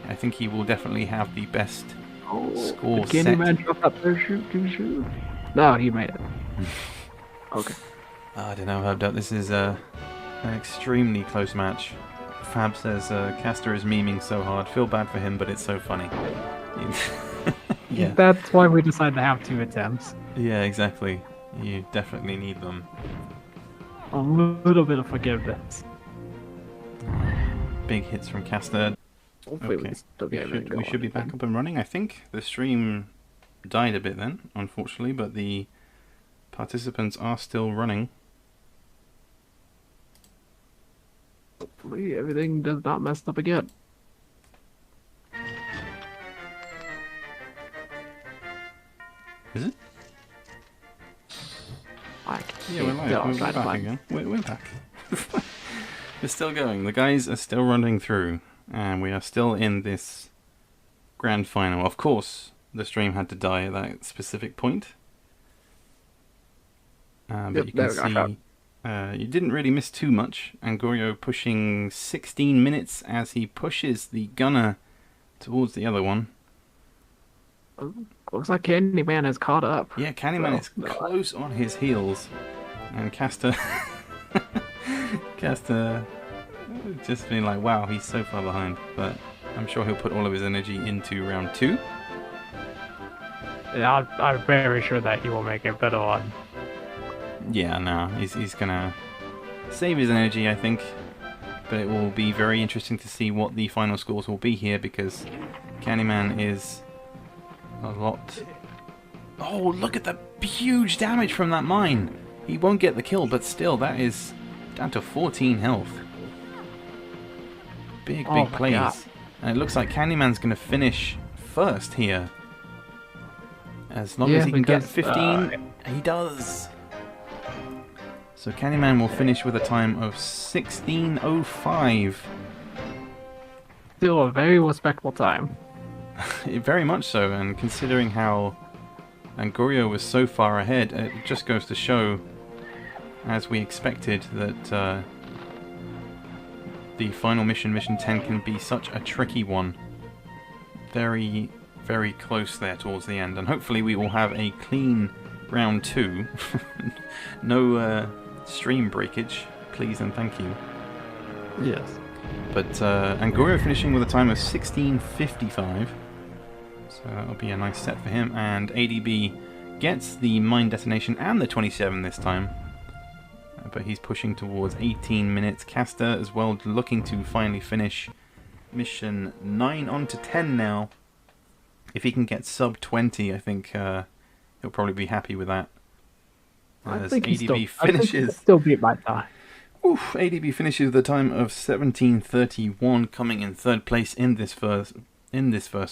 I think he will definitely have the best score set. Candyman drop that parachute to shoot? No, he made it. Okay. I don't know, Herbdot. This is an extremely close match. Fab says Caster is memeing so hard. Feel bad for him, but it's so funny. Yeah. That's why we decided to have 2 attempts. Yeah, exactly. You definitely need them. A little bit of forgiveness. Big hits from Caster. Hopefully Okay. We should be back up and running. I think the stream died a bit then, unfortunately, but the participants are still running. Hopefully everything does not mess up again. Is it? Yeah, we're live. We're back again. We're back. We're still going. The guys are still running through, and we are still in this grand final. Of course, the stream had to die at that specific point. But you can see you didn't really miss too much. Angorio pushing 16 minutes as he pushes the gunner towards the other one. Looks like Candyman has caught up. Yeah, Candyman is close on his heels. And Caster just being like, wow, he's so far behind. But I'm sure he'll put all of his energy into round 2. Yeah, I'm very sure that he will make a better one. Yeah, no, he's gonna save his energy, I think. But it will be very interesting to see what the final scores will be here, because Candyman is a lot... Oh, look at the huge damage from that mine! He won't get the kill, but still, that is down to 14 health. Big plays. And it looks like Candyman's going to finish first here. As long as he can get 15, he does. So Candyman will finish with a time of 16:05. Still a very respectable time. Very much so, and considering how Angurio was so far ahead, it just goes to show, as we expected, that the final mission, Mission 10, can be such a tricky one. Very, very close there towards the end, and hopefully we will have a clean round 2. No stream breakage, please and thank you. Yes. But Angurio finishing with a time of 16:55. So that'll be a nice set for him. And ADB gets the mine detonation and the 27 this time. But he's pushing towards 18 minutes. Caster as well, looking to finally finish mission 9 on to 10 now. If he can get sub 20, I think he'll probably be happy with that. I As think ADB finishes. Still beat my time. Oof, ADB finishes with a time of 17:31, coming in third place in this first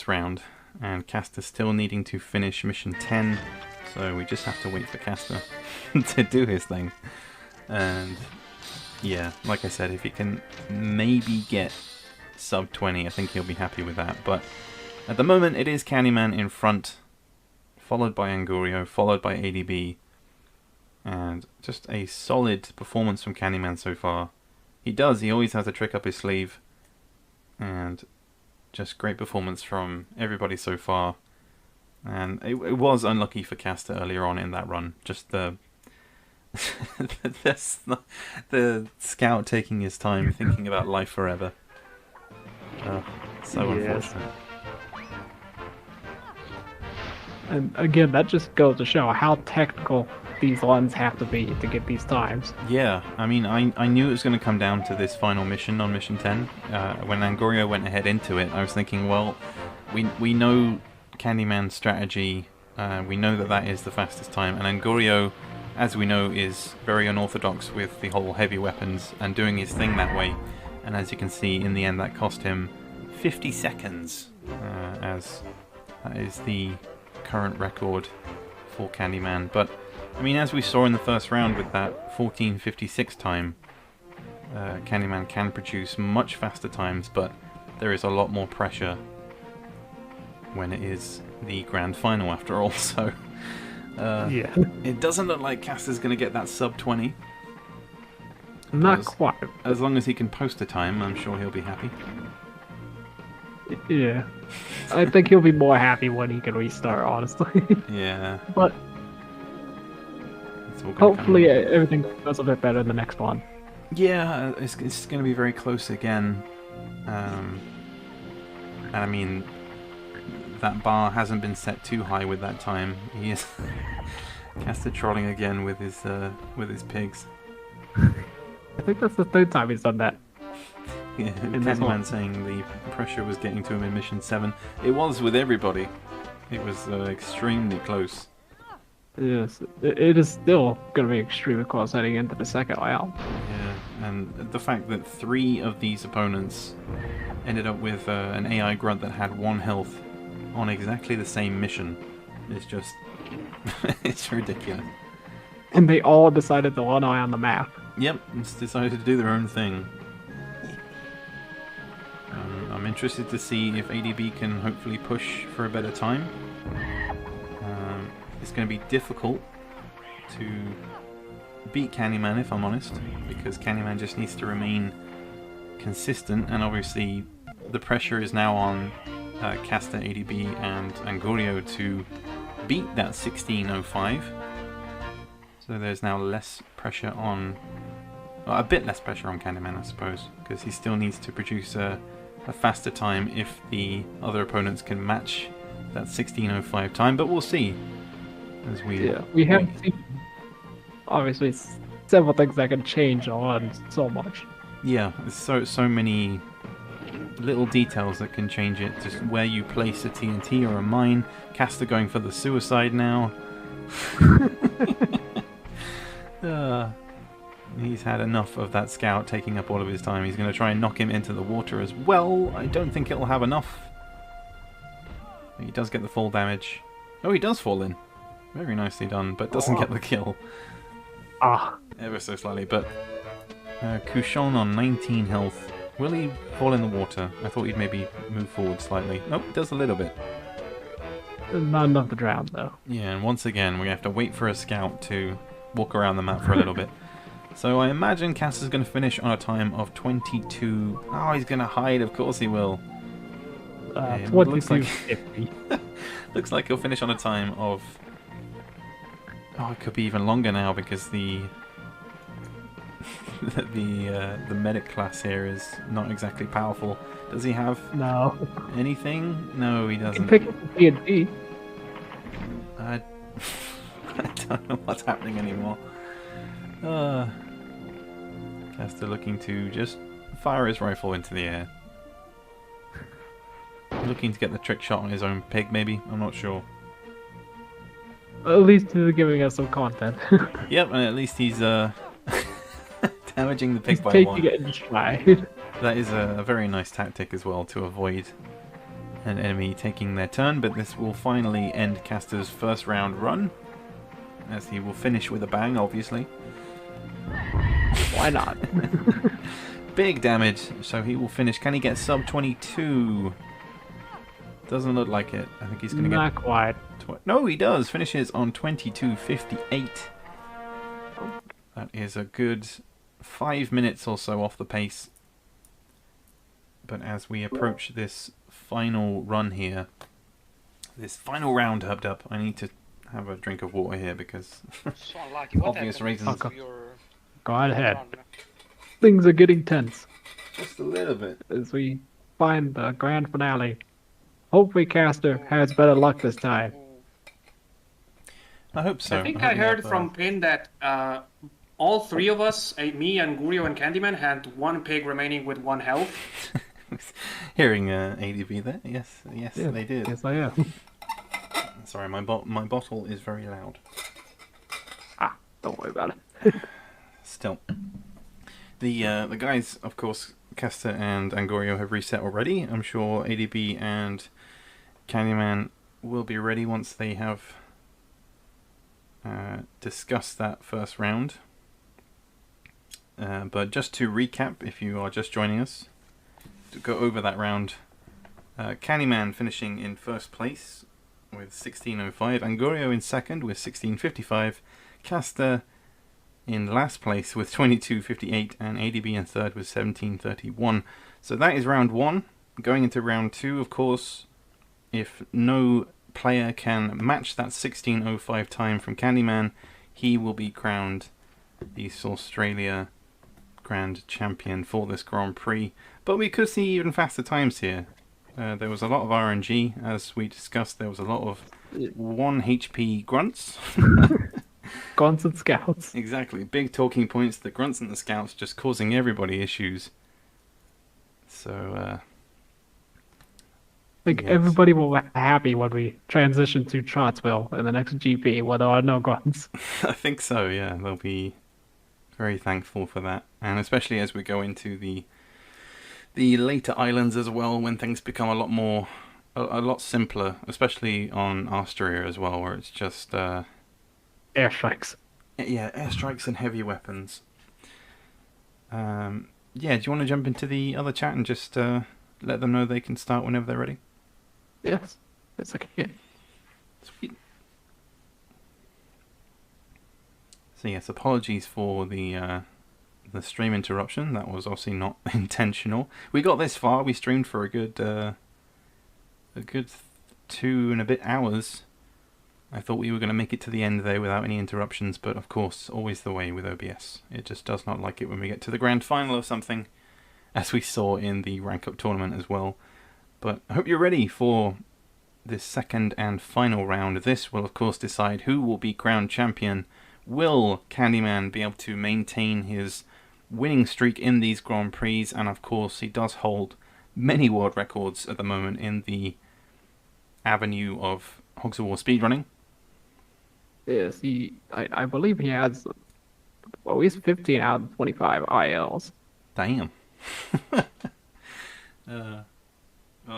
round, and Caster still needing to finish mission 10, so we just have to wait for Caster to do his thing. And yeah, like I said, if he can maybe get sub 20, I think he'll be happy with that. But at the moment, it is Candyman in front, followed by Angurio, followed by ADB. And just a solid performance from Candyman so far. He always has a trick up his sleeve. And just great performance from everybody so far. And it was unlucky for Caster earlier on in that run. Just the scout taking his time, thinking about life forever. So unfortunate. And again, that just goes to show how technical these runs have to be to get these times. Yeah, I mean, I knew it was going to come down to this final mission on mission 10. When Angurio went ahead into it, I was thinking, well, we know Candyman's strategy. We know that is the fastest time. And Angurio, as we know, is very unorthodox with the whole heavy weapons and doing his thing that way. And as you can see, in the end, that cost him 50 seconds, as that is the current record for Candyman. But I mean, as we saw in the first round with that 14:56 time, Candyman can produce much faster times, but there is a lot more pressure when it is the grand final after all. So Yeah. it doesn't look like Caster's going to get that sub 20. Not quite. As long as he can post a time, I'm sure he'll be happy. Yeah. I think he'll be more happy when he can restart, honestly. Yeah. But It's all gonna hopefully come. everything goes a bit better in the next one. Yeah, it's going to be very close again. And I mean, that bar hasn't been set too high with that time. He is Caster trolling again with his pigs. I think that's the third time he's done that. Yeah, In this one. Candyman saying the pressure was getting to him in mission 7. It was with everybody. It was extremely close. Yes, it is still going to be extremely close heading into the second round. Yeah, and the fact that 3 of these opponents ended up with an AI grunt that had 1 health on exactly the same mission is just it's ridiculous. And they all decided to run on the map. Yep, it's decided to do their own thing. I'm interested to see if ADB can hopefully push for a better time. It's going to be difficult to beat Candyman, if I'm honest, because Candyman just needs to remain consistent, and obviously the pressure is now on Caster, ADB, and Angurio to beat that 16:05. So there's now less pressure on, well, a bit less pressure on Candyman, I suppose, because he still needs to produce a faster time if the other opponents can match that 16:05 time. But we'll see. As we have seen, obviously, several things that can change on so much. Yeah, there's so many little details that can change it. Just where you place a TNT or a mine. Caster going for the suicide now. He's had enough of that scout taking up all of his time. He's going to try and knock him into the water as well. I don't think it'll have enough. He does get the full damage. Oh, he does fall in. Very nicely done, but doesn't get the kill. Ah, Ever so slightly, but Kushon on 19 health. Will he fall in the water? I thought he'd maybe move forward slightly. Nope, he does a little bit. not enough to drown though. Yeah, and once again, we have to wait for a scout to walk around the map for a little bit. So I imagine Caster's going to finish on a time of 22... Oh, he's going to hide, of course he will. Yeah, looks like 22:50. looks like he'll finish on a time of... Oh, it could be even longer now because the the medic class here is not exactly powerful. Does he have No. anything? No, he You can doesn't. pick up the D&D. I don't know what's happening anymore. Caster looking to just fire his rifle into the air. Looking to get the trick shot on his own pig, maybe? I'm not sure. At least they're giving us some content. Yep, and at least he's damaging the pig He's by taking one. it in stride. That is a very nice tactic as well to avoid an enemy taking their turn, but this will finally end Caster's first round run, as he will finish with a bang, obviously. Why not? Big damage, so he will finish. Can he get sub 22? Doesn't look like it. I think he's going to Not get... quite. No, he does. Finishes on 22.58. That is a good 5 minutes or so off the pace. But as we approach this final run here, this final round, Hubdub, I need to have a drink of water here because So unlucky. What obvious happened reasons. to your Go ahead. run? Things are getting tense Just a little bit. as we find the grand finale. Hopefully Caster has better luck this time. I hope so. I think hope I we heard have, from Pin that all three of us, me and Gurio and Candyman, had one pig remaining with 1 health. hearing ADB there. Yes, yes, Yeah, they did. Yes, I am. Sorry, my bottle is very loud. Ah, don't worry about it. Still, the guys, of course, Caster and Angorio have reset already. I'm sure ADB and Candyman will be ready once they have discussed that first round. But just to recap, if you are just joining us, to go over that round, Candyman finishing in first place with 1605, Angorio in second with 1655, Caster in last place with 2258, and ADB in third with 1731. So that is round one. Going into round two, of course, if no player can match that 1605 time from Candyman, he will be crowned the Saustralia Grand Champion for this Grand Prix. But we could see even faster times here. There was a lot of RNG, as we discussed. There was a lot of 1 HP grunts. Guns and Scouts. Exactly. Big talking points. The grunts and the scouts just causing everybody issues. So, I think yes. everybody will be happy when we transition to Trotsville in the next GP where there are no guns. I think so, yeah. They'll be very thankful for that. And especially as we go into the later islands as well, when things become a lot simpler, especially on Australia as well, where it's just... Airstrikes. yeah, airstrikes and heavy weapons. Yeah, do you want to jump into the other chat and just let them know they can start whenever they're ready? Yes. It's okay. Sweet. So yes, apologies for the stream interruption. That was obviously not intentional. We got this far. We streamed for a good 2 and a bit hours. I thought we were going to make it to the end there without any interruptions, but of course, always the way with OBS. It just does not like it when we get to the grand final of something, as we saw in the rank up tournament as well. But I hope you're ready for this second and final round. This will of course decide who will be crowned champion. Will Candyman be able to maintain his winning streak in these Grand Prix? And of course he does hold many world records at the moment in the avenue of Hogs of War speedrunning. Yes, I believe he has, well, he's 15 out of 25 ILs. Damn.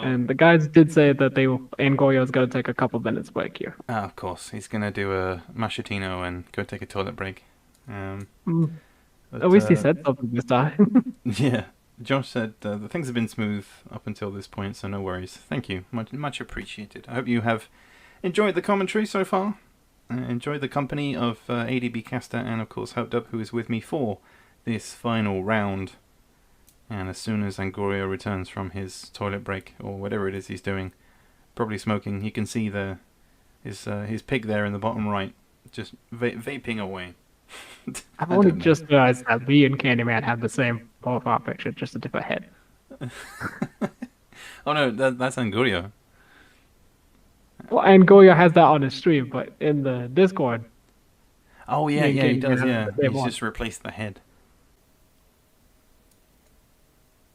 And the guys did say that Angoyo's going to take a couple minutes break here. Of course, he's gonna do a macchiatino and go take a toilet break. At least he said something this time. Yeah, Josh said the things have been smooth up until this point, so no worries. Thank you, much appreciated. I hope you have enjoyed the commentary so far. Enjoyed the company of ADB Caster and of course Helped who is with me for this final round. And as soon as Angorio returns from his toilet break or whatever it is he's doing, probably smoking, you can see his pig there in the bottom right, just vaping away. I've only just realized that me and Candyman have the same profile picture, just a different head. Oh no, that's Angorio. Well, Angoyo has that on his stream, but in the Discord. Oh yeah, he does. Yeah, he's one. just replaced the head.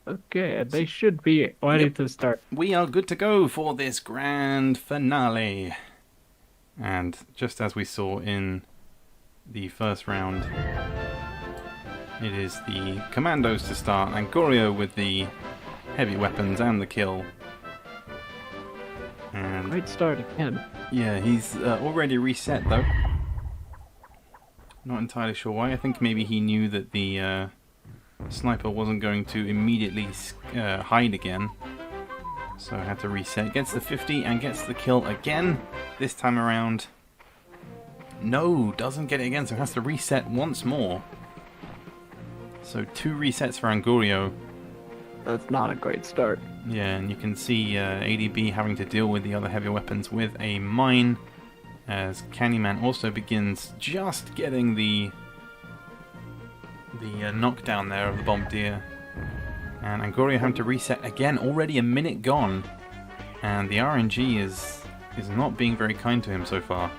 Okay, and they should be ready to start. We are good to go for this grand finale. And just as we saw in the first round, it is the commandos to start. Angorio with the heavy weapons and the kill. And Great start again. yeah, he's already reset though. Not entirely sure why. I think maybe he knew that the sniper wasn't going to immediately hide again. So I had to reset. Gets the 50 and gets the kill again. This time around. No, doesn't get it again, so has to reset once more. So 2 resets for Angorio. That's not a great start. Yeah, and you can see ADB having to deal with the other heavy weapons with a mine. As Candyman also begins just getting the knockdown there of the bombardier. And Angorio having to reset again, already a minute gone. And the RNG is not being very kind to him so far.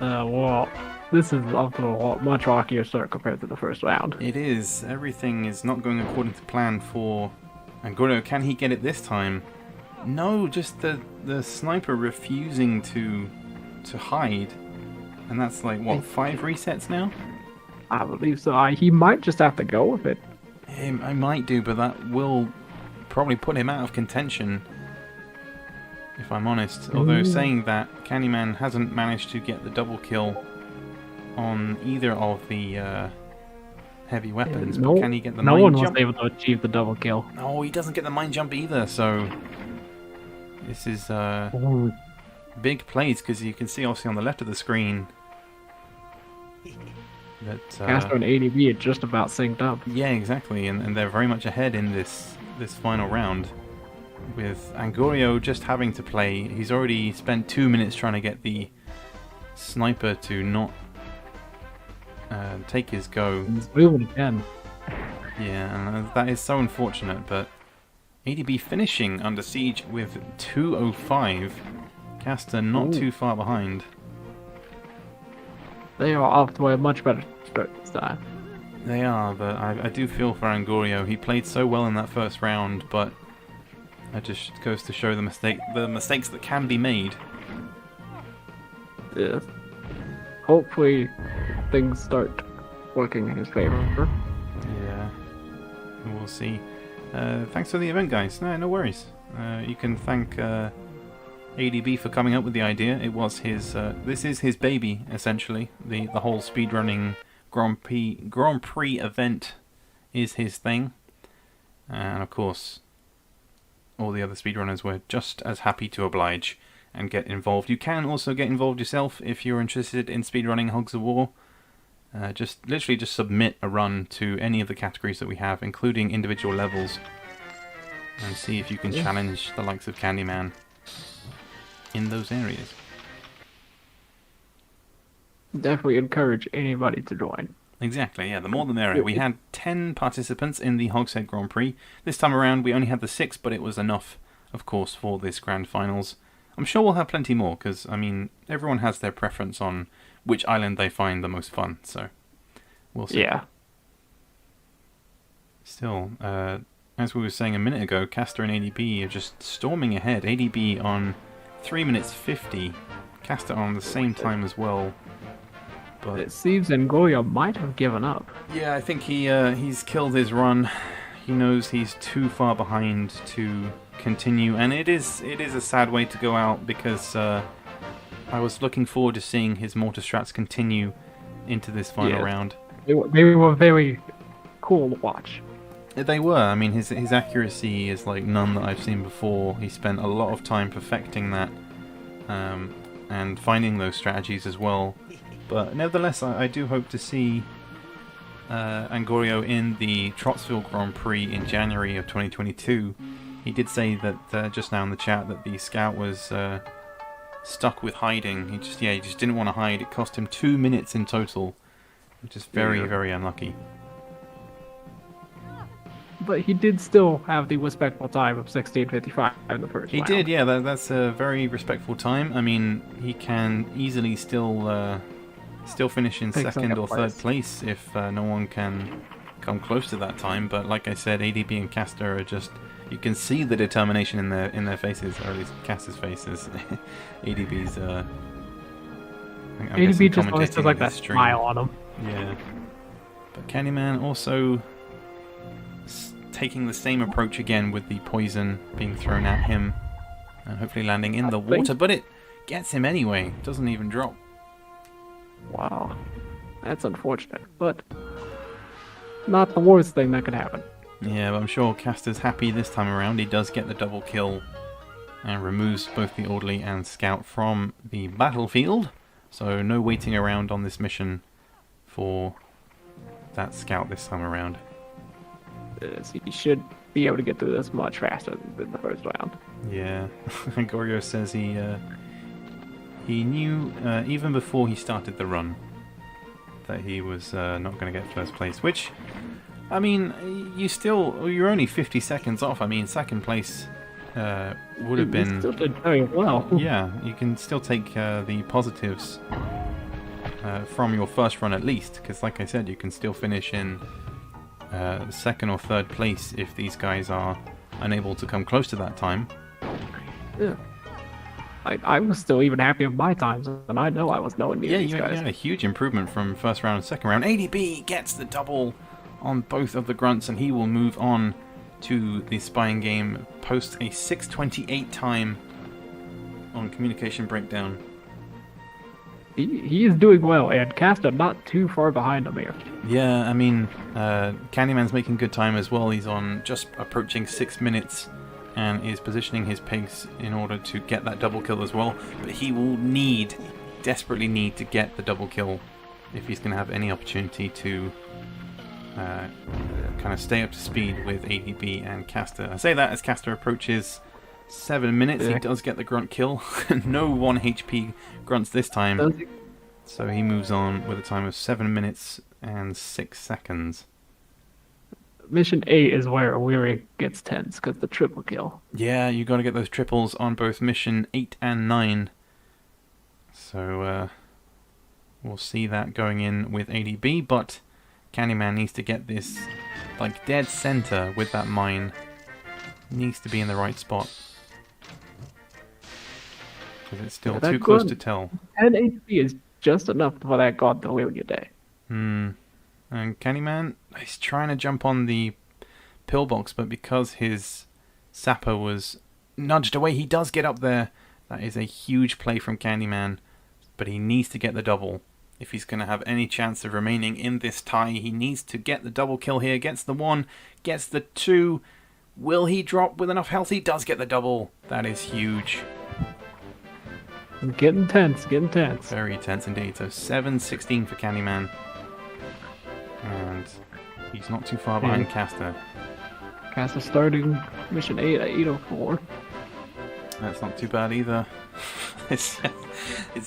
Well, this is off to a much rockier start compared to the first round. It is. Everything is not going according to plan for Angorio. Can he get it this time? No, just the sniper refusing to hide. And that's like, what, 5 resets now? I believe so. He might just have to go with it. I might do, but that will probably put him out of contention, if I'm honest. Although saying that, Candyman hasn't managed to get the double kill on either of the heavy weapons. But can he get the mine one jump? was able to achieve the double kill. No, he doesn't get the mine jump either, so this is big plays, because you can see obviously on the left of the screen that Castro and ADB are just about synced up. yeah, exactly, and they're very much ahead in this final round, with Angorio just having to play. He's already spent 2 minutes trying to get the sniper to not take his go. He's moving again. Yeah, and that is so unfortunate, but ADB finishing Under Siege with 2:05. Caster not too far behind. They are off to a much better start this time. They are, but I do feel for Angorio. He played so well in that first round, but that just goes to show the mistakes that can be made. Yes. Hopefully things start working in his favor. Yeah, we'll see. Thanks for the event, guys. No worries. You can thank ADB for coming up with the idea. It was his. This is his baby, essentially. The whole speedrunning Grand Prix event is his thing, and of course, all the other speedrunners were just as happy to oblige and get involved. You can also get involved yourself if you're interested in speedrunning Hogs of War. Just literally submit a run to any of the categories that we have, including individual levels, and see if you can challenge the likes of Candyman in those areas. Definitely encourage anybody to join. Exactly, yeah, the more the merrier. We had 10 participants in the Hogshead Grand Prix. This time around we only had the 6, but it was enough, of course, for this grand finals. I'm sure we'll have plenty more, because, I mean, everyone has their preference on which island they find the most fun, so we'll see. Yeah. Still, as we were saying a minute ago, Caster and ADB are just storming ahead. ADB on 3 minutes 50, Caster on the same time as well. But It seems Ngoya might have given up. yeah, I think he's killed his run. He knows he's too far behind to continue, and it is a sad way to go out because I was looking forward to seeing his mortar strats continue into this final round. They were very cool to watch. They were. I mean, his accuracy is like none that I've seen before. He spent a lot of time perfecting that and finding those strategies as well. But nevertheless, I do hope to see Angorio in the Trottsville Grand Prix in January of 2022. He did say that just now in the chat that the scout was stuck with hiding. He just didn't want to hide. It cost him 2 minutes in total, which is very unlucky. But he did still have the respectful time of 16:55 in the first round. He did, yeah. That's a very respectful time. I mean, he can easily still finish in second or third place if no one can come close to that time. But like I said, ADB and Caster are just... You can see the determination in their faces, or at least Caster's faces. ADB's... ADB just always does like that smile on him. Yeah. But Candyman also taking the same approach again with the poison being thrown at him and hopefully landing in the water, but it gets him anyway. Doesn't even drop. Wow. That's unfortunate, but not the worst thing that could happen. Yeah, but I'm sure Caster's happy this time around. He does get the double kill and removes both the Orderly and Scout from the battlefield. So no waiting around on this mission for that Scout this time around. He should be able to get through this much faster than the first round. Yeah, Gorio says he knew even before he started the run that he was not going to get first place. Which, I mean, you're only 50 seconds off. I mean, second place would have been... Still did very well. Yeah, you can still take the positives from your first run at least, because like I said, you can still finish in second or third place if these guys are unable to come close to that time. Yeah. I was still even happy with my times, and I know I was nowhere near these guys. Yeah, a huge improvement from first round and second round. ADB gets the double on both of the grunts, and he will move on to the spying game, post a 6:28 time on communication breakdown. He is doing well, and Caster not too far behind him here. Yeah, I mean, Candyman's making good time as well. He's on just approaching 6 minutes and is positioning his pigs in order to get that double kill as well. But he will desperately need to get the double kill if he's going to have any opportunity to kind of stay up to speed with ADB and Caster. I say that as Caster approaches 7 minutes. He does get the grunt kill. No 1 HP grunts this time. So he moves on with a time of 7 minutes and 6 seconds. Mission 8 is where Weary gets tense, because the triple kill. Yeah, you got to get those triples on both mission 8 and 9. So we'll see that going in with ADB, but Candyman needs to get this like dead center with that mine. Needs to be in the right spot. Because it's still too close to tell. And HP is just enough for that god to ruin your day. And Candyman, he's trying to jump on the pillbox, but because his sapper was nudged away, he does get up there. That is a huge play from Candyman, but he needs to get the double. If he's going to have any chance of remaining in this tie, he needs to get the double kill here. Gets the 1, gets the 2. Will he drop with enough health? He does get the double. That is huge. Getting tense, getting tense. Very tense indeed. So 7:16 for Candyman. And he's not too far behind Caster. Caster starting mission 8 at 8:04. That's not too bad either. It's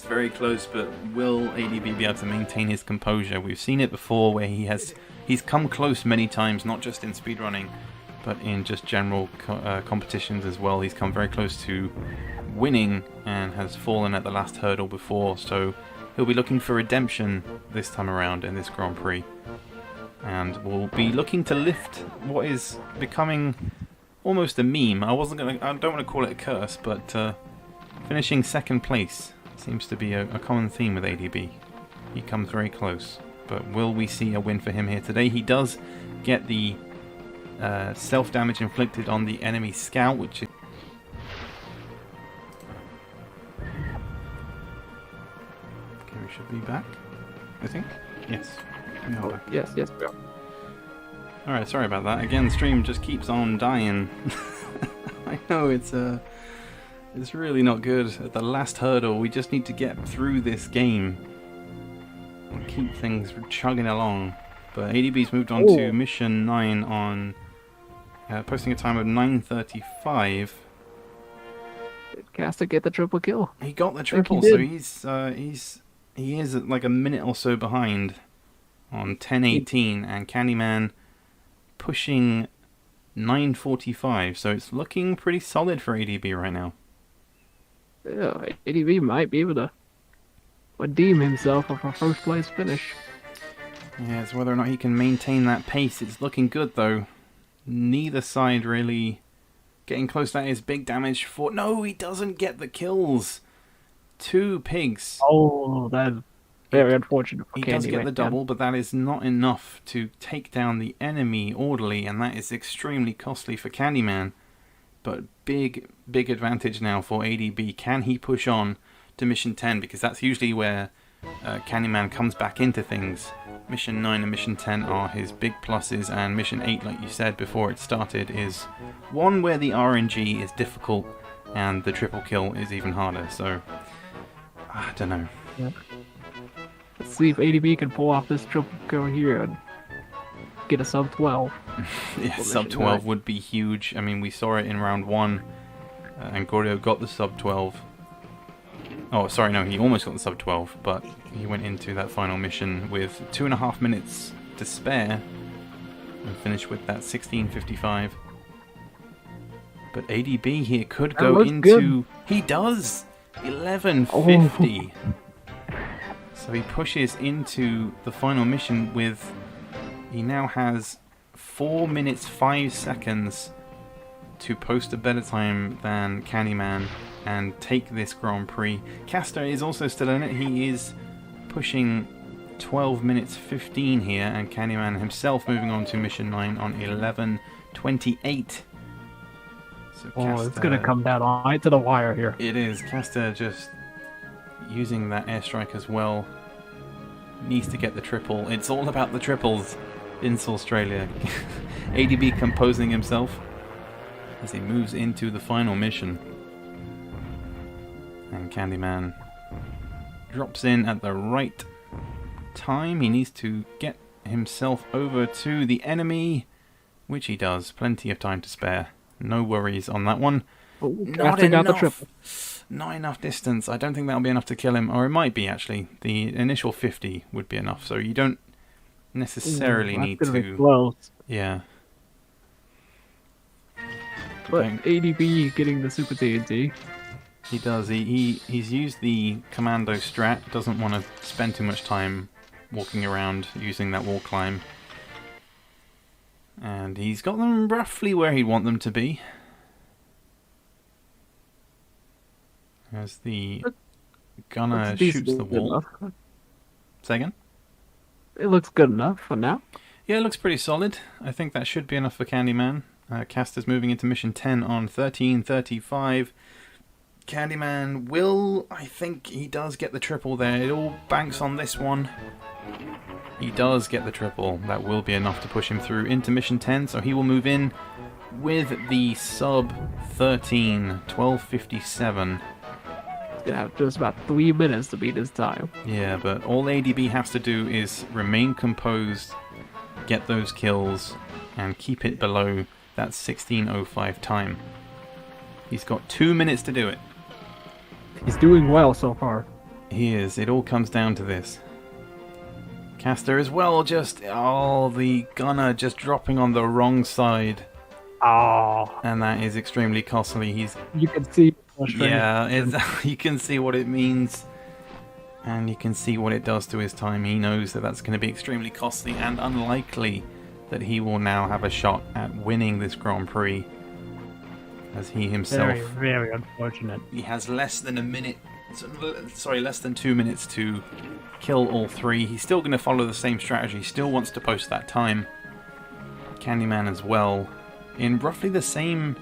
very close, but will ADB be able to maintain his composure? We've seen it before where he's come close many times, not just in speedrunning, but in just general competitions as well. He's come very close to winning and has fallen at the last hurdle before, so he'll be looking for redemption this time around in this Grand Prix. And will be looking to lift what is becoming almost a meme. I don't want to call it a curse, but finishing second place seems to be a common theme with ADB. He comes very close, but will we see a win for him here today? He does get the self-damage inflicted on the enemy scout, which is we should be back, I think. Yes. We are back. Yes, we are. Alright, sorry about that. Again, the stream just keeps on dying. I know, it's really not good. At the last hurdle, we just need to get through this game and keep things chugging along. But ADB's moved on to mission 9 on posting a time of 9:35. Did Caster get the triple kill? He got the triple, so he is like a minute or so behind on 10:18, and Candyman pushing 9:45. So it's looking pretty solid for ADB right now. Yeah, ADB might be able to redeem himself of a first place finish. Yeah, it's whether or not he can maintain that pace. It's looking good though. Neither side really getting close. That is big damage for... No, he doesn't get the kills. 2 pigs. Oh, that's very unfortunate for He Candy does get the right double, but that is not enough to take down the enemy orderly, and that is extremely costly for Candyman. But big advantage now for ADB. Can he push on to mission 10? Because that's usually where Candyman comes back into things. Mission 9 and Mission 10 are his big pluses, and Mission 8, like you said before it started, is one where the RNG is difficult and the triple kill is even harder, so I don't know. Yeah. Let's see if ADB can pull off this triple kill here and get a sub 12. Yeah, sub 12 would be huge. I mean, we saw it in round 1, and Gordo got the sub 12. Oh, sorry, no, he almost got the sub 12, but he went into that final mission with 2.5 minutes to spare and finished with that 16:55. But ADB here could go into... Good. He does! 11:50. So he pushes into the final mission with... He now has 4 minutes 5 seconds to post a better time than Candyman and take this Grand Prix. Caster is also still in it. He is pushing 12 minutes 15 here, and Candyman himself moving on to mission 9 on 11:28. So Caster, it's going to come down right to the wire here. It is. Caster just using that airstrike as well. Needs to get the triple. It's all about the triples in Saustralia. ADB composing himself as he moves into the final mission. And Candyman drops in at the right time. He needs to get himself over to the enemy, which he does. Plenty of time to spare. No worries on that one. Not enough. Not enough distance. I don't think that'll be enough to kill him. Or it might be, actually. The initial 50 would be enough. So you don't necessarily need to... Be close. Yeah. But ADB getting the Super TNT. He does. He's used the commando strat. Doesn't want to spend too much time walking around using that wall climb. And he's got them roughly where he'd want them to be. As the gunner shoots the wall. Say again? It looks good enough for now. Yeah, it looks pretty solid. I think that should be enough for Candyman. Caster's moving into mission 10 on 13:35. Candyman will, I think he does get the triple there. It all banks on this one. He does get the triple. That will be enough to push him through into mission 10, so he will move in with the sub 13, 12:57. Yeah, just about 3 minutes to beat his time. Yeah, but all ADB has to do is remain composed, get those kills, and keep it below that 16:05 time. He's got 2 minutes to do it. He's doing well so far. He is. It all comes down to this. Caster as well, just... Oh, the gunner just dropping on the wrong side. Oh. And that is extremely costly. You can see... Yeah, you can see what it means. And you can see what it does to his time. He knows that that's going to be extremely costly and unlikely that he will now have a shot at winning this Grand Prix. As he himself... Very, very unfortunate. He has less than 2 minutes to kill all 3. He's still going to follow the same strategy. Still wants to post that time. Candyman as well. In roughly the same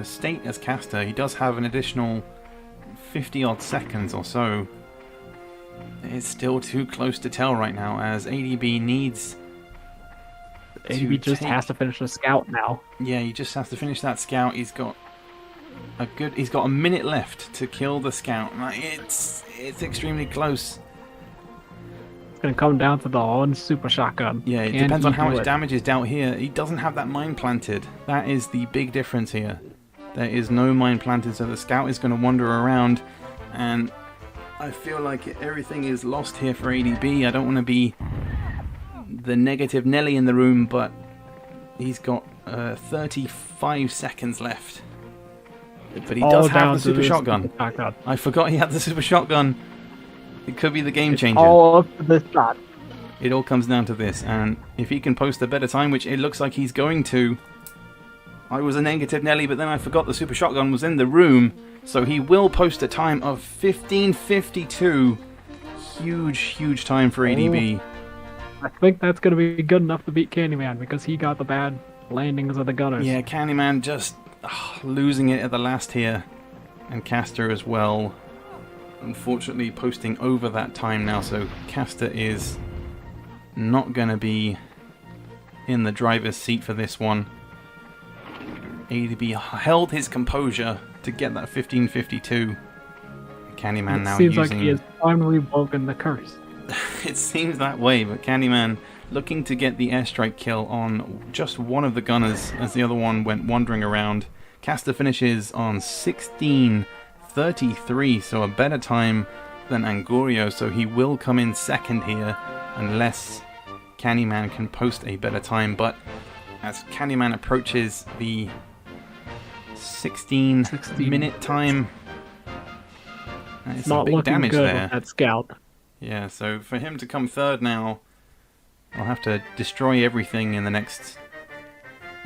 state as Caster, he does have an additional 50 odd seconds or so It's still too close to tell right now, as ADB needs... ADB just has to finish the scout now. Yeah, he just has to finish that scout. He's got a minute left to kill the scout. It's extremely close. It's gonna come down to the one super shotgun. Yeah, it depends on how much damage is dealt here. He doesn't have that mine planted. That is the big difference here. There is no mine planted, so the scout is going to wander around, and I feel like everything is lost here for ADB. I don't want to be the negative Nelly in the room, but he's got 35 seconds left. But he does have the super shotgun. I forgot he had the super shotgun. It could be the game changer. All up to this shot. It all comes down to this, and if he can post a better time, which it looks like he's going to... I was a negative Nelly, but then I forgot the super shotgun was in the room, so he will post a time of 15:52. Huge time for ADB. I think that's going to be good enough to beat Candyman, because he got the bad landings of the gunners. Yeah, Candyman just losing it at the last here, and Caster as well. Unfortunately posting over that time now, so Caster is not going to be in the driver's seat for this one. ADB held his composure to get that 15:52. Candyman now seems using... like he has finally broken the curse. It seems that way, but Candyman looking to get the airstrike kill on just one of the gunners as the other one went wandering around. Caster finishes on 16:33, so a better time than Angurio, so he will come in second here unless Candyman can post a better time. But as Candyman approaches the 16 minute time, it's not big looking damage good there. with that scout. Yeah, so for him to come third now, I'll have to destroy everything in the next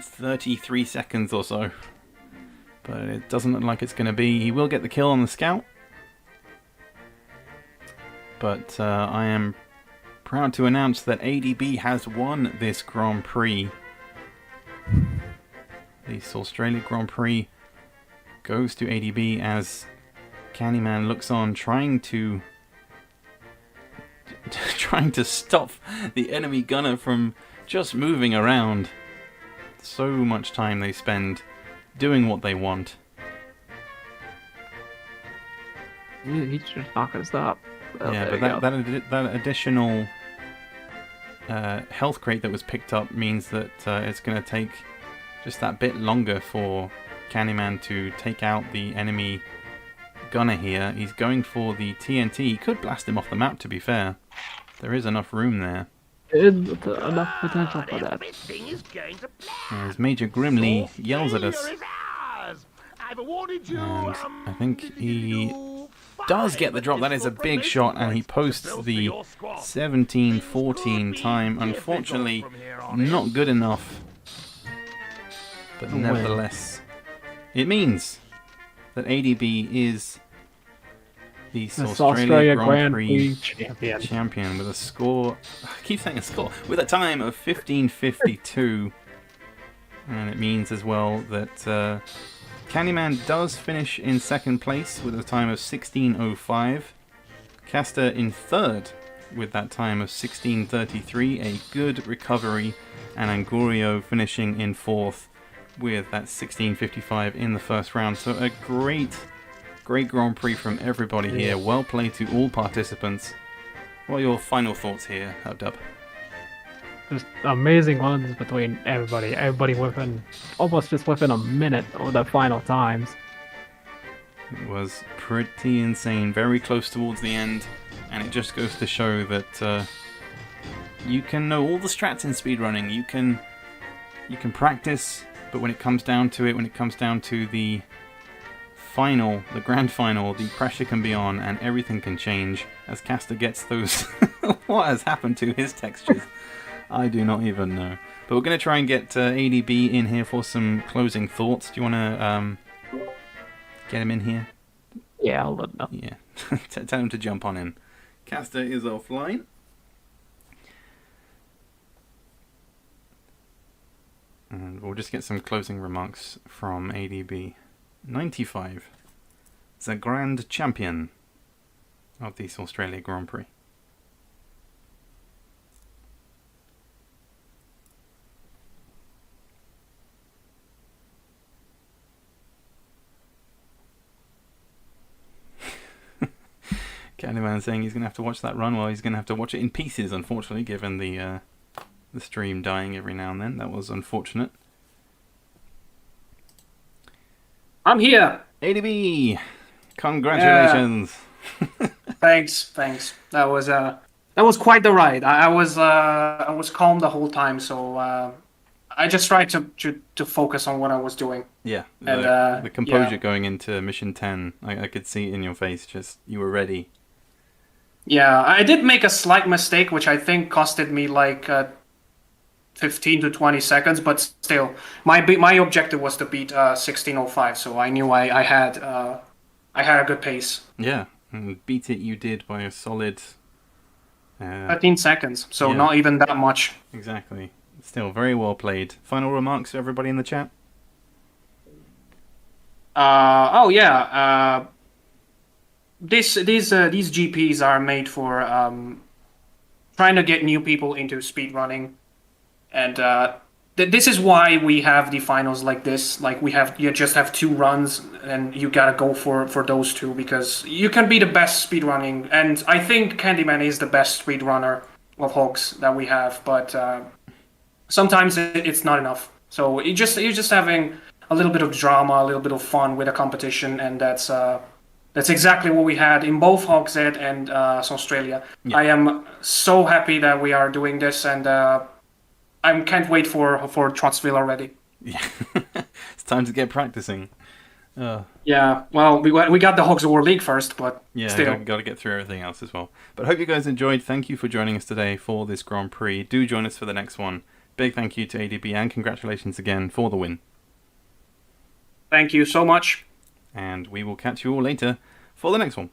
33 seconds or so. But it doesn't look like it's going to be. He will get the kill on the scout. But I am proud to announce that ADB has won this Grand Prix. The Saustralia Grand Prix goes to ADB as Candyman looks on, trying to stop the enemy gunner from just moving around. So much time they spend doing what they want. He's just not going to stop. Oh, yeah, but that additional health crate that was picked up means that it's going to take just that bit longer for Candyman to take out the enemy gunner here. He's going for the TNT. He could blast him off the map, to be fair. There is enough room there. There is enough potential for that. As Major Grimly yells at us. And I think he does get the drop. That is a big shot, and he posts the 17:14 time. Unfortunately, not good enough. But nevertheless, it means that ADB is the Saustralia Grand Prix champion with a score... I keep saying a score. With a time of 15:52. And it means as well that Candyman does finish in second place with a time of 16:05. Caster in third with that time of 16:33. A good recovery. And Angurio finishing in fourth with that 16:55 in the first round. So a great Grand Prix from everybody here. Well played to all participants. What are your final thoughts here, Dub? Just amazing ones between everybody. Everybody almost within a minute of the final times. It was pretty insane. Very close towards the end. And it just goes to show that you can know all the strats in speedrunning. You can practice, but when it comes down to it, when it comes down to the final, the grand final, the pressure can be on and everything can change as Caster gets those... What has happened to his textures? I do not even know. But we're going to try and get ADB in here for some closing thoughts. Do you want to get him in here? Yeah, I'll let him know. Yeah, tell him to jump on in. Caster is offline. And we'll just get some closing remarks from ADB. 95. The Grand Champion. of the Saustralia Grand Prix. Candyman saying he's going to have to watch that run. Well, he's going to have to watch it in pieces, unfortunately, given the stream dying every now and then. That was unfortunate. I'm here. ADB, congratulations. Yeah. Thanks. That was quite the ride. I was calm the whole time, so I just tried to focus on what I was doing. Yeah, And the composure going into mission 10, I could see it in your face. Just you were ready. Yeah, I did make a slight mistake, which I think costed me like 15 to 20 seconds, but still, my objective was to beat 16:05, so I knew I had a good pace. Yeah, and beat it you did by a solid 13 seconds, so yeah. not even that much. Exactly. Still very well played. Final remarks for everybody in the chat? These GPs are made for trying to get new people into speedrunning, and this is why we have the finals like this. Like you just have 2 runs, and you gotta go for those 2 because you can be the best speedrunning. And I think Candyman is the best speedrunner of Hogs that we have, but sometimes it's not enough. So you're just having a little bit of drama, a little bit of fun with a competition, and that's exactly what we had in both Hogshead and Saustralia. Yeah. I am so happy that we are doing this, and I can't wait for Trotsville already. Yeah, it's time to get practicing. Yeah, well, we got the Hogs War League first, but yeah, still. Got to get through everything else as well. But hope you guys enjoyed. Thank you for joining us today for this Grand Prix. Do join us for the next one. Big thank you to ADB, and congratulations again for the win. Thank you so much. And we will catch you all later for the next one.